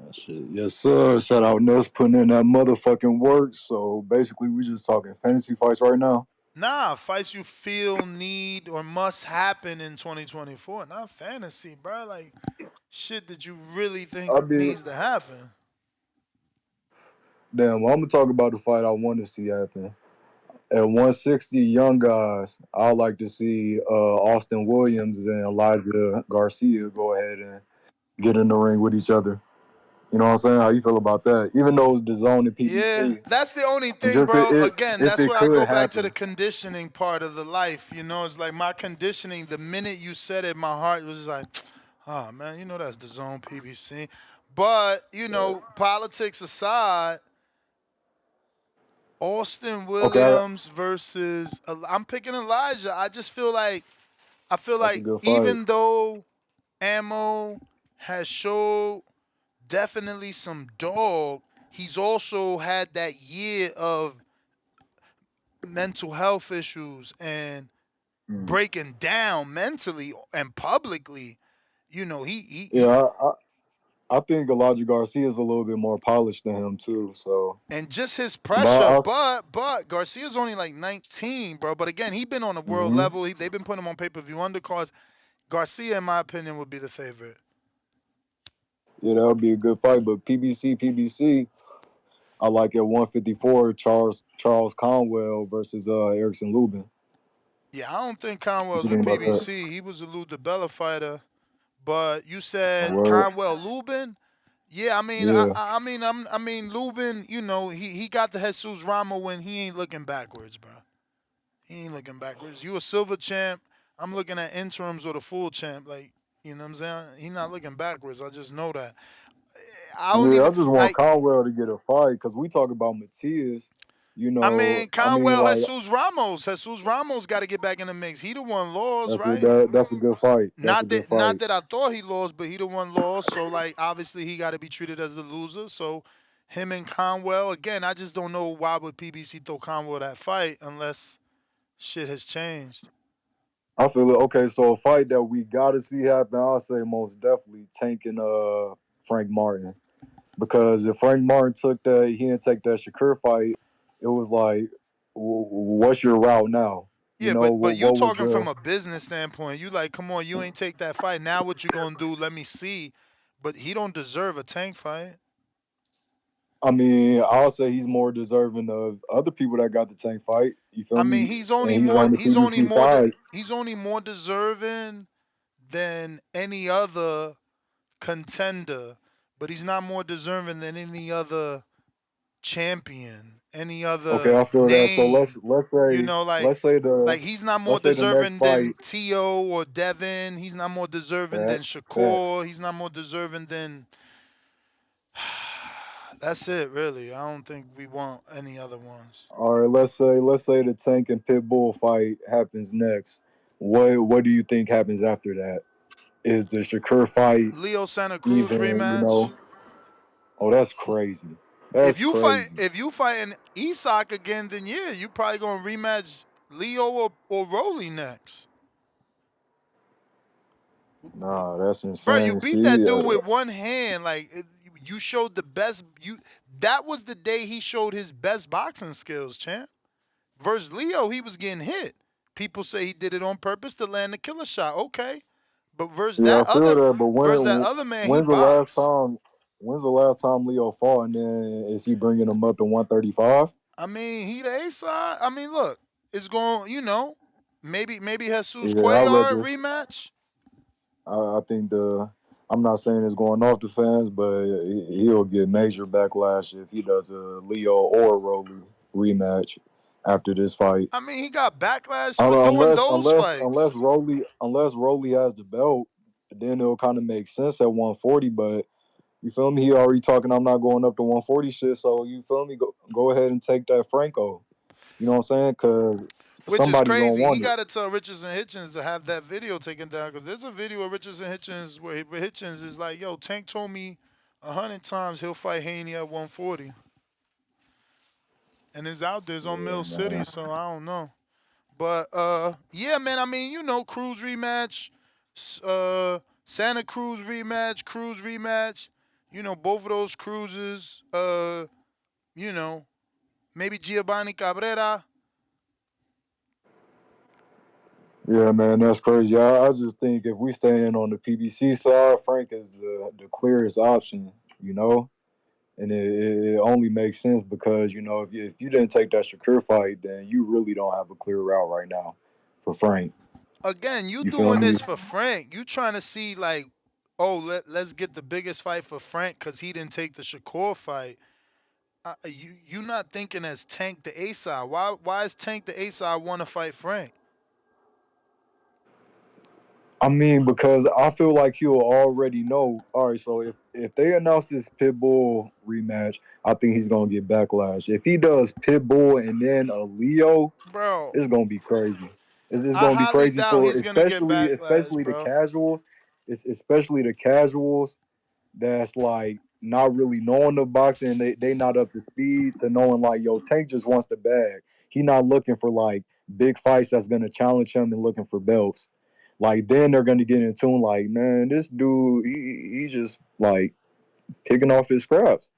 Oh, shit. Yes, sir. Shout out Nuss putting in that motherfucking work. So basically, we just talking fantasy fights right now. Nah, fights you feel need or must happen in 2024. Not fantasy, bro. Like shit that you really think I mean, needs to happen. damn, well, I'm gonna talk about the fight I want to see happen. At 160, young guys, I like to see Austin Williams and Elijah Garcia go ahead and get in the ring with each other. You know what I'm saying? How you feel about that? Even though it's the zone and Yeah, PBC, that's the only thing, just bro. Again, if that's it where I could go back to the happen. conditioning part of the life. You know, it's like my conditioning. The minute you said it, my heart was just like, Oh man, you know that's the zone PBC. But politics aside, Austin Okay, Williams versus I'm picking Elijah. I feel that's a like good fight. even though Ammo has showed definitely some dog, he's also had that year of mental health issues and Mm. breaking down mentally and publicly. He Yeah, I think Elijah Garcia is a little bit more polished than him too. So, and just his but pressure. But Garcia's only like 19, bro. But again, he been on the world hmm level. They've been putting him on pay-per-view undercards. Garcia, in my opinion, would be the favorite. yeah, that would be a good fight. But PBC, I like at 154 Charles Conwell versus Erickson Lubin. Yeah, I don't think What Conwell's you with think about that? PBC. He was a Lou DiBella fighter. But you A said word? Conwell Lubin. Yeah, I mean, Yeah. I mean, Lubin. He got the Jesus Rama when he ain't looking backwards, bro. He ain't looking backwards. You a silver champ. I'm looking at interims or the full champ. Like, you know what I'm saying? He not looking backwards. I just know that. I don't Yeah, I even just want like. Conwell to get a fight because we talk about Matias. I mean, I mean, Conwell, like Jesus Ramos. Jesus Ramos got to get back in the mix. He the one lost, right? that's a good fight. That's a good Not fight. that I thought he lost, but he the one lost. So like, obviously, he got to be treated as the loser. So him and Conwell again. I just don't know why would PBC throw Conwell that fight unless shit has changed. I feel it. Okay, so a fight that we got to see happen, I'll say most definitely Tank and Frank Martin. Because if Frank Martin took that, he didn't take that Shakur fight. It was like, what's your route now? You Yeah, know, but you what was talking from the? a business standpoint. You like, come on, you ain't take that fight. Now what you gonna do? Let me see. But he don't deserve a Tank fight. I mean, I'll say he's more deserving of other people that got the Tank fight. You feel I mean, me? And he's on the PBC side. he's only more deserving than any other contender, but he's not more deserving than any other champion, any Okay, other I feel that. So name. You know, let's say the like he's not more let's say the next deserving than fight. Tio or Devin. He's not more deserving than That Shakur. He's not more deserving than. That's it, really. I don't think we want any other ones. All right, let's say the Tank and Pitbull fight happens next. What do you think happens after that? Is the Shakur fight Leo Santa Cruz even? rematch. Oh, that's crazy. That's crazy. If you fighting Isak again, then yeah, you probably gonna rematch Leo or Rolly next. Nah, that's Bro, you insane. beat that See, dude with one hand. Like you showed the best. That was the day he showed his best boxing skills, champ. Versus Leo, he was getting hit. People say he did it on purpose to land the killer shot. Okay, but yeah, I feel that. But versus that other man, he when's the last boxed. time? When's the last time Leo fought? And then is he bringing him up to 135? I mean, he the A side. I mean, look, it's going. Maybe Jesus Yeah, I Cuellar rather. rematch. I think the. I'm not saying it's going off the fans, but he'll get major backlash if he does a Leo or Rolly rematch after this fight. I mean, he got backlash for doing Unless those fights. Unless Rolly has the belt, then it'll kind of make sense at 140. But you feel me? He already talking. I'm not going up to 140 shit. So you feel me? Go ahead and take that Franco. You know what I'm saying? Because Which is somebody gonna crazy. He want it. got to tell Richardson Hitchens to have that video taken down because there's a video of Richardson Hitchens where Hitchens is like, "Yo, Tank told me 100 times he'll fight Haney at 140, and it's out there. It's on Yeah, Mill City, man. so I don't know." But yeah, man. I mean, Cruz rematch, Santa Cruz rematch, Cruz rematch. Both of those cruises. You know, maybe Giovanni Cabrera. Yeah, man, that's crazy. I just think if we stay in on the PBC side, Frank is the clearest option. You know, and it only makes sense because if you didn't take that Shakur fight, then you really don't have a clear route right now for Frank. Again, you You feel doing me? this for Frank. You trying to see like, oh, let's get the biggest fight for Frank because he didn't take the Shakur fight. You not thinking as Tank the A side. Why is Tank the A side want to fight Frank? I mean, because I feel like he'll already know. All right, so if they announce this Pitbull rematch, I think he's gonna get backlash. If he does Pitbull and then a Leo, Bro, it's gonna be crazy. It's I gonna be highly crazy doubt for he's gonna get backlash, especially the bro. casuals. It's especially the casuals that's like not really knowing the boxing. They not up to speed to knowing like yo Tank just wants the bag. He not looking for like big fights that's gonna challenge him and looking for belts. Like then they're gonna get in tune. Like man, this dude he's just like picking off his scraps,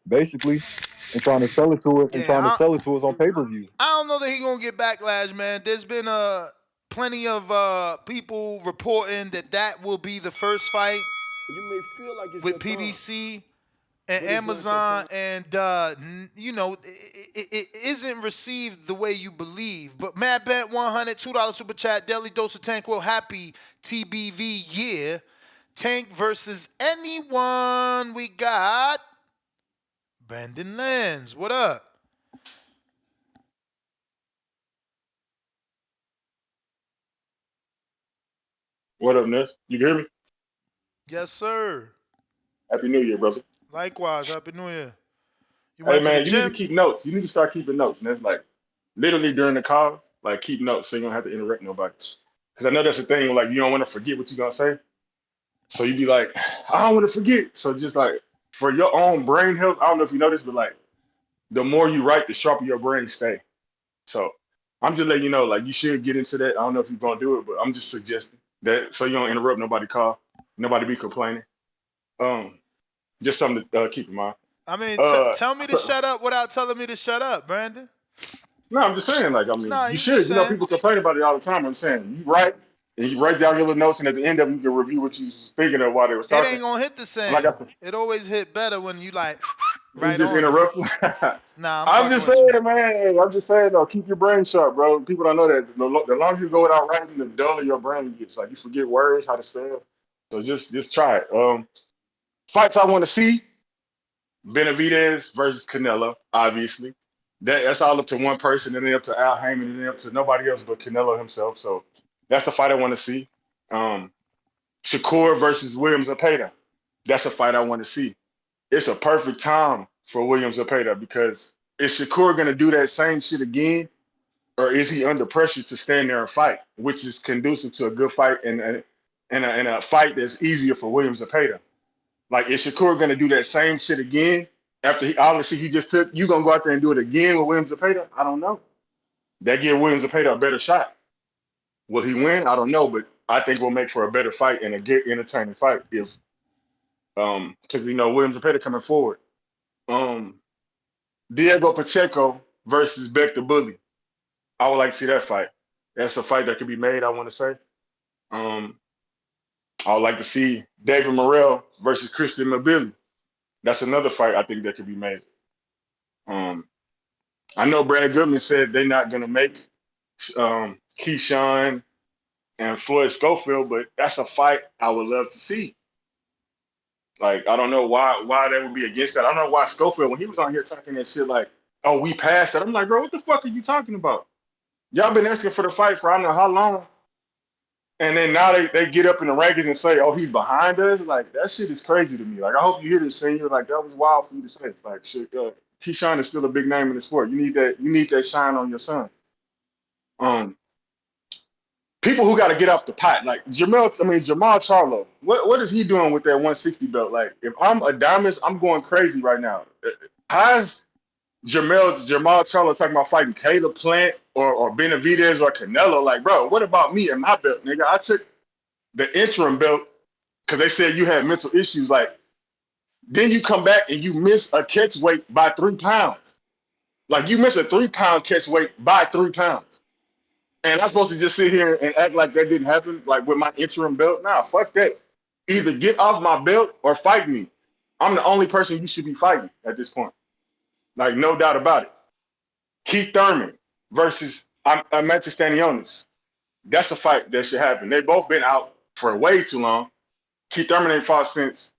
basically, and trying to sell it to it and Yeah, trying to sell it to us on pay per view. I don't know that he gonna get backlash, man. There's been plenty of people reporting that will be the first fight You may feel like it's with your time, PBC and but it's not your Amazon, time. and it isn't received the way you believe. But Matt Bent $100 super chat, Daily Dose of Tank Will, happy TBV year. Tank versus anyone. We got Brandon Lenz. What up? What up, Ness? You can hear me? Yes, sir. Happy New Year, brother. Likewise, happy New Year. You Hey, went to the man, you need to gym? keep notes. You need to start keeping notes. And that's like literally during the calls, like keep notes so you don't have to interrupt nobody. Because I know that's the thing, like you don't want to forget what you're going to say. So you be like, I don't want to forget. So just like for your own brain health, I don't know if you know this, but like the more you write, the sharper your brain stay. So I'm just letting you know, like you should get into that. I don't know if you're going to do it, but I'm just suggesting that so you don't interrupt nobody call, nobody be complaining. Um, just something to keep in mind. I mean, Uh, tell me to so- shut up without telling me to shut up, Brandon. no, I'm just saying, like, I mean, Nah, you you just should. You know, saying. people complain about it all the time. I'm saying, you write and you write down your little notes, and at the end of them, you can review what you was thinking of while they was It talking. ain't gonna hit the And like I same. said, It always hit better when you like you right just on it. interrupt. Nah, I'm I'm fucking just with you. saying, man. I'm just saying, though, keep your brain sharp, bro. People don't know that. The longer you go without writing, the duller your brain gets. Like you forget words, how to spell. So just try it. Fights I want to see: Benavidez versus Canelo, obviously. That's all up to one person, and then up to Al Heyman, and then up to nobody else but Canelo himself. So that's the fight I want to see. Um, Shakur versus Williams Zepeda. That's a fight I want to see. It's a perfect time for Williams Zepeda because is Shakur going to do that same shit again, or is he under pressure to stand there and fight, which is conducive to a good fight and a fight that's easier for Williams Zepeda? Like, is Shakur gonna do that same shit again after he obviously he just took? You gonna go out there and do it again with Williams Zepeda? I don't know. That give Williams Zepeda a better shot. Will he win? I don't know, but I think we'll make for a better fight and a good entertaining fight if because Williams Zepeda coming forward. Um, Diego Pacheco versus Beck the Bully. I would like to see that fight. That's a fight that could be made. I want to say. Um, I would like to see David Morrell versus Christian Mabili. That's another fight I think that could be made. Um, I know Brad Goodman said they're not going to make Keyshawn and Floyd Schofield, but that's a fight I would love to see. Like, I don't know why they would be against that. I don't know why Schofield, when he was on here talking that shit like, oh, we passed that. I'm like, bro, what the fuck are you talking about? Y'all been asking for the fight for I don't know how long. And then now they get up in the rankings and say, oh, he's behind us. Like, that shit is crazy to me. Like, I hope you hear this, senior. Like, that was wild for you to say. Like, shit, Keyshawn is still a big name in the sport. You need that shine on your son. Um, People who got to get off the pot, like Jamal Charlo. What is he doing with that 160 belt? Like, if I'm a diamond, I'm going crazy right now. How's Jamal Charlo talking about fighting Caleb Plant or Benavidez or Canelo? Like, bro, what about me and my belt, nigga? I took the interim belt because they said you had mental issues. Like, then you come back and you miss a catch weight by 3 pounds. Like, you miss a 3 pound catch weight by 3 pounds. And I'm supposed to just sit here and act like that didn't happen, like with my interim belt? Nah, fuck that. Either get off my belt or fight me. I'm the only person you should be fighting at this point. Like, no doubt about it. Keith Thurman versus Mantis Stanionis. That's a fight that should happen. They both been out for way too long. Keith Thurman ain't fought since,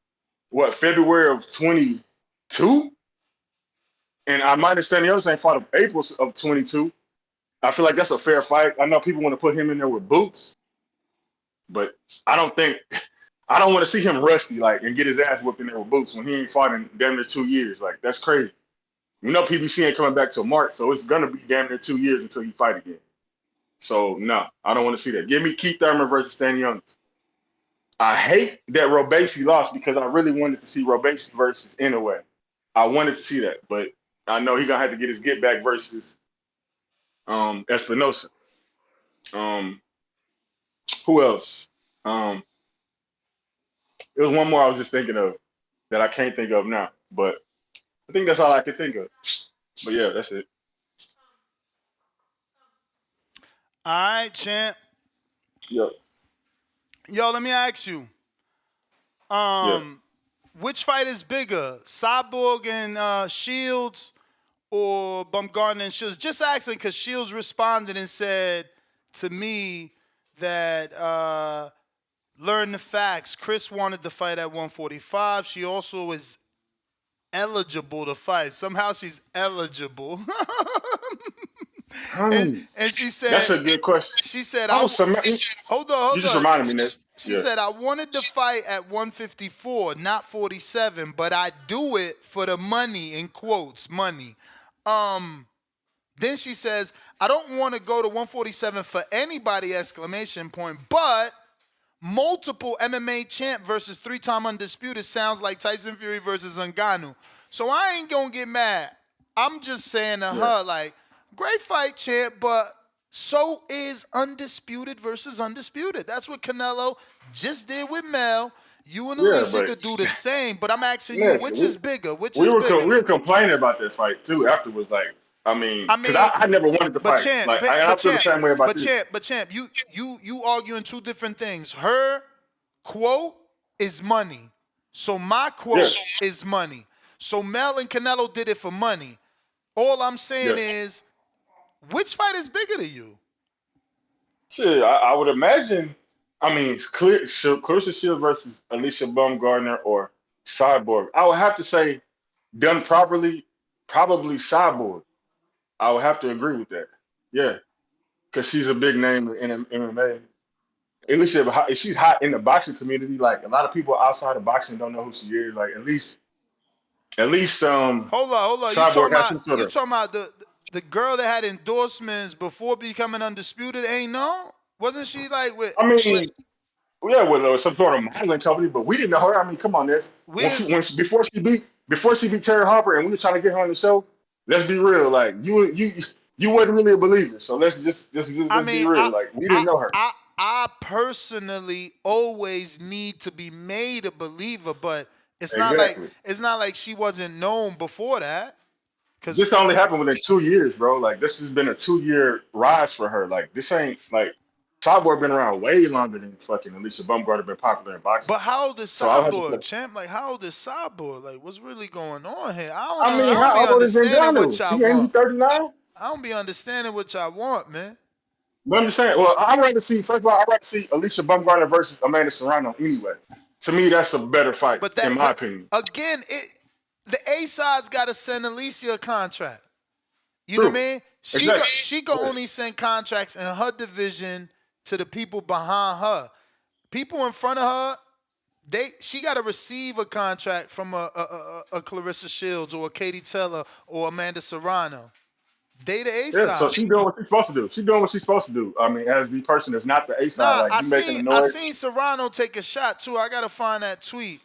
what, February of 22? And Mantis Stanionis ain't fought of April of 22. I feel like that's a fair fight. I know people want to put him in there with boots. But I don't think I don't want to see him rusty like and get his ass whooped in there with boots when he ain't fought in damn near 2 years. Like that's crazy. You know PBC ain't coming back till March, so it's gonna be damn near 2 years until he fight again. So no, I don't want to see that. Give me Keith Thurman versus Stan Youngs. I hate that Robesi lost because I really wanted to see Robesi versus Inoue. I wanted to see that, but I know he gonna have to get his get back versus Espinosa. Um, who else? Um, there was one more I was just thinking of that I can't think of now, but I think that's all I can think of. But yeah, that's it. All right, champ. Yep. Yo, let me ask you. Yeah. Which fight is bigger, Cyborg and Shields, or Bumgarner and Shields? Just asking because Shields responded and said to me that learn the facts. Chris wanted to fight at 145. She also is eligible to fight. Somehow she's eligible. and she That's said, a good question. hold You just on. reminded me, Nick. She Yeah. said, I wanted to fight at 154, not 47, but I do it for the money, in quotes, money. Then she says, I don't want to go to 147 for anybody, exclamation point, but multiple MMA champ versus 3-time undisputed sounds like Tyson Fury versus Ngannou. So I ain't going to get mad. I'm just saying to her, like, great fight, champ, but so is undisputed versus undisputed. That's what Canelo just did with Mel. You and Yeah, Alicia but could do the same, but I'm asking you, listen, which is bigger? Which we is were bigger? we were complaining about that fight too afterwards. Like, I mean, because I never wanted to But fight. champ, Like, I feel the same way about this. champ, you arguing two different things. Her quote is money. So my quote is money. So Mel and Canelo did it for money. All I'm saying is, which fight is bigger to you? Shit, I would imagine. I mean, Clarissa Shield versus Alicia Baumgardner or Cyborg. I would have to say, done properly, probably Cyborg. I would have to agree with that. Yeah, because she's a big name in MMA. Alicia, she's hot in the boxing community. Like a lot of people outside of boxing don't know who she is. Like at least Hold on. Cyborg has some sort You of. talking about the girl that had endorsements before becoming undisputed? Ain't no? Wasn't she like with? I mean, yeah, with some sort of modeling company, but we didn't know her. I mean, come on, this We didn't. Before she beat Terry Harper, and we were trying to get her on the show. Let's be real, like you wasn't really a believer. So let's I be mean, real. Like we didn't know her. I personally always need to be made a believer, but Exactly. it's not like she wasn't known before that. This only happened within 2 years, bro. Like this has been a 2 year rise for her. Like this ain't like Cyborg been around way longer than fucking Alicia Baumgardner been popular in boxing. But how old is So I have to Cyborg, put. champ? Like, how old is Cyborg? Like, what's really going on here? I don't I know. I mean, don't be how old is understanding what Ngannou? y'all He ain't he want. 39? I don't be understanding what y'all want, man. But I'm just saying. Well, I'd rather see. First of all, I'd rather see Alicia Baumgardner versus Amanda Serrano anyway. To me, that's a better fight, in my opinion. Again, the A side's got to send Alicia a contract. You know what True. I mean? Exactly. She can only send contracts in her division to the people behind her. People in front of her, she got to receive a contract from a Clarissa Shields or a Katie Taylor or Amanda Serrano. They the A Yeah. So side. she's doing what she's supposed to do. She's doing what she's supposed to do. I mean, as the person that's not the A side, Nah, like I you making a I noise. seen Serrano take a shot too. I gotta find that tweet.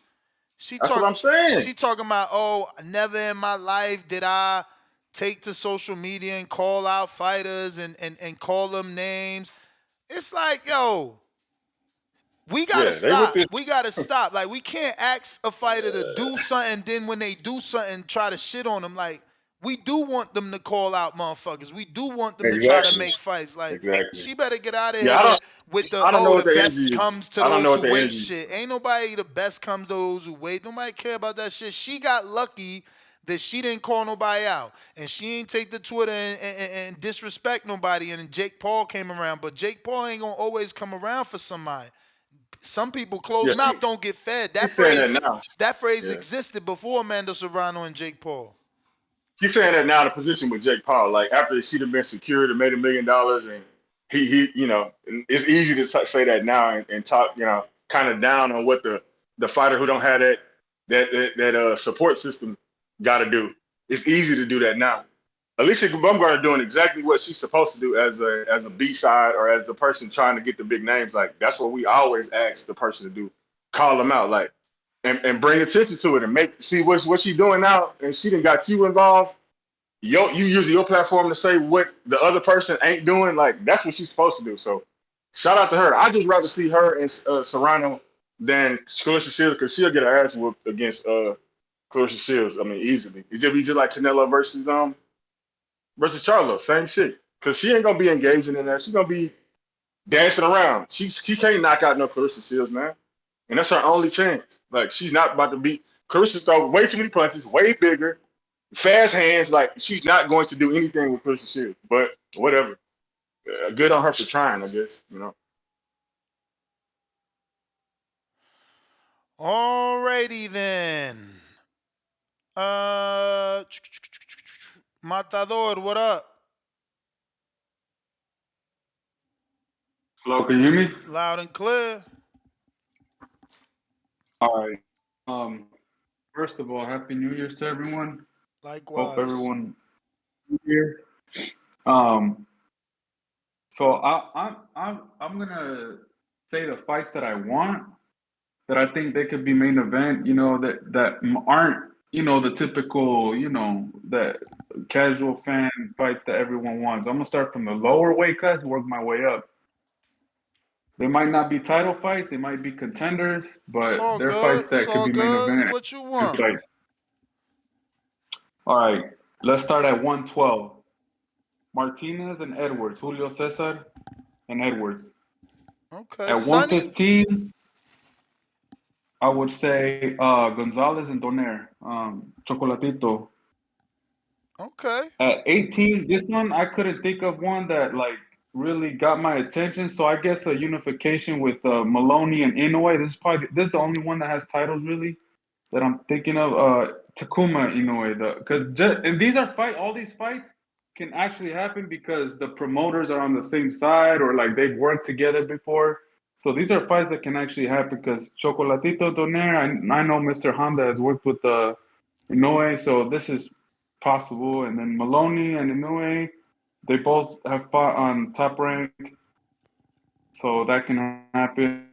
That's what I'm saying. She talking about, oh, never in my life did I take to social media and call out fighters and call them names. It's like, yo, we gotta Yeah, they with stop. this. We gotta stop. Like, we can't ask a fighter to do something, then when they do something, try to shit on them. Like, we do want them to call out motherfuckers. We do want them to try to Exactly. make fights. Like, Exactly. she better get out of Yeah, here with the, I don't know oh, what the the best energy is. comes to I don't know those what who the wait energy is. shit. Ain't nobody the best comes to those who wait. Nobody care about that shit. She got lucky that she didn't call nobody out. And she ain't take the Twitter and disrespect nobody. And then Jake Paul came around. But Jake Paul ain't gonna always come around for somebody. Some people Yeah, closed mouth don't get fed. she's saying that now. That phrase Yeah. existed before Amanda Serrano and Jake Paul. She's saying that now in a position with Jake Paul, like after she'd have been secured and made $1 million and you know, it's easy to say that now and talk, you know, kind of down on what the fighter who don't have that support system got to do. It's easy to do that now. Alicia Bumgarner doing exactly what she's supposed to do as a B side or as the person trying to get the big names. Like that's what we always ask the person to do. Call them out, like, and bring attention to it and see what she doing now. And she done got you involved. You using your platform to say what the other person ain't doing. Like that's what she's supposed to do. So shout out to her. I just rather see her and Serrano than Clarissa Shields because she'll get her ass whooped against Clarissa Shields. I mean, easily. It's just be just like Canelo versus Charlo, same shit. Cause she ain't gonna be engaging in that. She's gonna be dancing around. She can't knock out no Clarissa Shields, man. And that's her only chance. Like she's not about to beat Clarissa. Throw way too many punches, way bigger, fast hands. Like she's not going to do anything with Clarissa Shields. But whatever. Good on her for trying, I guess. You know. Alrighty then. Matador, what up? Hello, can you hear me? Loud and clear. All right. First of all, Happy New Year's to everyone. Hope Likewise. everyone here. So I'm gonna say the fights that I want, that I think they could be main event. You know that aren't, you know, the typical, you know, the casual fan fights that everyone wants. I'm gonna start from the lower weight class, work my way up. They might not be title fights, they might be contenders, It's but all they're fights good. It's that could all be main good. It's event. what you Good want. fights. All right, let's start at 112. Martinez and Edwards, Julio Cesar and Edwards. Okay. At Sonny? 115, I would say Gonzalez and Donaire, Chocolatito. Okay. At 18, this one I couldn't think of one that like really got my attention. So I guess a unification with Maloney and Inoue. This is the only one that has titles really that I'm thinking of. Takuma Inoue, and these are all these fights can actually happen because the promoters are on the same side or like they've worked together before. So these are fights that can actually happen because Chocolatito Donaire, I know Mr. Honda has worked with Inoue, so this is possible. And then Maloney and Inoue, they both have fought on Top Rank, so that can happen.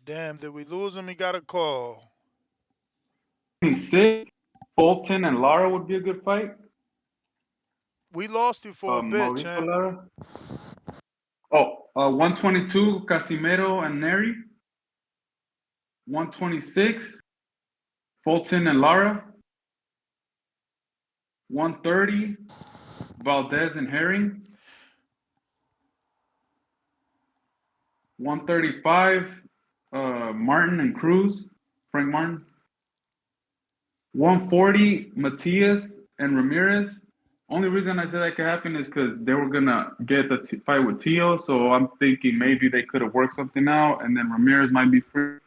Damn, did we lose him? He got a call. 26, Fulton and Lara would be a good fight. We lost you for a bit, Mauricio champ. Lara. 122, Casimero and Neri. 126, Fulton and Lara. 130, Valdez and Herring. 135, Martin and Cruz, Frank Martin. 140, Matias and Ramirez. Only reason I said that could happen is because they were gonna get the fight with Tio, so I'm thinking maybe they could have worked something out, and then Ramirez might be free.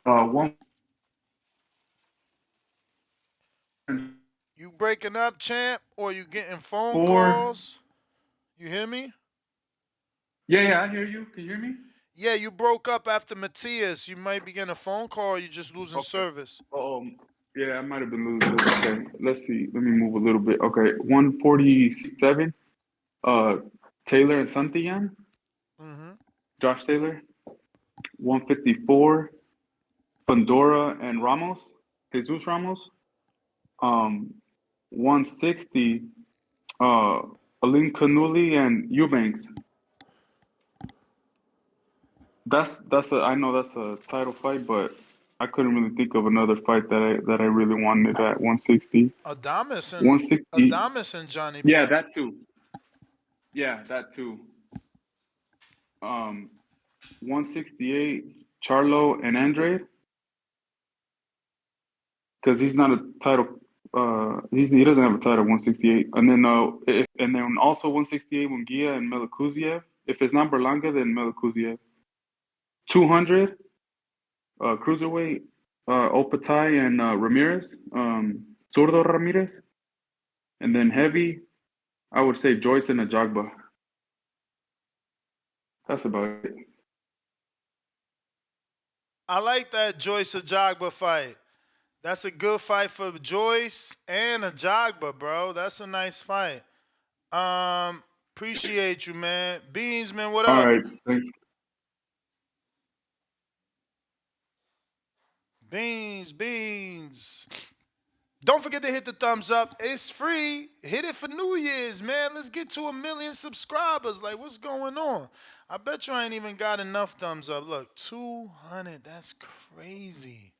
One. You breaking up, champ, or you getting phone 4. calls? You hear me? Yeah, I hear you. Can you hear me? Yeah, you broke up after Matias. You might be getting a phone call or you just losing Okay. service. Yeah, I might have been losing. Okay, let's see. Let me move a little bit. Okay, 147. Taylor and Santillan. Mm-hmm. Josh Taylor. 154. Pandora and Ramos. Jesus Ramos. 160. Aline Canuli and Eubanks. I know that's a title fight, but I couldn't really think of another fight that I really wanted at 160. Adamas 160. and Johnny Yeah, Pimp. that too. Yeah, that too. 168, Charlo and Andre, because he's not a title. He doesn't have a title. 168, and then and then also 168 Munguia and Melikuziev. If it's not Berlanga, then Melikuziev. 200, cruiserweight, Opatai and Ramirez, Zurdo Ramirez. And then heavy, I would say Joyce and Ajagba. That's about it. I like that Joyce Ajagba fight. That's a good fight for Joyce and Ajagba, bro. That's a nice fight. Appreciate you, man. Beans, man, what All up? right. Thanks. Beans. Don't forget to hit the thumbs up. It's free. Hit it for New Year's, man. Let's get to 1 million subscribers. Like, what's going on? I bet you I ain't even got enough thumbs up. Look, 200. That's crazy.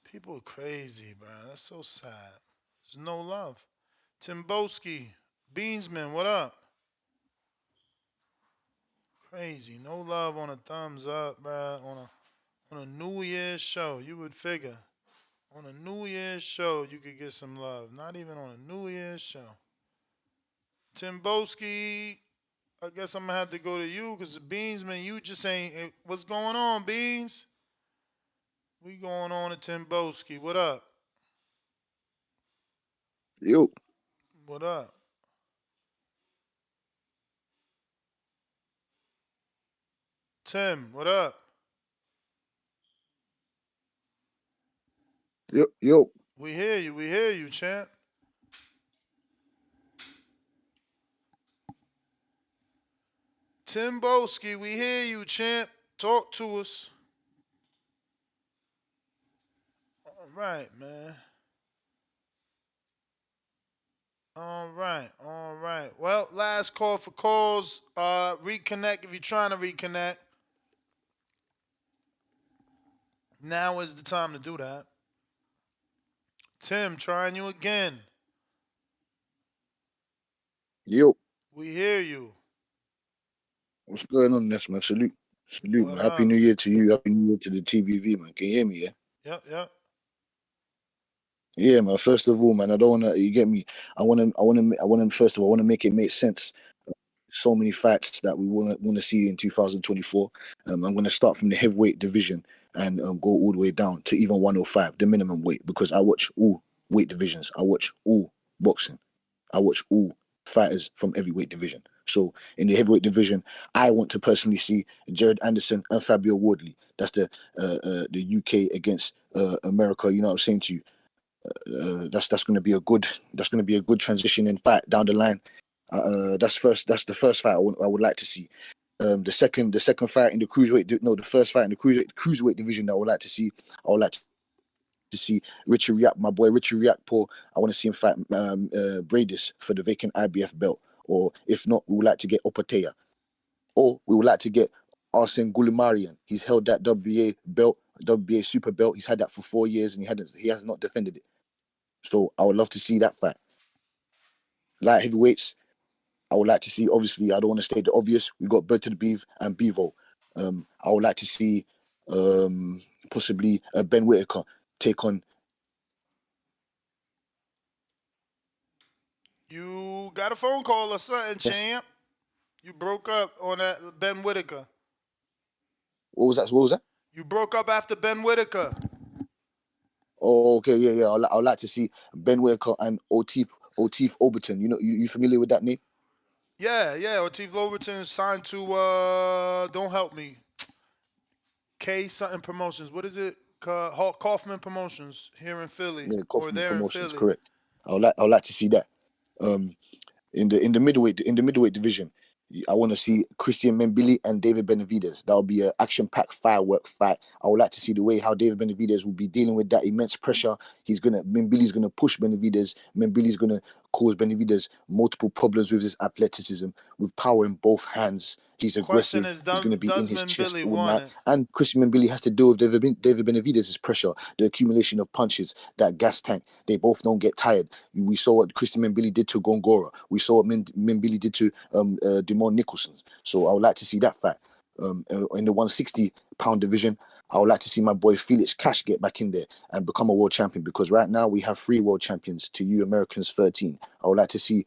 People are crazy, bro. That's so sad. There's no love. Timboski, Beansman, what up? Crazy. No love on a thumbs up, bro. On a New Year's show, you would figure. On a New Year's show, you could get some love. Not even on a New Year's show. Timboski, I guess I'm gonna have to go to you because Beansman, you just ain't. What's going on, Beans? We going on to Timboski. What up? Yo, What up? Tim, what up? yo. We hear you, champ. Timboski, we hear you, champ. Talk to us. All right, man. All right. Well, last call for calls. Reconnect if you're trying to reconnect. Now is the time to do that. Tim, trying you again. Yo, We hear you. what's going on, Ness, man? Salute, What man. Happy up? New Year to you. Happy New Year to the TBV, man. Can you hear me, yeah? Yep. Yeah, man. First of all, man, I don't wanna. You get me? I wanna. First of all, I wanna make it make sense. So many fights that we wanna see in 2024. I'm gonna start from the heavyweight division and go all the way down to even 105, the minimum weight, because I watch all weight divisions. I watch all boxing. I watch all fighters from every weight division. So in the heavyweight division, I want to personally see Jared Anderson and Fabio Wardley. That's the UK against America. You know what I'm saying to you? That's going to be a good transitioning fight down the line. That's the first fight I would like to see. The second fight in the cruiserweight, no, the first fight in the cruiserweight division that I would like to see. I would like to see Richie Riak, my boy Richie Riak, Paul. I want to see him fight Bradis for the vacant IBF belt. Or if not, we would like to get Opatea. Or we would like to get Arsene Goulimarian. He's held that WBA belt, WBA super belt. He's had that for 4 years and he has not defended it. So I would love to see that fight. Light heavyweights, I would like to see, obviously, I don't want to state the obvious. We got Bertrand Beeve and Bevo. I would like to see possibly Ben Whitaker take on. You got a phone call or something, Yes. champ? You broke up on that Ben Whitaker. What was that? You broke up after Ben Whitaker. Oh, okay, yeah. I'd like to see Ben Whitaker and O'Teef Overton. You know, you familiar with that name? Yeah. O'Teef Overton is signed to don't help me. K something promotions. What is it? Kaufman Promotions here in Philly. Yeah, Or Kaufman there in Promotions, Philly. correct. I would like to see that. Um, in the middleweight division, I want to see Christian Mbili and David Benavidez. That will be an action-packed firework fight. I would like to see the way how David Benavidez will be dealing with that immense pressure. Mbili's gonna push Benavidez. Mbili's gonna cause Benavidez multiple problems with his athleticism, with power in both hands. He's Question aggressive. is, He's going to be in does his chest Billy all want night. it? And Christian Mbili has to deal with David Benavidez' pressure, the accumulation of punches, that gas tank. They both don't get tired. We saw what Christian Mbili did to Gongora. We saw what Mbili did to Demond Nicholson. So I would like to see that fight. In the 160-pound division, I would like to see my boy Felix Cash get back in there and become a world champion, because right now we have 3 world champions to you Americans 13. I would like to see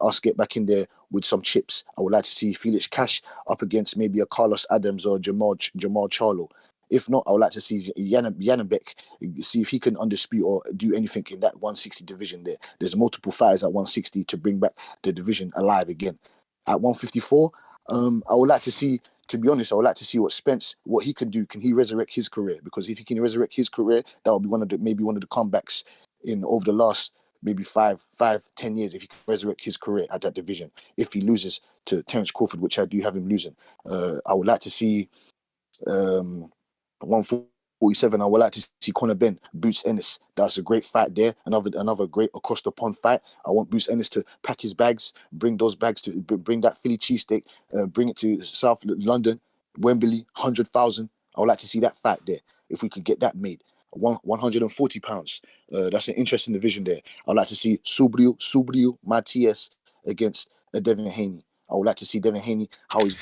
us get back in there with some chips. I would like to see Felix Cash up against maybe a Carlos Adams or Jamal Charlo If not, I would like to see Janabek, see if he can undispute or do anything in that 160 division there. There's multiple fighters at 160 to bring back the division alive again. At 154, I would like to see, to be honest, I would like to see what he can do. Can he resurrect his career? Because if he can resurrect his career, that would be maybe one of the comebacks in over the last maybe 10 years, if he can resurrect his career at that division. If he loses to Terence Crawford, which I do have him losing, I would like to see 147. I would like to see Conor Ben, Boots Ennis. That's a great fight there. Another great across the pond fight. I want Boots Ennis to pack his bags, bring those bags to bring that Philly cheesesteak, bring it to South London, Wembley, 100,000. I would like to see that fight there if we could get that made. 140 pounds. That's an interesting division there. I'd like to see Subriel Matias against Devin Haney. I would like to see Devin Haney, how he's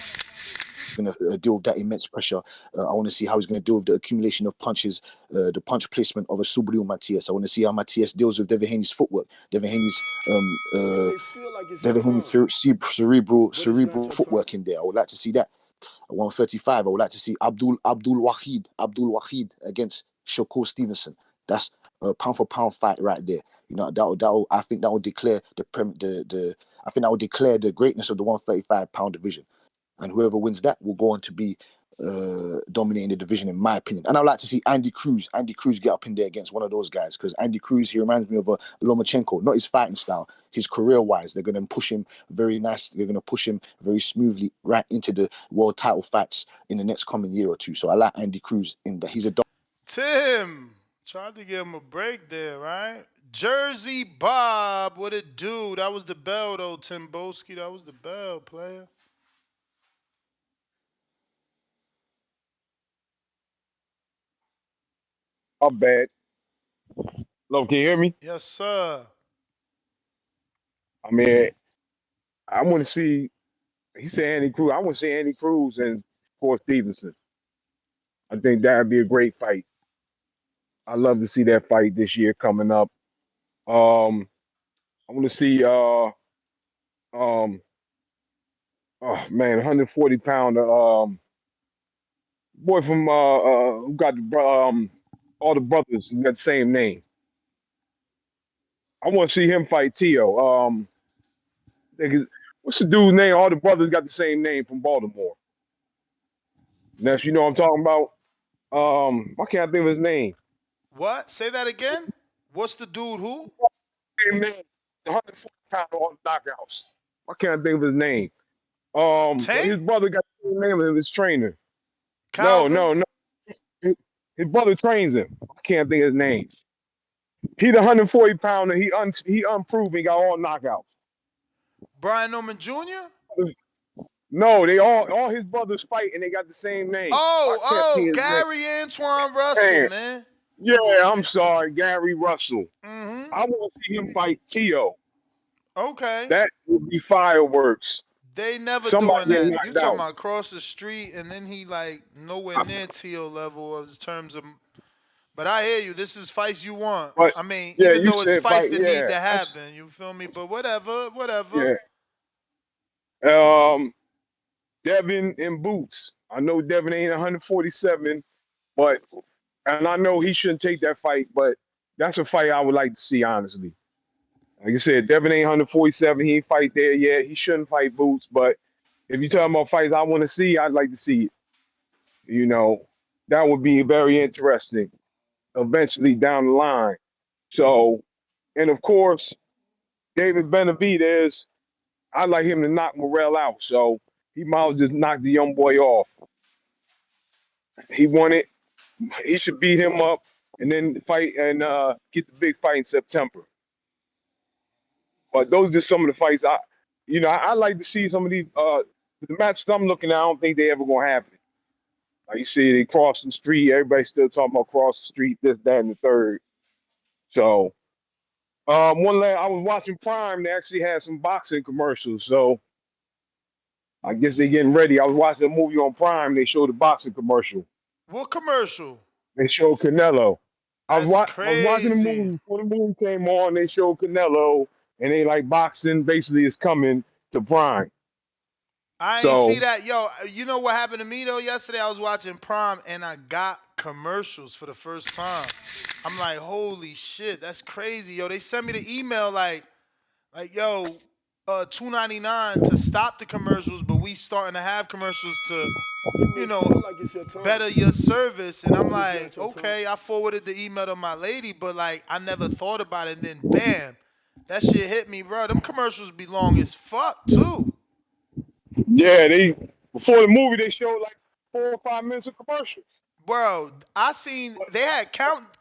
going to deal with that immense pressure. I want to see how he's going to deal with the accumulation of punches, the punch placement of a Subriel Matias. I want to see how Matias deals with Devin Haney's footwork, Devin Haney's cerebral footwork in there. I would like to see that. At 135, I would like to see Abdul Wahid against Shakur Stevenson. That's a pound for pound fight right there. You know, I think that will declare I think that will declare the greatness of the 135-pound division. And whoever wins that will go on to be dominating the division, in my opinion. And I'd like to see Andy Cruz get up in there against one of those guys, because Andy Cruz, he reminds me of a Lomachenko, not his fighting style, his career-wise. They're going to push him very nice. They're going to push him very smoothly right into the world title fights in the next coming year or two. So I like Andy Cruz in that. He's a Tim, tried to give him a break there, right? Jersey Bob, what it do? That was the bell, though, Tim Boski. That was the bell, player. I'm bad. Hello, can you hear me? Yes, sir. I mean, I want to see. He said Andy Cruz. I want to see Andy Cruz and Paul Stevenson. I think that would be a great fight. I love to see that fight this year coming up. I want to see. Oh man, 140 pounder. Boy from who got all the brothers who got the same name. I want to see him fight Tio. What's the dude's name? All the brothers got the same name from Baltimore. That's you know what I'm talking about. Why can't I think of his name? What? Say that again? What's the dude who? Same name. 140 pound all knockouts. Why can't I think of his name? Tank? His brother got the same name as his trainer. No, Calvin? no, no. His brother trains him. I can't think of his name. He the 140 pounder. He unproven. Got all knockouts. Brian Norman Jr.? No, they all his brothers fight and they got the same name. I can't think of his name. Gary Antoine Russell, Man, man. yeah, I'm sorry, Gary Russell. Mm-hmm. I want to see him fight Tio. Okay. That would be fireworks. They never Somebody doing get that. You knocked talking out. about across the street, and then he like nowhere near T.O. level of terms of. But I hear you. This is fights you want. But I mean, yeah, even you though it's said fights fight. that need Yeah, to that's happen. You feel me? But whatever. yeah. Devin and Boots. I know Devin ain't 147, but and I know he shouldn't take that fight, but that's a fight I would like to see, honestly. Like I said, Devin ain't 147. He ain't fight there yet. He shouldn't fight Boots, but if you're talking about fights I want to see, I'd like to see it. You know, that would be very interesting eventually down the line. So, and of course, David Benavidez, I'd like him to knock Morrell out. So he might as well just knock the young boy off. He won it. He should beat him up and then fight and get the big fight in September. But those are some of the fights I like to see some of these the matches I'm looking at. I don't think they ever gonna happen. Like you see, they cross the street. Everybody's still talking about cross the street, this, that, and the third. So I was watching Prime. They actually had some boxing commercials. So I guess they're getting ready. I was watching a movie on Prime. They showed a boxing commercial. What commercial? They showed Canelo. That's I was watching the crazy. movie before the movie came on. They showed Canelo, and they like boxing basically is coming to Prime. I ain't see So that. Yo, you know what happened to me though? Yesterday I was watching Prime and I got commercials for the first time. I'm like, holy shit, that's crazy. Yo, they sent me the email like yo, $2.99 to stop the commercials, but we starting to have commercials to, You you may know, feel like it's your time. better your service. And I'm It's like, not your time. okay, I forwarded the email to my lady, but like I never thought about it. And then bam, that shit hit me, bro. Them commercials be long as fuck too. yeah, they before the movie they showed like 4 or 5 minutes of commercials. Bro, I seen they had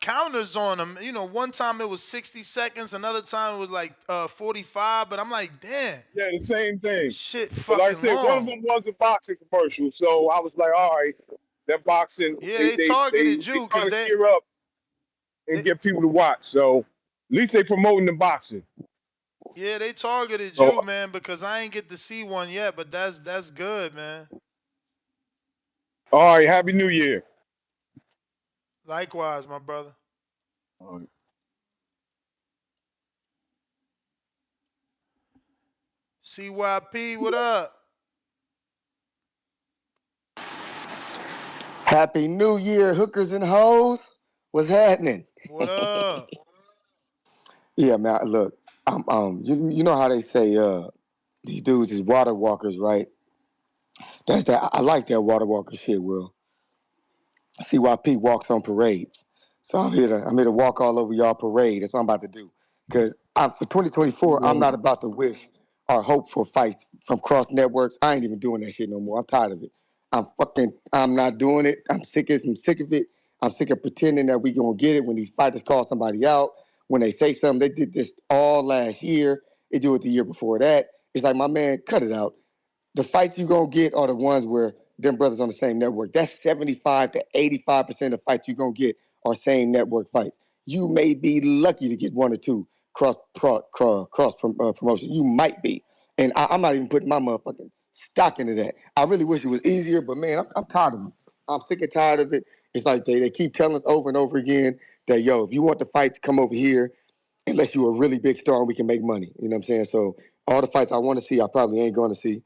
counters on them. You know, one time it was 60 seconds, another time it was like 45. But I'm like, damn, Yeah, the same thing. shit, But like I fucking said, one of long. them was a boxing commercial, so I was like, all right, that boxing Yeah, they they they they targeted they you trying because to gear up and they get people to watch. So at least they promoting the boxing. yeah they targeted So you, man. Because I ain't get to see one yet, but that's good, man. all right, happy New Year. Likewise, my brother. All right. CYP, what up? Happy New Year, hookers and hoes. What's happening? What up? Yeah, man. Look, you know how they say these dudes is water walkers, right? That's that. I like that water walker shit, Will. CYP walks on parades. So I'm here to walk all over y'all parade. That's what I'm about to do. Cause for 2024, I'm not about to wish or hope for fights from cross networks. I ain't even doing that shit no more. I'm tired of it. I'm not doing it. I'm sick of it. I'm sick of pretending that we gonna get it when these fighters call somebody out. When they say something, they did this all last year. They do it the year before that. It's like, my man, cut it out. The fights you gonna get are the ones where them brothers on the same network. That's 75 to 85% of fights you gonna get are same network fights. You may be lucky to get one or two cross promotion. You might be, and I'm not even putting my motherfucking stock into that. I really wish it was easier, but man, I'm tired of it. I'm sick and tired of it. It's like they keep telling us over and over again that, yo, if you want the fights, come over here. Unless you're a really big star and we can make money. You know what I'm saying? So all the fights I want to see, I probably ain't going to see.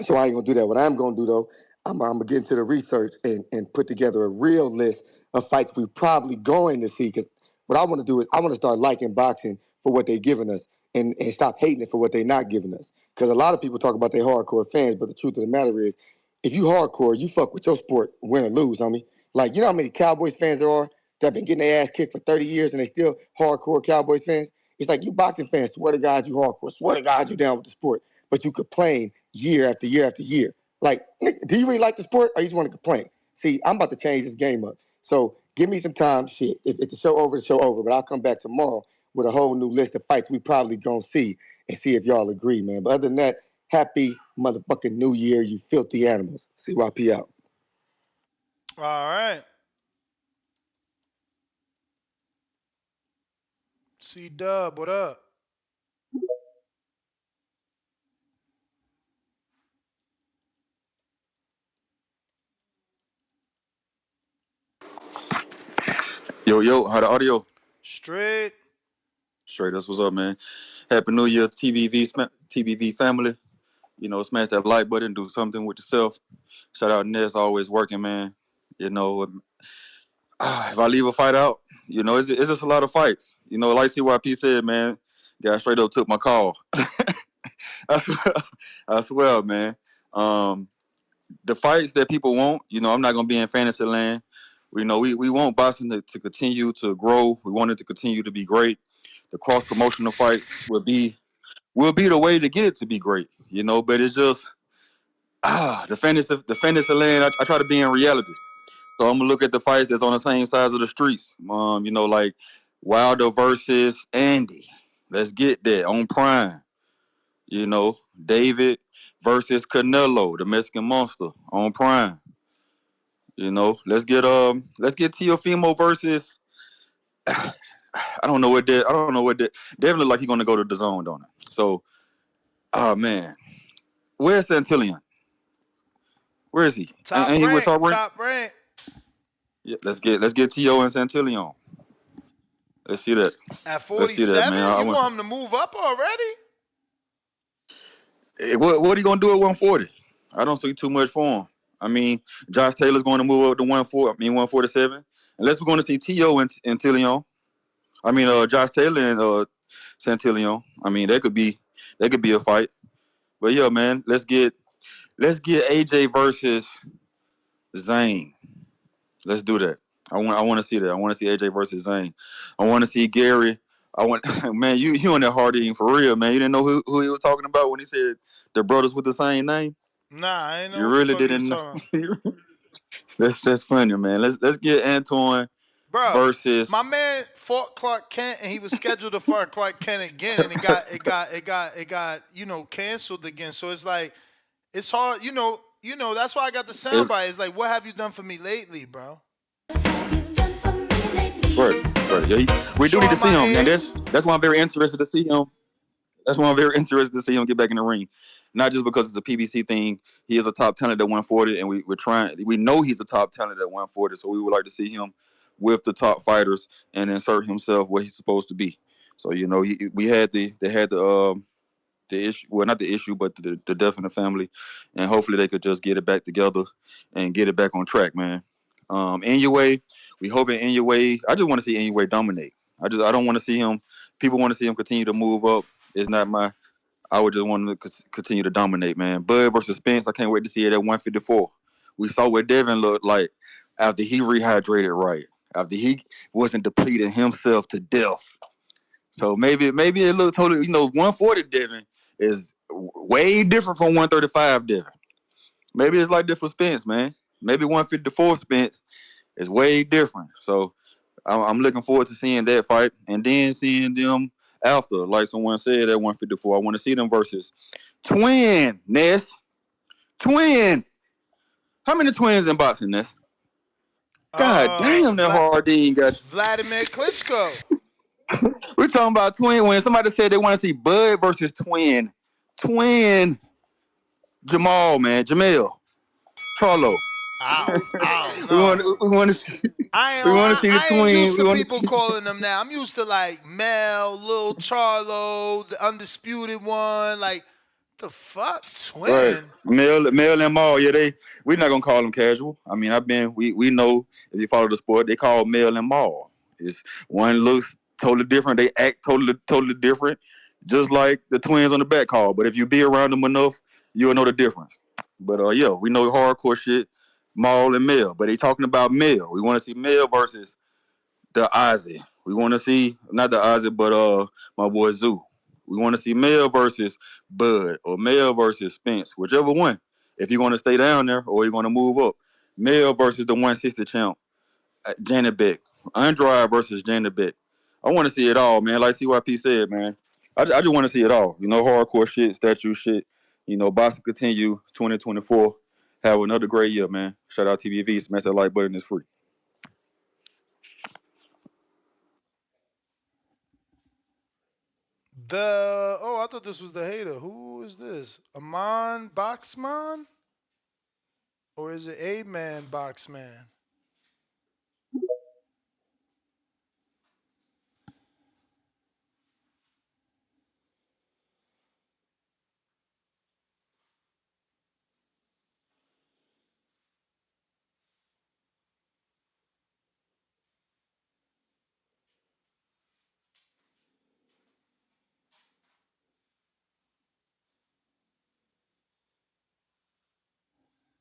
So I ain't gonna do that. What I'm gonna do though, I'm gonna get into the research and put together a real list of fights we probably going to see. Because what I want to do is I want to start liking boxing for what they're giving us and stop hating it for what they're not giving us. Because a lot of people talk about their hardcore fans, but the truth of the matter is, if you hardcore, you fuck with your sport, win or lose, homie. Like, you know how many Cowboys fans there are that have been getting their ass kicked for 30 years and they still hardcore Cowboys fans? It's like, you boxing fans, swear to God you hardcore, swear to God you down with the sport, but you complain year after year after year. Like, do you really like the sport or you just want to complain? See, I'm about to change this game up. So give me some time. Shit, if the show over, the show over. But I'll come back tomorrow with a whole new list of fights we probably gonna see and see if y'all agree, man. But other than that, happy motherfucking New Year, you filthy animals. CYP out. All right. C Dub, what up? Yo, yo, how the audio? Straight. Straight, that's what's up, man. Happy New Year, TBV family. You know, smash that like button, do something with yourself. Shout out Ness, always working, man. You know, if I leave a fight out, you know, it's just a lot of fights. You know, like CYP said, man, guy straight up took my call. I swear, I swear, man. Um, the fights that people want, you know, I'm not gonna be in fantasy land. We know we want boxing to continue to grow. We want it to continue to be great. The cross promotional fights will be the way to get it to be great, you know. But it's just the fantasy land. I try to be in reality, so I'm gonna look at the fights that's on the same sides of the streets. You know, like Wilder versus Andy. Let's get that on Prime. You know, David versus Canelo, the Mexican Monster on Prime. You know, let's get Teofimo versus I don't know what Devin look like he's gonna go to the zone, don't it? So, oh man, where's Santillion? Where is he? Ain't Top he with rank, Top Rank? top rank. Yeah, let's get T.O. and Santillion. Let's see that. At Let's see that, man. 47, I you want. want him to move up already? What are you gonna do at 140? I don't see too much for him. I mean, Josh Taylor's going to move up to 147. Unless we're going to see T.O. and Tillion. I mean, Josh Taylor and Santillion. I mean, that could be a fight. But yeah, man, let's get AJ versus Zane. Let's do that. I want to see that. I want to see AJ versus Zane. I want to see Gary. I want man, you on that hard eating for real, man. You didn't know who he was talking about when he said the brothers with the same name. Nah, I ain't know You what the really fuck he was didn't talking about. know. That's funny, man. Let's get Antoine Bro, versus. my man fought Clark Kent and he was scheduled to fight Clark Kent again and it got canceled again. So it's like it's hard, that's why I got the It's, soundbite. It's like, what have you done for me lately, bro? right, right. Yeah, we do need to Showing see my him, and age. that's why I'm very interested to see him. That's why I'm very interested to see him get back in the ring. Not just because it's a PBC thing. He is a top talent at 140, and we're trying. We know he's a top talent at 140, so we would like to see him with the top fighters and insert himself where he's supposed to be. So we had the issue, well, not the issue, but the death in the family, and hopefully they could just get it back together and get it back on track, man. Anyway, we hope in Anyway. I just want to see Anyway dominate. I don't want to see him. People want to see him continue to move up. It's not my. I would just want him to continue to dominate, man. Bud versus Spence. I can't wait to see it at 154. We saw what Devin looked like after he rehydrated right, after he wasn't depleting himself to death. So maybe it looks totally. 140 Devin is way different from 135 Devin. Maybe it's like this for Spence, man. Maybe 154 Spence is way different. So I'm looking forward to seeing that fight and then seeing them after, like someone said at 154. I want to see them versus Twin Ness. Twin. How many twins in boxing, Ness? God damn, that hard D got you. Vladimir Klitschko. We're talking about twin. When somebody said they want to see Bud versus Twin Jamal, man, Jamel, Charlo. I don't we know. want we want to see I ain't, we want to see the I ain't twin. used We to want to people see calling them that. I'm used to like Mel, Lil Charlo, the undisputed one. Like, the fuck? right. Twin? Mel and Maul, yeah, we're not gonna call them casual. I mean, we know if you follow the sport, they call Mel and Maul. It's one looks totally different, they act totally different, just like the twins on the back call. But if you be around them enough, you'll know the difference. But yeah, we know hardcore shit, Maul and Mel. But they talking about Mel. We want to see Mel versus the Ozzy. We want to see not the Ozzy, but my boy Zoo. We want to see Mel versus Bud or Mel versus Spence, whichever one. If you're going to stay down there or you're going to move up, Mel versus the 160 champ, Janet Beck. Andrade versus Janet Beck. I want to see it all, man. Like CYP said, man. I just want to see it all. Hardcore shit, statue shit. Boxing continue 2024. Have another great year, man. Shout out TBV. Smash that like button. It's free. I thought this was the hater. Who is this? Amon Boxman? Or is it A Man Boxman?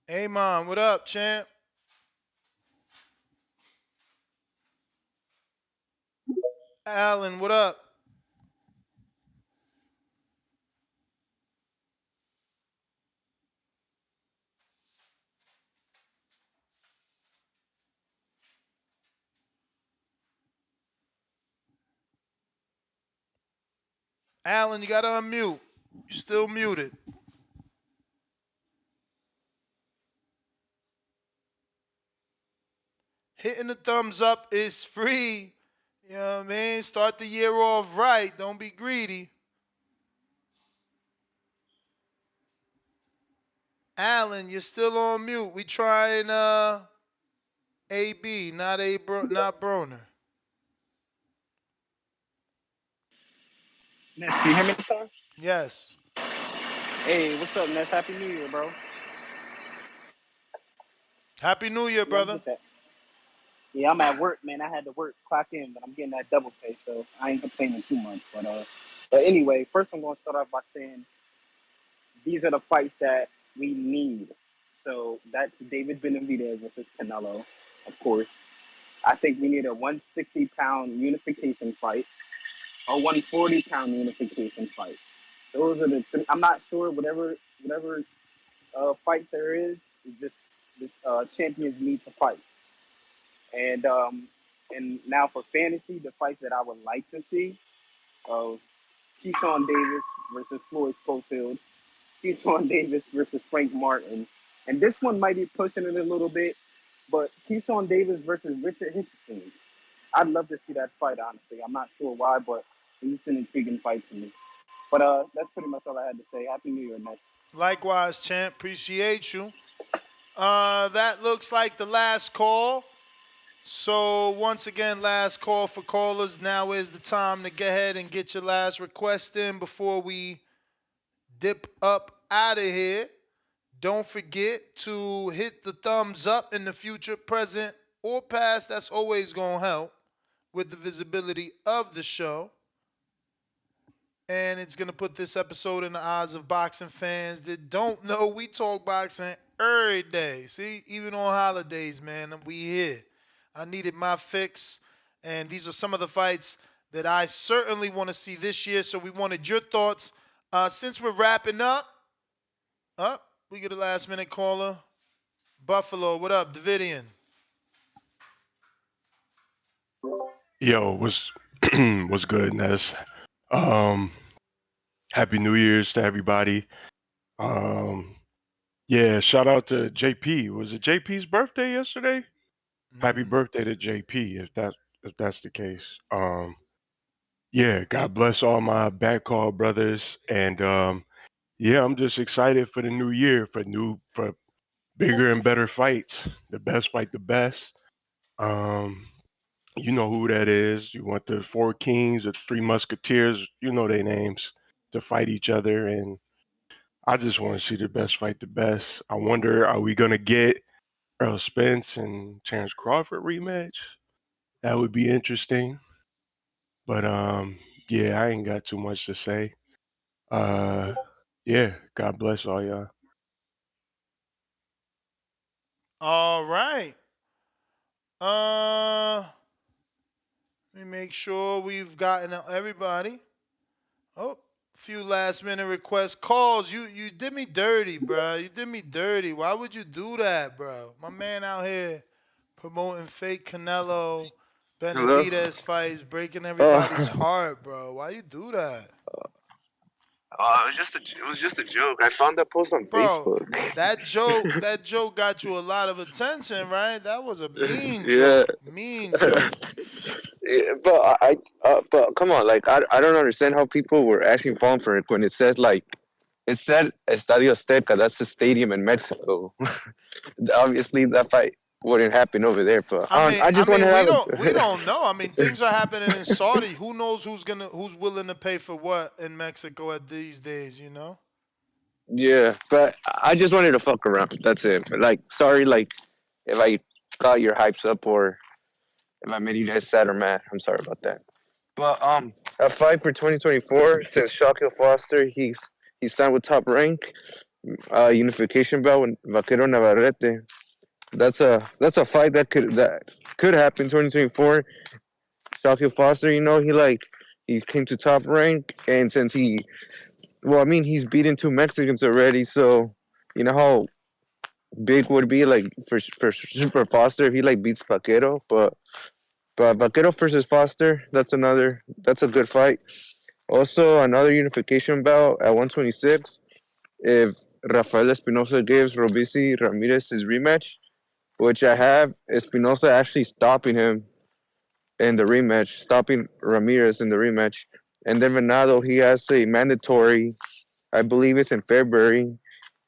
Amon, what up, champ? Alan, what up? Alan, you gotta unmute. You still muted. Hitting the thumbs up is free. You know what I mean? Start the year off right. Don't be greedy. Alan, you're still on mute. We trying AB, not Broner. Ness, can you hear me this time? Yes. Hey, what's up, Ness? Happy New Year, bro. Happy New Year, Yeah, I'm brother. get that. Yeah, I'm at work, man. I had to work, clock in, but I'm getting that double pay, so I ain't complaining too much. But anyway, first I'm gonna start off by saying these are the fights that we need. So that's David Benavidez versus Canelo, of course. I think we need a 160-pound unification fight, a 140-pound unification fight. Those are the. I'm not sure. Whatever fight there is just this champions need to fight. And now for fantasy, the fights that I would like to see: uh, Keyshawn Davis versus Floyd Schofield, Keyshawn Davis versus Frank Martin, and this one might be pushing it a little bit, but Keyshawn Davis versus Richard Hitchens. I'd love to see that fight. Honestly, I'm not sure why, but it's just an intriguing fight to me. But that's pretty much all I had to say. Happy New Year, Ness. Likewise, champ. Appreciate you. That looks like the last call. So once again, last call for callers. Now is the time to go ahead and get your last request in before we dip up out of here. Don't forget to hit the thumbs up in the future, present, or past. That's always going to help with the visibility of the show. And it's going to put this episode in the eyes of boxing fans that don't know we talk boxing every day. See, even on holidays, man, we here. I needed my fix, and these are some of the fights that I certainly want to see this year. So we wanted your thoughts. Since we're wrapping up, we get a last minute caller. Buffalo, what up, Davidian? Yo, what's what's good, Ness? Um, Happy New Year's to everybody. Um, yeah, shout out to JP. Was it JP's birthday yesterday? Happy birthday to JP, if that's the case. Yeah, God bless all my back call brothers, and yeah, I'm just excited for the new year, for bigger and better fights. The best fight the best. Um, You know who that is. You want the four kings, the three musketeers, you know their names, to fight each other. And I just want to see the best fight the best. I wonder, are we going to get Earl Spence and Terrence Crawford rematch? That would be interesting. But yeah, I ain't got too much to say. Uh, yeah, God bless all y'all. All right. Let me make sure we've gotten everybody. Oh, a few last minute requests. Calls. You did me dirty, bro. You did me dirty. Why would you do that, bro? My man out here promoting fake Canelo, Hello. Benavidez fights, breaking everybody's Oh, heart, bro. Why you do that? it was just a joke. I found that post on Bro, Facebook. that joke got you a lot of attention, right? That was a mean Yeah. joke. Mean joke. Yeah, but come on, like I don't understand how people were actually falling for it when it says like it said Estadio Azteca. That's a stadium in Mexico. Obviously, that fight wouldn't happen over there. But I mean, I I just want to mean, we have don't we a don't know. I mean, things are happening in Saudi. Who knows who's willing to pay for what in Mexico at these days? You know. yeah. But I just wanted to fuck around. That's it. Like, sorry, like if I got your hypes up or if I made you guys sad or mad. I'm sorry about that. But a fight for 2024 since Shaquille Foster he signed with Top Rank, unification bout with Vaquero Navarrete. That's a fight that could happen 2024. Shaquille Foster, he came to Top Rank, and since well, I mean, he's beaten two Mexicans already, so you know how big would it be like for Foster if he like beats Vaquero, but Vaquero versus Foster, that's a good fight. Also, another unification bout at 126. If Rafael Espinosa gives Robisi Ramirez his rematch, which I have Espinosa actually stopping him in the rematch, stopping Ramirez in the rematch. And then Venado, he has a mandatory, I believe it's in February.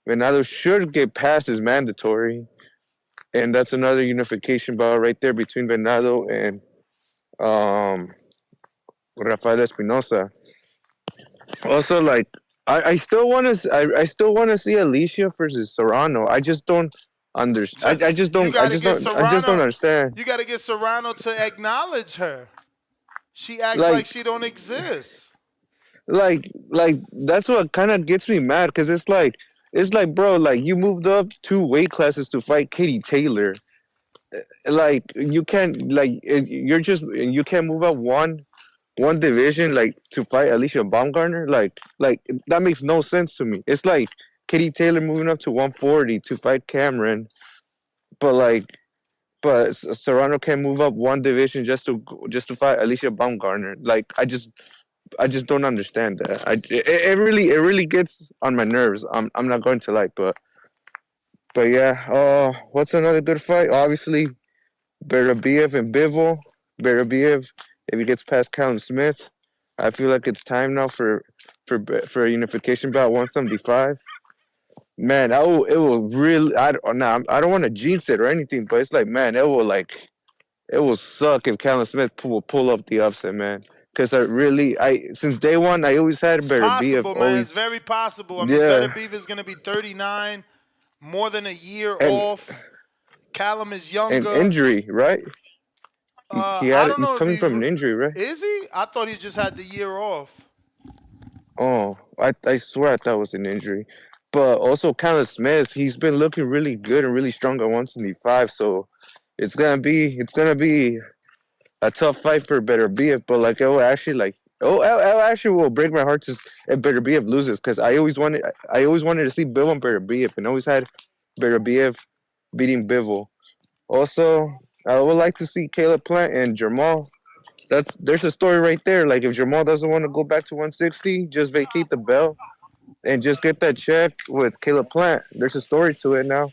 Venado should get past his mandatory. And that's another unification bout right there between Venado and um, Rafael Espinosa. Also, like I still want to see Alicia versus Serrano. I just don't. Just I just you don't. I got to just get don't. I just don't Serrano. understand. You got to get Serrano to acknowledge her. She acts like Like, she don't exist. like that's what kind of gets me mad because it's like, bro, like you moved up 2 weight classes to fight Katie Taylor. Like you can't like you're just you can't move up one division like to fight Alicia Baumgartner. Like that makes no sense to me. It's like Katie Taylor moving up to 140 to fight Cameron, but Serrano can move up one division just to fight Alicia Baumgartner. Like I just don't understand that. It really gets on my nerves. I'm not going to lie, but yeah. What's another good fight? Obviously, Beterbiev and Bivol. Beterbiev, if he gets past Callum Smith, I feel like it's time now for a unification bout 175. Man, it will really. I don't want to jinx it or anything, but it's like, man, it will suck if Callum Smith will pull up the upset, man. Because I since day one I always had It's Beterbiev possible, man. It's always, very possible. I mean, Better yeah, Beef is going to be 39, more than a year and off. Callum is and younger. injury, right? I don't He's know if coming from an injury, right? is he. I thought he just had the year off. Oh, I swear I thought it was an injury. But also Callum Smith, he's been looking really good and really strong at 175. So it's gonna be a tough fight for Beterbiev. But like it will actually it actually will break my heart to if Beterbiev loses because I always wanted to see Bivol and Beterbiev and always had Beterbiev beating Bivol. Also, I would like to see Caleb Plant and Jamal. There's a story right there. Like if Jamal doesn't want to go back to 160, just vacate the belt and just get that check with Caleb Plant. There's a story to it now.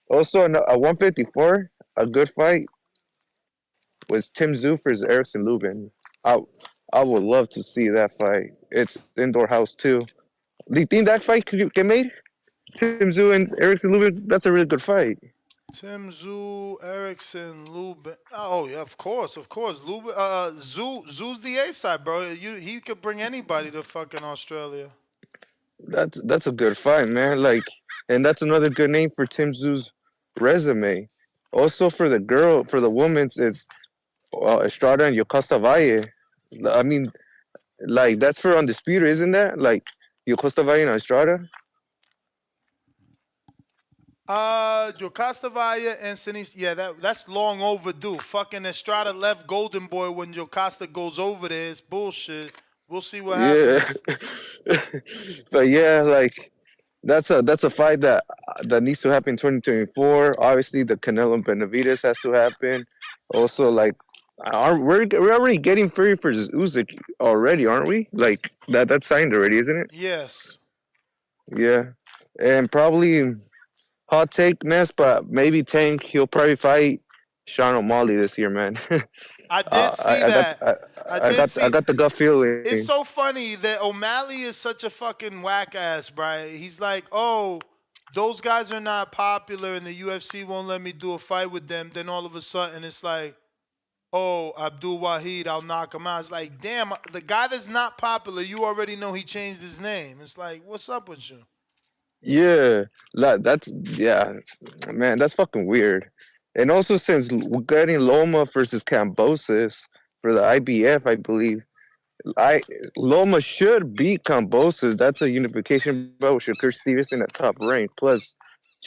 Also, a 154, a good fight was Tim Tszyu versus Erickson Lubin. I I would love to see that fight. It's indoor house too. Do you think that fight could get made? Tim Tszyu and Erickson Lubin. That's a really good fight. Tim Zoo, Erickson, Lubin. Oh yeah, of course, of course. Lubin, Zoo's the A side, bro. He could bring anybody to fucking Australia. That's a good fight, man. Like, and that's another good name for Tim Tszyu's resume. Also for the women's, it's Estrada and Yocosta Valle. I mean, like that's for undisputed, isn't that? Like Yocosta Valle and Estrada. Jocasta Valle and Sinise, yeah, that's long overdue. Fucking Estrada left Golden Boy when Jocasta goes over there. It's bullshit. We'll see what Yeah, happens. but yeah, like that's a fight that needs to happen in 2024. Obviously, the Canelo and Benavides has to happen. Also, like, we're already getting Fury for Usyk already, aren't we? Like that's signed already, isn't it? Yes. Yeah, and probably hot take Ness, but maybe Tank. He'll probably fight Sean O'Malley this year, man. I did see that. I did I see. got the gut feeling. It's so funny that O'Malley is such a fucking whack ass, bro. He's like, oh, those guys are not popular and the UFC won't let me do a fight with them. Then all of a sudden it's like, oh, Abdul Wahid, I'll knock him out. It's like, damn, the guy that's not popular, you already know he changed his name. It's like, what's up with you? Yeah, that's yeah, man, that's fucking weird. And also since we're getting Loma versus Cambosis for the IBF, I believe I Loma should beat Cambosis. That's a unification bout with Shakur Stevenson at top rank. Plus,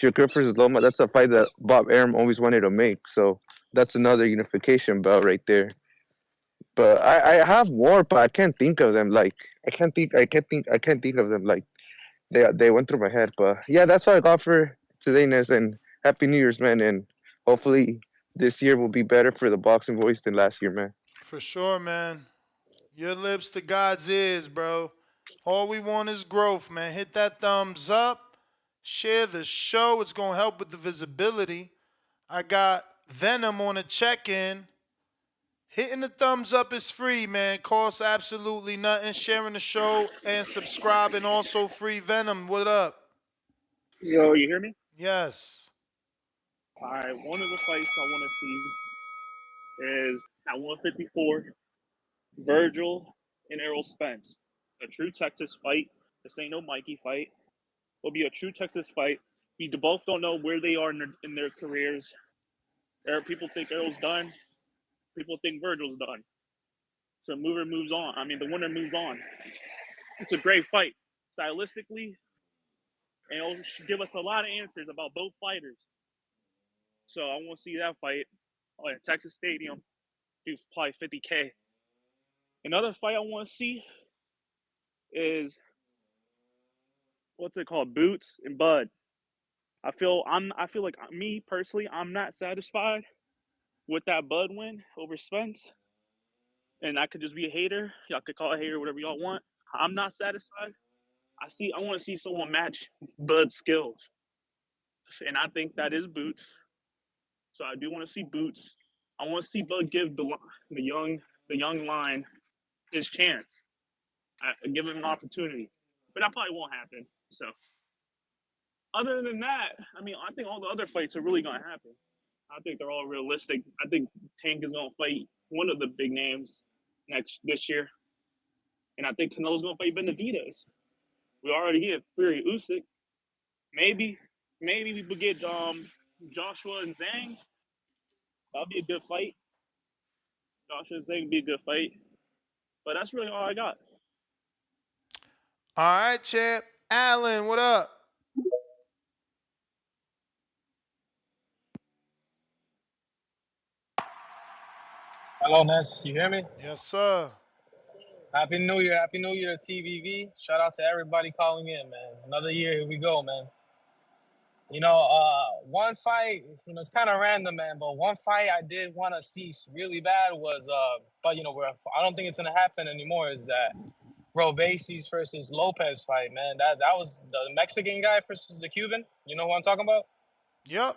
Shakur versus Loma, that's a fight that Bob Arum always wanted to make. So that's another unification bout right there. But I have more, but I can't think of them. Like I can't think of them. Like they went through my head. But yeah, that's all I got for today, Ness. And Happy New Year's, man. And hopefully this year will be better for the boxing voice than last year, man. For sure, man. Your lips to God's ears, bro. All we want is growth, man. Hit that thumbs up. Share the show. It's going to help with the visibility. I got Venom on a check in. Hitting the thumbs up is free, man. Costs absolutely nothing. Sharing the show and subscribing also free. Venom, what up? Yo, you hear me? Yes. All right, one of the fights I want to see is at 154, Virgil and Errol Spence. A true Texas fight. This ain't no Mikey fight. It'll be a true Texas fight. We both don't know where they are in their careers. People think Errol's done. People think Virgil's done. So mover moves on. I mean, the winner moves on. It's a great fight, stylistically, and it'll give us a lot of answers about both fighters. So I want to see that fight. Oh, at Texas Stadium, do probably 50K. Another fight I want to see is what's it called, Boots and Bud. I feel like me personally, I'm not satisfied with that Bud win over Spence, and I could just be a hater. Y'all could call it a hater, whatever y'all want. I'm not satisfied. I want to see someone match Bud's skills, and I think that is Boots. So I do want to see Boots. I want to see Bud give the young line his chance. Give him an opportunity, but that probably won't happen. So other than that, I mean, I think all the other fights are really gonna happen. I think they're all realistic. I think Tank is gonna fight one of the big names this year, and I think Canelo's gonna fight Benavidez. We already get Fury Usyk. Maybe we would get Joshua and Zhang. That'll be a good fight. Joshua and Zhang would be a good fight. But that's really all I got. All right, champ. Allen, what up? Hello, Ness. You hear me? Yes, sir. Happy New Year. Happy New Year to TVV. Shout out to everybody calling in, man. Another year. Here we go, man. One fight, it's kind of random, man, but one fight I did want to see really bad was, but, I don't think it's going to happen anymore, is that Robaces versus Lopez fight, man. That was the Mexican guy versus the Cuban. You know who I'm talking about? Yep.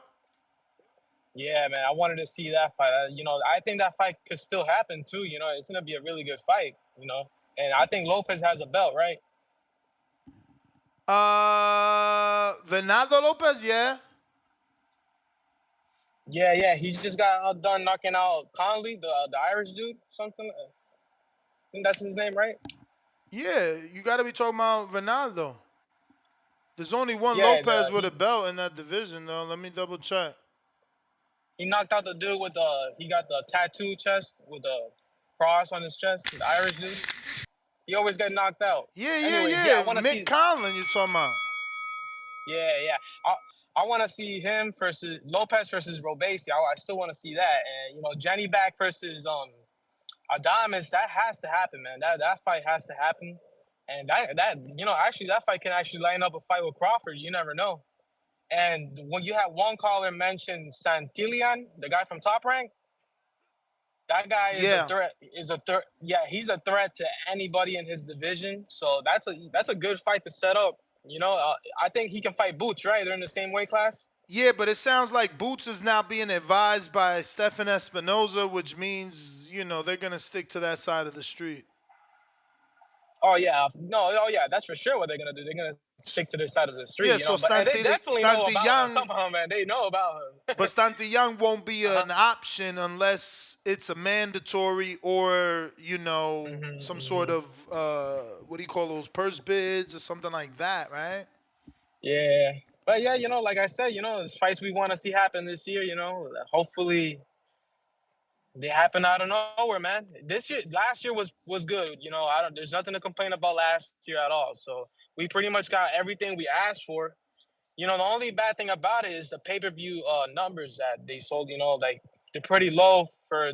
Yeah, man, I wanted to see that fight. I think that fight could still happen too. It's gonna be a really good fight. And I think Lopez has a belt, right? Venado Lopez, yeah. Yeah. He just got done knocking out Conley, the Irish dude, something. I think that's his name, right? Yeah, you got to be talking about Venado. There's only one Yeah, Lopez with a belt in that division, though. Let me double check. he knocked out the dude with he got the tattoo chest with the cross on his chest, the Irish dude. He always get knocked out. Anyways, yeah, I Yeah. want to Mick see. Conlon, you're talking about. Yeah. I want to see him versus Lopez versus Robacy. I still want to see that, and Jenny back versus Adames. That has to happen, man. That fight has to happen, and actually that fight can actually line up a fight with Crawford. You never know. And when you have one caller mention Santillan, the guy from Top Rank, that guy is a Yeah. threat. Yeah, he's a threat to anybody in his division. So that's a good fight to set up. I think he can fight Boots, right? They're in the same weight class. Yeah, but it sounds like Boots is now being advised by Stefan Espinoza, which means, they're going to stick to that side of the street. Oh yeah, no, oh yeah, that's for sure what they're gonna do. They're gonna stick to their side of the street, Yeah, so But and they definitely know about him. Young, Come on, man, they know about him. but Stante Young won't be an option unless it's a mandatory or, some sort of, what do you call those, purse bids or something like that, right? Yeah, but yeah, like I said, there's fights we want to see happen this year. Hopefully they happen out of nowhere, man. Last year was good. There's nothing to complain about last year at all. So we pretty much got everything we asked for. The only bad thing about it is the pay-per-view numbers that they sold, like they're pretty low for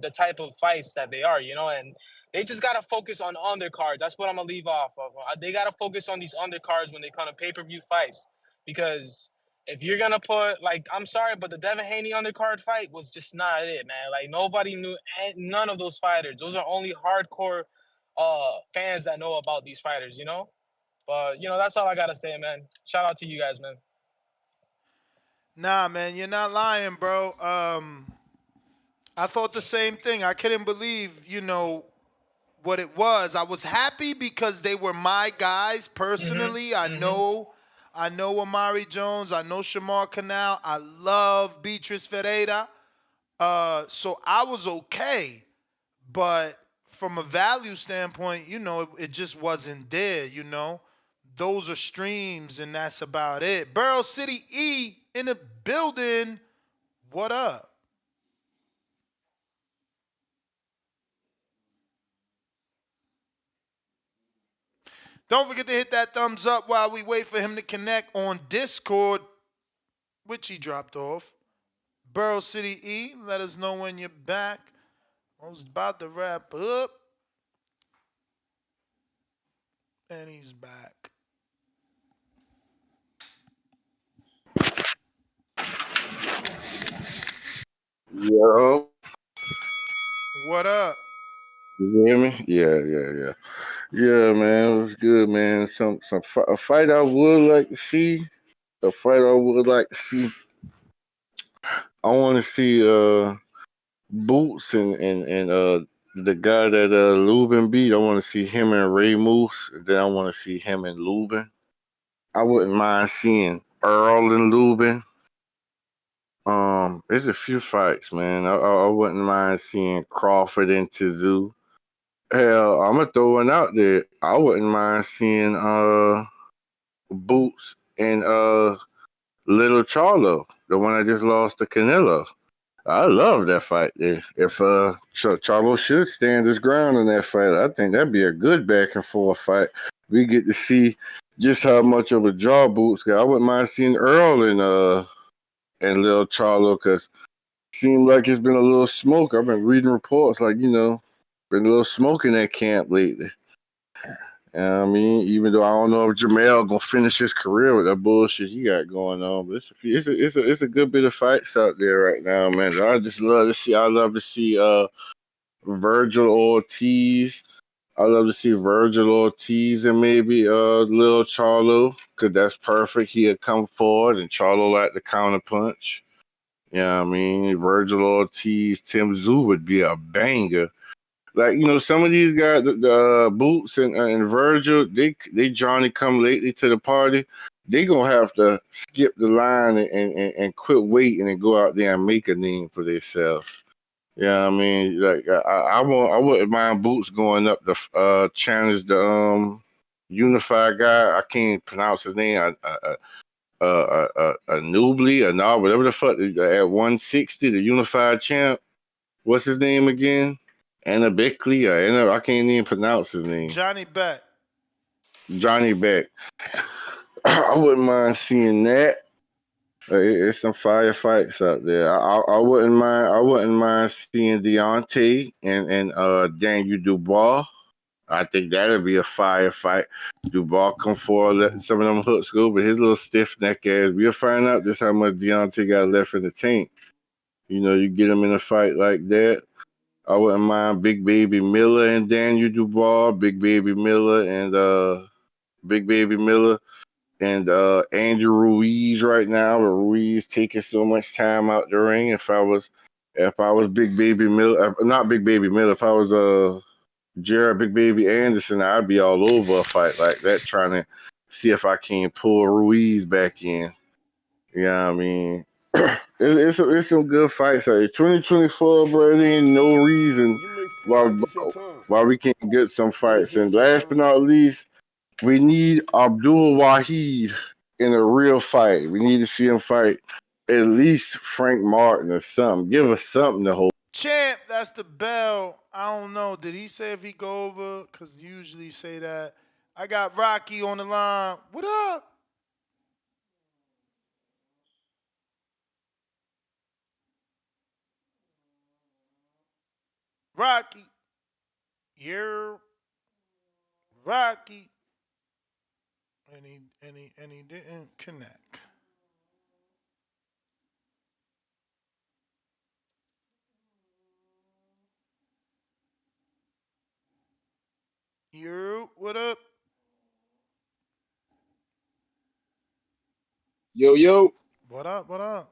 the type of fights that they are, and they just got to focus on undercards. That's what I'm going to leave off of. They got to focus on these undercards when they come to pay-per-view fights, because if you're going to put, I'm sorry, but the Devin Haney undercard fight was just not it, man. Like, nobody knew none of those fighters. Those are only hardcore fans that know about these fighters, But, that's all I got to say, man. Shout out to you guys, man. Nah, man, you're not lying, bro. I thought the same thing. I couldn't believe, what it was. I was happy because they were my guys personally. I know Amari Jones. I know Shamar Canal. I love Beatrice Ferreira. So I was okay. But from a value standpoint, it just wasn't there, those are streams, and that's about it. Borough City E in the building. What up? Don't forget to hit that thumbs up while we wait for him to connect on Discord, which he dropped off. Borough City E, let us know when you're back. I was about to wrap up, and he's back. Yo, What up? you hear me? Yeah. Yeah, man, it was good, man. A fight I would like to see. A fight I would like to see. I want to see Boots and the guy that Lubin beat. I want to see him and Ray Moose. Then I want to see him and Lubin. I wouldn't mind seeing Earl and Lubin. There's a few fights, man. I wouldn't mind seeing Crawford and Tizoo. Hell, I'm gonna throw one out there. I wouldn't mind seeing Boots and Little Charlo, the one I just lost to Canelo. I love that fight there. If Charlo should stand his ground in that fight, I think that'd be a good back and forth fight. We get to see just how much of a jaw Boots got. I wouldn't mind seeing Earl and Little Charlo because it seemed like it's been a little smoke. I've been reading reports like been a little smoke in that camp lately. I mean, even though I don't know if Jamel gonna finish his career with that bullshit he got going on, but it's a good bit of fights out there right now, man. I just love to see. I love to see Virgil Ortiz. I love to see Virgil Ortiz and maybe Lil Charlo, cause that's perfect. He'll come forward and Charlo like the counter punch. Yeah, I mean Virgil Ortiz, Tim Zoo would be a banger. Like some of these guys, the Boots and Virgil, they Johnny come lately to the party. They gonna have to skip the line and quit waiting and go out there and make a name for themselves. Yeah, I mean, like I wouldn't mind Boots going up to challenge the unified guy. I can't pronounce his name. Nubly or no, whatever the fuck at 160, the unified champ. What's his name again? Anna Beckley or Anna, I can't even pronounce his name. Johnny Beck. Johnny Beck. I wouldn't mind seeing that. It's some firefights out there. I wouldn't mind. I wouldn't mind seeing Deontay and Daniel Dubois. I think that'd be a firefight. Dubois come forward, let some of them hooks go, but his little stiff neck ass. We'll find out just how much Deontay got left in the tank. You get him in a fight like that. I wouldn't mind Big Baby Miller and Daniel Dubois, Big Baby Miller and Andrew Ruiz right now, but Ruiz taking so much time out the ring. If I was Big Baby Miller, not Big Baby Miller, if I was Jared Big Baby Anderson, I'd be all over a fight like that, trying to see if I can pull Ruiz back in. Yeah, I mean, it's some good fights. Like 2024, bro, there ain't no reason You may feel why like it's your time, why we can't get some but it's fights. And not your last but time. not least, we need Abdul Wahid in a real fight. We need to see him fight at least Frank Martin or something. Give us something to hold. Champ, that's the bell. I don't know. Did he say if he go over? Because usually say that. I got Rocky on the line. What up? Rocky. Yeah. Rocky. And he didn't connect. You, what up? Yo, What up? What up?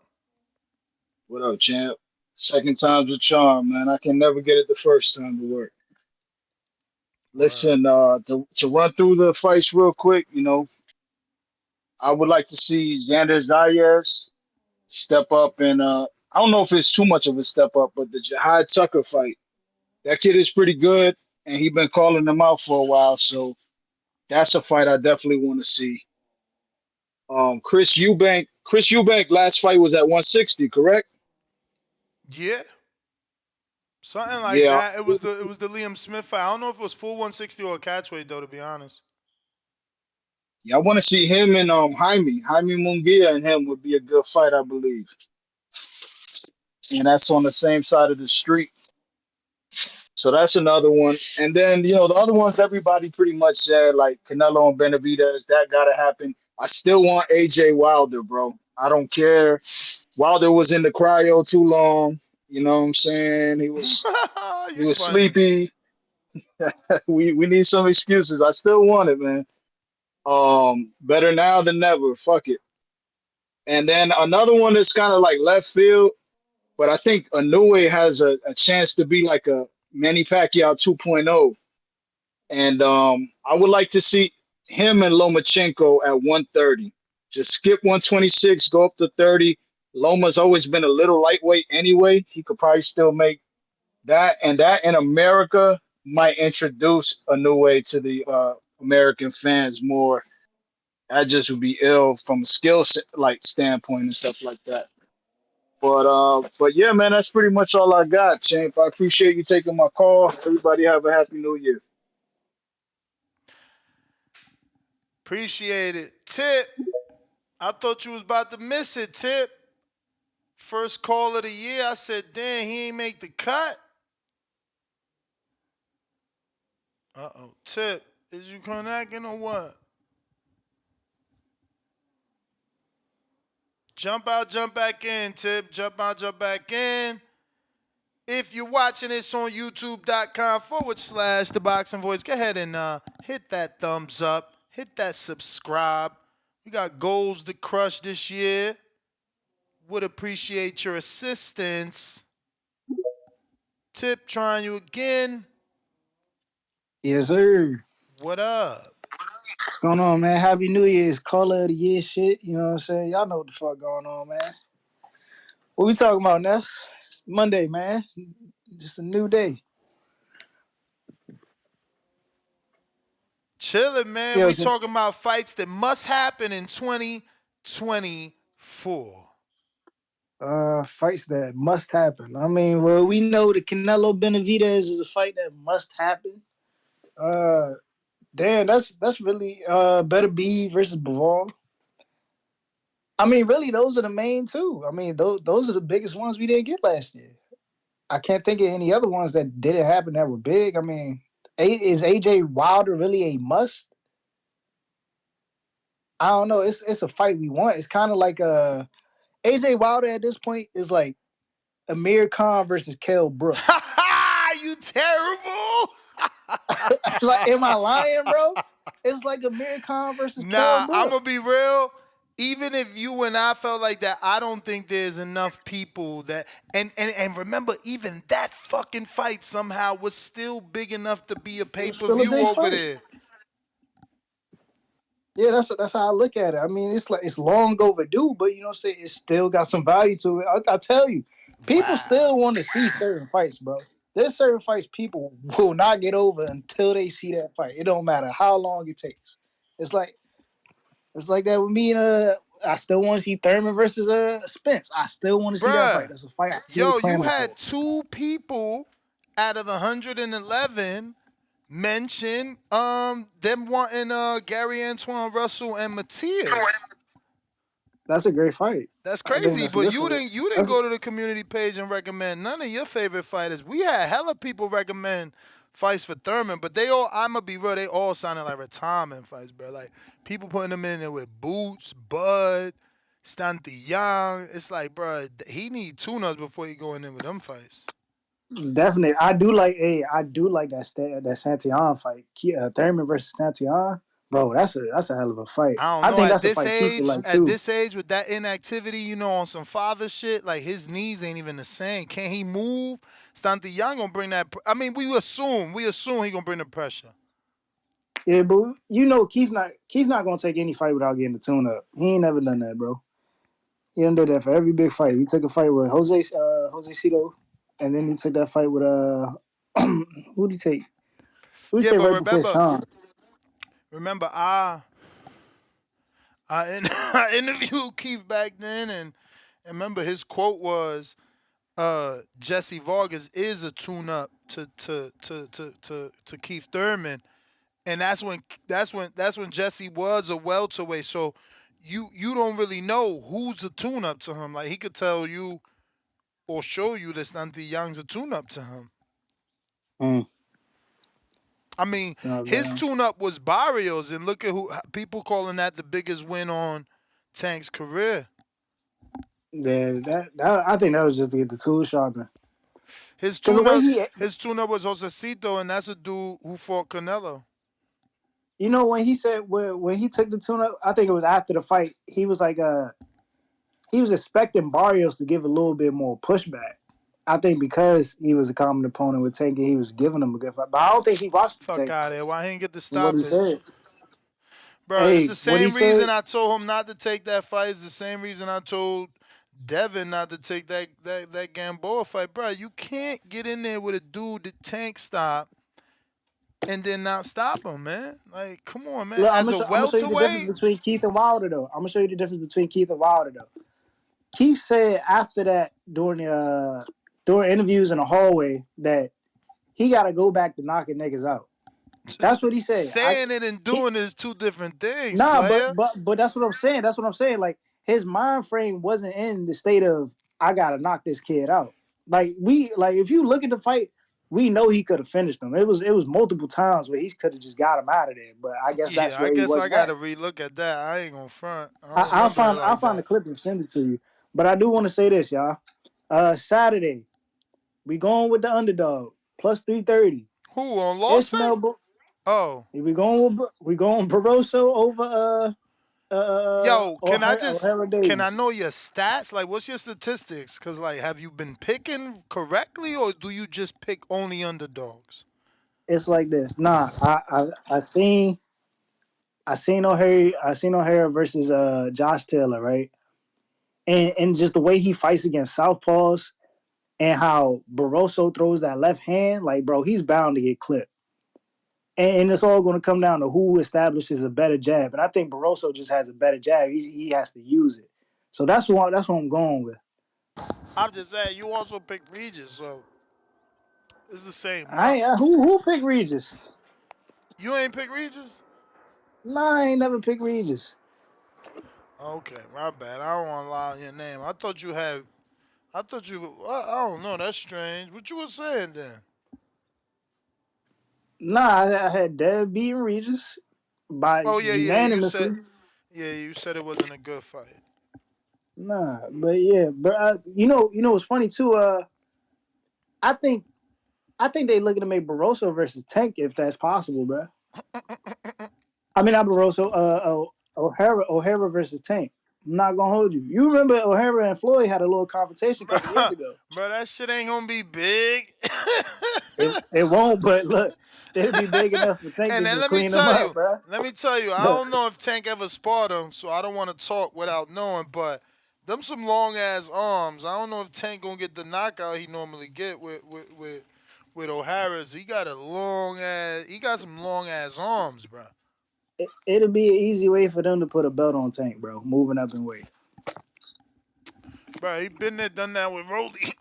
what up, champ? Second time's a charm, man. I can never get it the first time to work. Word. Listen, to run through the fights real quick, I would like to see Xander Zayas step up and I don't know if it's too much of a step up, but the Jihad Tucker fight, that kid is pretty good, and he been calling them out for a while, so That's a fight I definitely want to see. Chris Eubank last fight was at 160, correct? Yeah, something like Yeah, that. It was the Liam Smith fight. I don't know if it was full 160 or a catchweight though, to be honest. yeah, I want to see him and Jaime Munguia and him would be a good fight, I believe. And that's on the same side of the street. So that's another one. And then, the other ones everybody pretty much said, like Canelo and Benavidez, that gotta happen. I still want AJ Wilder, bro. I don't care. Wilder was in the cryo too long. You know what I'm saying? He You was funny. sleepy. We need some excuses. I still want it, man. Better now than never. Fuck it. And then another one that's kind of like left field, but I think Inoue has a chance to be like a Manny Pacquiao 2.0. And I would like to see him and Lomachenko at 130. Just skip 126, go up to 30. Loma's always been a little lightweight anyway. He could probably still make that. And that in America might introduce a new way to the American fans more. That just would be ill from a like standpoint and stuff like that. But yeah, man, that's pretty much all I got, champ. I appreciate you taking my call. Everybody have a happy new year. Appreciate it. Tip. I thought you was about to miss it, Tip. First call of the year. I said, damn, he ain't make the cut. Uh-oh. Tip, is you connecting or what? Jump out, jump back in, Tip. Jump out, jump back in. If you're watching this on youtube.com/The Boxing Voice, go ahead and hit that thumbs up. Hit that subscribe. We got goals to crush this year. Would appreciate your assistance. Tip, trying you again. Yes, sir. What up? What's going on, man? Happy New Year's, caller of the year shit. You know what I'm saying? Y'all know what the fuck going on, man. What we talking about, Ness? It's Monday, man. Just a new day. Chilling, man. Yo, We talking about fights that must happen in 2024. fights that must happen. I mean, well, we know the Canelo Benavidez is a fight that must happen. Uh, damn, that's really Better B versus Bivol. I mean, really, those are the main two. I mean, those are the biggest ones we didn't get last year. I can't think of any other ones that didn't happen that were big. I mean, is AJ Wilder really a must? I don't know. It's a fight we want. It's kind of like AJ Wilder at this point is like Amir Khan versus Kell Brook. You terrible. Like, am I lying, bro? It's like Amir Khan versus Kell Nah, I'm Brook. gonna be real. Even if you and I felt like that, I don't think there's enough people that and remember, even that fucking fight somehow was still big enough to be a It's still a pay-per-view big over fight. there. Yeah, that's how I look at it. I mean, it's like it's long overdue, but you know what I'm saying? It still got some value to it. I tell you, people still want to see certain fights, bro. There's certain fights people will not get over until they see that fight. It don't matter how long it takes. It's like that with me. I still want to see Thurman versus Spence. I still want to see that fight. Bruh, That's a fight I still yo, you clamour for. had two people out of the 111 mention them wanting Gary Antoine Russell and Matias. That's a great fight. That's I think crazy, that's a but good you fight. didn't go to the community page and recommend none of your favorite fighters. We had hella people recommend fights for Thurman, but they all, I'ma be real, they all sounded like retirement fights, bro. Like people putting them in there with Boots, Bud, Stanty Young. It's like, bro, he need tune-ups before he go in there with them fights. Definitely, I do like that Santillan fight. Thurman versus Santillan, bro. That's a hell of a fight. I don't I know. think that's a fight people like At too. this age, with that inactivity, you know, on some father shit, like his knees ain't even the same. Can he move? Stante Young gonna bring that. I mean, we assume he gonna bring the pressure. Yeah, but you know, Keith's not gonna take any fight without getting the tune up. He ain't never done that, bro. He done did that for every big fight. He took a fight with Jose Cito, and then he took that fight with who'd he take? Who'd he Yeah, take but right before Sean? remember I interviewed Keith back then, and remember his quote was, Jesse Vargas is a tune up to Keith Thurman, and that's when Jesse was a welterweight. So you don't really know who's a tune up to him. Like he could tell you or show you that Stunty Young's a tune up to him. Mm, I mean, no, his damn. tune up was Barrios, and look at who people calling that the biggest win on Tank's career. Yeah, that I think that was just to get the tool sharpened. His Cause the tune way up he, his tune up was Josecito, and that's a dude who fought Canelo. when he said when he took the tune up, I think it was after the fight. He was like, he was expecting Barrios to give a little bit more pushback. I think because he was a common opponent with Tank, he was giving him a good fight. But I don't think he watched the Fuck tape. out of here. Why he didn't get the What he stoppage? said. Bro, it's Hey, the what he same reason said. I told him not to take that fight. It's the same reason I told Devin not to take that Gamboa fight. Bro, you can't get in there with a dude that Tank stop and then not stop him, man. Like, come on, man. Look, As a I'm gonna show you the difference welterweight, between Keith and Wilder, though. I'm gonna show you the difference between Keith and Wilder, though. Keith said after that during interviews in the hallway that he got to go back to knocking niggas out. That's what he said. saying it and He, doing it is two different things, Nah, player. but that's what I'm saying. That's what I'm saying. Like his mind frame wasn't in the state of I gotta knock this kid out. Like if you look at the fight, we know he could have finished him. It was multiple times where he could have just got him out of there. But I guess that's Yeah, I where he guess I wasn't gotta at. relook at that. I ain't gonna front. I don't I'll remember it find I'll like find the that. clip and send it to you. But I do want to say this, y'all. Saturday we going with the underdog plus 330. Who on Lawson? Ismail. Oh, We going Barroso over yo, O'Hara can I Davis. know your stats? Like, what's your statistics? Cause like, have you been picking correctly, or do you just pick only underdogs? It's like this. Nah, I seen O'Hara versus Josh Taylor, right? And just the way he fights against southpaws and how Barroso throws that left hand, like bro, he's bound to get clipped. And it's all going to come down to who establishes a better jab. And I think Barroso just has a better jab. He has to use it. So that's what I'm going with. I'm just saying, you also picked Regis, so it's the same I month. ain't, who picked Regis? You ain't pick Regis? Nah, I ain't never picked Regis. Okay, my bad. I don't want to lie on your name. I thought you had. I thought you. I don't know. That's strange. What you was saying then? Nah, I had Dev beating Regis by Oh yeah, yeah. You said. unanimously. Yeah, you said it wasn't a good fight. Nah, but yeah, but what's funny too. I think I think they looking to make Barroso versus Tank if that's possible, bro. I mean, not Barroso. O'Hara versus Tank. I'm not gonna hold you. You remember O'Hara and Floyd had a little confrontation a couple years ago. Bro, that shit ain't gonna be big. It won't, but look, it'll be big enough for Tank And to then just clean them up, bro. I Look, don't know if Tank ever sparred him, so I don't want to talk without knowing, but them some long ass arms. I don't know if Tank gonna get the knockout he normally get with O'Hara's. He got some long ass arms, bro. it'll be an easy way for them to put a belt on Tank, bro. Moving up in weight. Bro, he been there, done that with Rolly.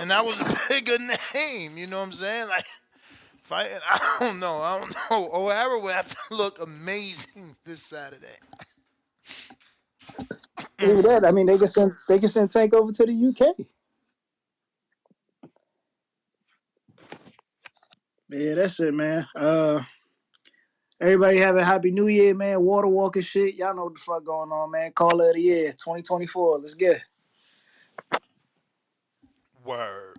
And that was a bigger name, you know what I'm saying? Like fighting, I don't know. O'Hara would have to look amazing this Saturday. Either that, I mean, they can send Tank over to the UK. Yeah, that's it, man. Everybody have a happy new year, man. Water walking shit. Y'all know what the fuck going on, man. Call of the year, 2024. Let's get it. Word.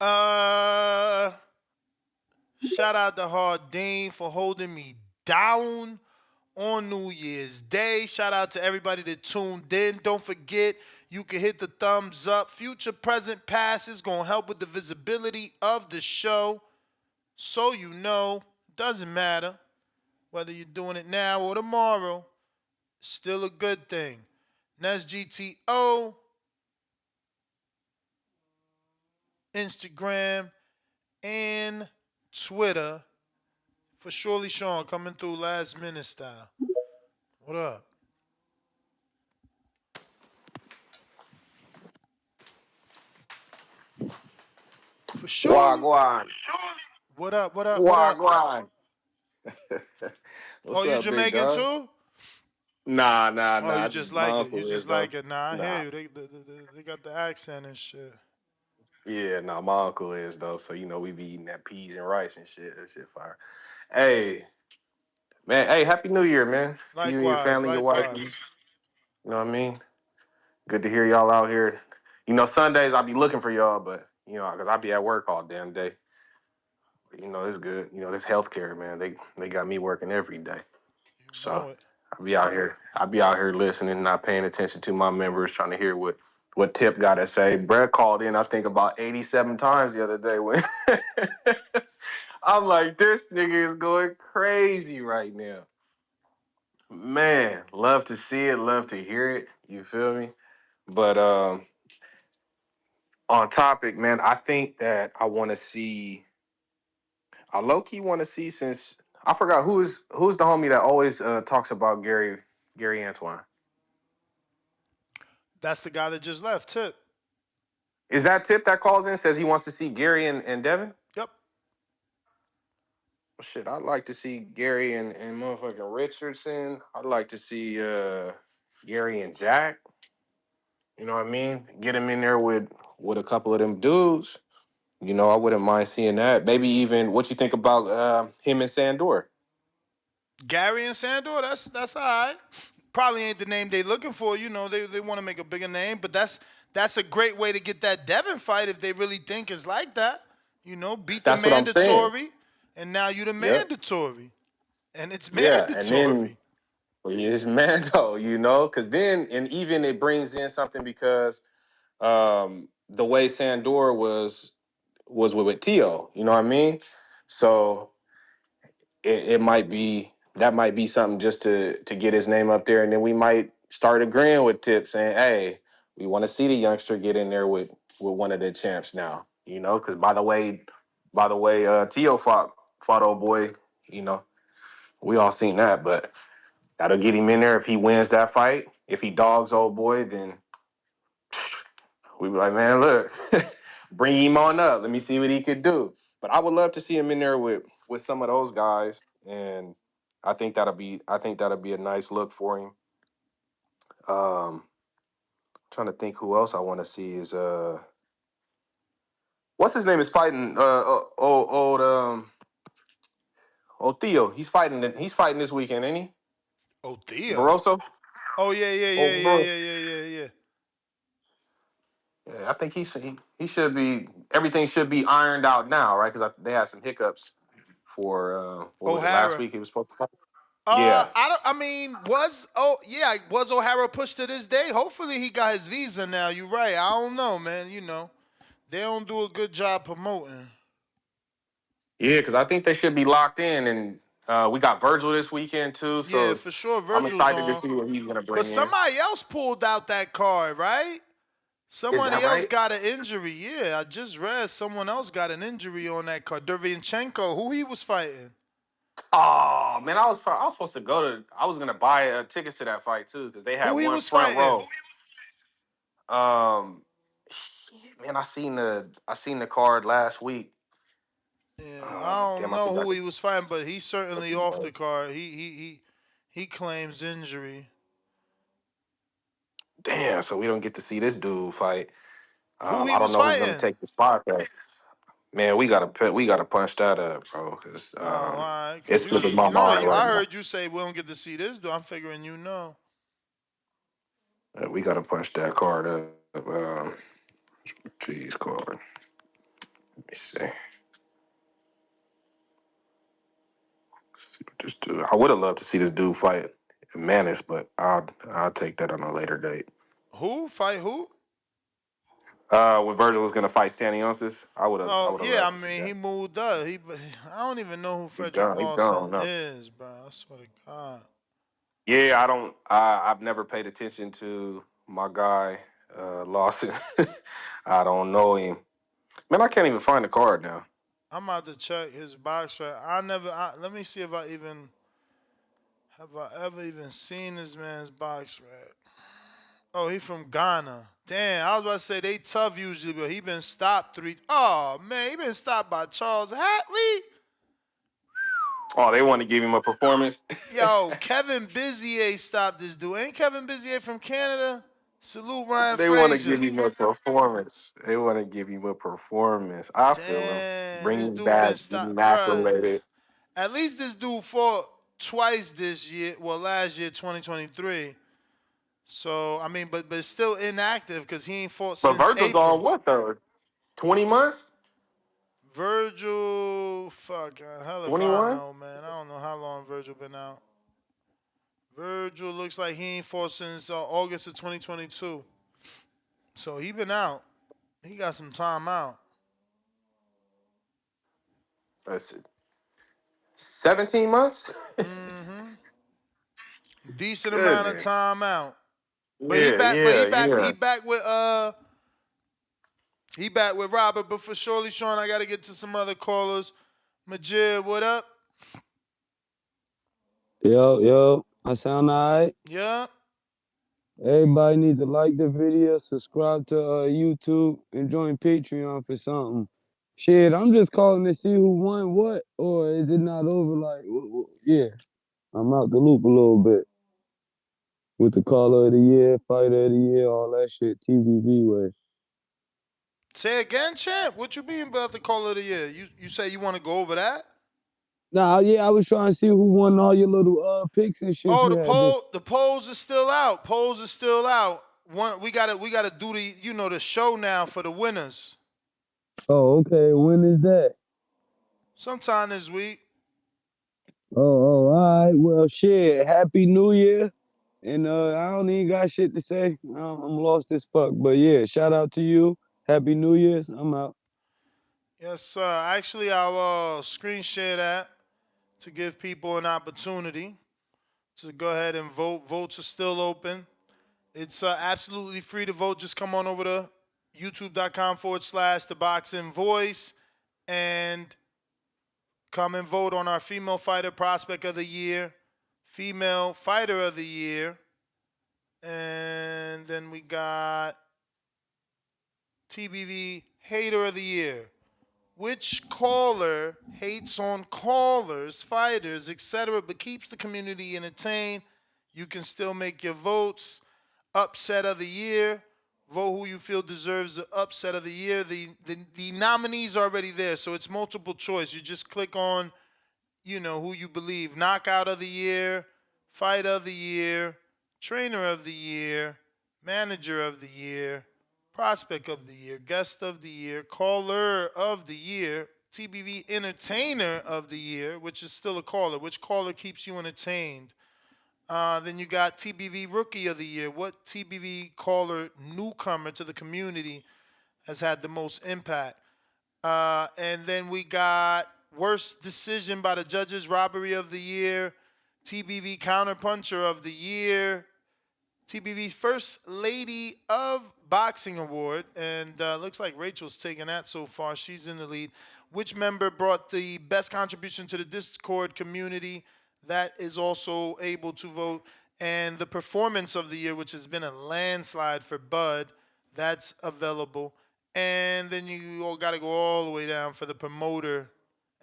Uh, Shout out to Hardin for holding me down on New Year's Day. Shout out to everybody that tuned in. Don't forget, you can hit the thumbs up. Future, present, past is going to help with the visibility of the show. So you know, doesn't matter whether you're doing it now or tomorrow. Still a good thing. That's GTO, Instagram, and Twitter For surely Sean coming through last minute style. What up? For surely. Wagwan. What up? What up? What up? Wagwan. Oh, What's you up, big Jamaican dog? too? Nah, nah, Oh, you nah. just My like it. You uncle is just though. like it. Nah, I hear Nah. you. They got the accent and shit. Yeah, nah, my uncle is though. So we be eating that peas and rice and shit. That shit fire. Hey, man. Hey, happy New Year, man. To you and your Likewise, family, your wife. You likewise. know what I mean? Good to hear y'all out here. Sundays I'll be looking for y'all, but because I be at work all damn day. But, it's good. This healthcare, man. They got me working every day. You So know it. I'll be out here. I'll be out here listening, not paying attention to my members, trying to hear what Tip got to say. Brett called in, I think, about 87 times the other day. When I'm like, this nigga is going crazy right now. Man, love to see it, love to hear it. You feel me? But on topic, man, I think that I low key want to see, since I forgot who's the homie that always talks about Gary Antoine. That's the guy that just left. Tip. Is that Tip that calls in, says he wants to see Gary and Devin? Yep. Well, shit, I'd like to see Gary and motherfucking Richardson. I'd like to see Gary and Jack. You know what I mean? Get him in there with a couple of them dudes. I wouldn't mind seeing that. Maybe even what you think about him and Sandor. Gary and Sandor. That's all right. Probably ain't the name they looking for. They want to make a bigger name, but that's a great way to get that Devin fight if they really think it's like that. Beat the That's what I'm saying. mandatory, and now you the Yep. mandatory, and it's Yeah, and then mandatory. it's Mando, because then, and even it brings in something, because the way Sandor was with Tio, you know what I mean? So it might be, that might be something just to get his name up there, and then we might start agreeing with Tip, saying, hey, we want to see the youngster get in there with one of the champs now, because by the way Tio fought old boy, you know we all seen that, but that'll get him in there. If he wins that fight, if he dogs old boy, then we be like, man, look, bring him on up. Let me see what he could do. But I would love to see him in there with some of those guys, and I think that'll be a nice look for him. Trying to think who else I want to see is what's his name is fighting old Theo. He's fighting this weekend, ain't he? Oh, Theo. Barroso. Oh yeah, yeah, yeah, Old yeah, bro. yeah, yeah, yeah, yeah. Yeah, I think he should be. Everything should be ironed out now, right? Because they had some hiccups for what was it, last O'Hara. week? He was supposed to fight. Yeah, I don't. I mean, was O'Hara pushed to this day? Hopefully, he got his visa now. You're right. I don't know, man. They don't do a good job promoting. yeah, because I think they should be locked in, and we got Virgil this weekend too. Yeah, So for sure. I'm Virgil's excited to on, see what he's gonna but bring in. somebody else pulled out that card, right? Is Somebody that else right? got an injury. Yeah, I just read someone else got an injury on that card. Dervianchenko, who he was fighting. Oh man, I was supposed to go to. I was gonna buy tickets to that fight too because they had Who he one was front fighting? row. Um, shit, man, I seen the card last week. Yeah, I Damn, don't I know think I who could. he was fighting, but he's certainly off the card. He claims injury. Damn, so we don't get to see this dude fight. Who he I don't was know who's gonna fighting? take the spot though. Man, we gotta punch that up, bro. Cause Oh, all right. Cause it's slipping my mind I right now. heard you say we don't get to see this. Dude, I'm figuring you know. We gotta punch that card up. Jeez, card. Let me see. This dude, I would have loved to see this dude fight Manis, but I'll take that on a later date. Who fight who? When Virgil was gonna fight Stanionis, I Oh would have yeah, I loved to see mean he that. moved up. I don't even know who He Frederick gone. He Lawson gone now. is, bro. I swear to God. Yeah, I don't. I've never paid attention to my guy Lawson. I don't know him. Man, I can't even find the card now. I'm about to check his box rec. Let me see if I even have I ever even seen this man's box rec. Oh, he from Ghana. Damn, I was about to say they tough usually, but he been stopped 3. Oh man, he been stopped by Charles Hatley. Oh, they want to give him a performance. Yo, Kevin Bizier stopped this dude. Ain't Kevin Bizier from Canada? Salute Ryan They want to give Frazier. him a performance. They want to give him a performance. I feel him. Damn, Bring this him dude been back, stopped, bruh. immaculate. At least this dude fought twice this year. Well, last year, 2023. So I mean, but it's still inactive because he ain't fought But since Virgil's on April. what though? 20 months? Virgil, fuck, hell if I 21? know, man. I don't know how long Virgil been out. Virgil looks like he ain't fought since August of 2022. So he been out. He got some time out. That's it. 17 months? Mm-hmm. Decent amount of Goodness. time out. But he Yeah, back. But yeah, he yeah. back with he back with Robert. But for surely, Sean, I got to get to some other callers. Majid, what up? Yo, I sound alright. Yeah. Everybody need to like the video, subscribe to YouTube, and join Patreon for something. Shit, I'm just calling to see who won what, or is it not over? Like, yeah, I'm out the loop a little bit with the caller of the year, fighter of the year, all that shit, TVV way. Say again, champ. What you mean about the call of the year? You say you want to go over that? Nah, yeah, I was trying to see who won all your little picks and shit Oh, you had this. the polls are still out. Polls are still out. We gotta do the show now for the winners. Oh, okay. When is that? Sometime this week. Oh, all right. Well, shit. Happy New Year. And I don't even got shit to say. I'm lost as fuck. But yeah, shout out to you. Happy New Year's. I'm out. Yes, sir. Actually, I'll screen share that to give people an opportunity to go ahead and vote. Votes are still open. It's absolutely free to vote. Just come on over to youtube.com/the boxing voice and come and vote on our female fighter prospect of the year, female fighter of the year, and then we got TBV hater of the year. Which caller hates on callers, fighters, etc., but keeps the community entertained? You can still make your votes. Upset of the year. Vote who you feel deserves the upset of the year. The nominees are already there, so it's multiple choice. You just click on, who you believe. Knockout of the year, fight of the year, trainer of the year, manager of the year, prospect of the year, guest of the year, caller of the year, TBV entertainer of the year, which is still a caller. Which caller keeps you entertained? Then you got TBV Rookie of the Year. What TBV caller newcomer to the community has had the most impact? And then we got Worst Decision by the Judges, Robbery of the Year, TBV Counterpuncher of the Year, TBV's First Lady of Boxing Award. And looks like Rachel's taking that so far. She's in the lead. Which member brought the best contribution to the Discord community? That is also able to vote. And the Performance of the Year, which has been a landslide for Bud, that's available. And then you all got to go all the way down for the Promoter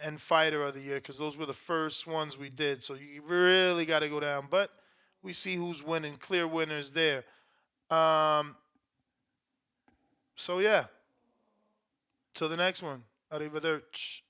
and Fighter of the Year, because those were the first ones we did. So you really got to go down. But we see who's winning. Clear winners there. So yeah. Till the next one. Arrivederci.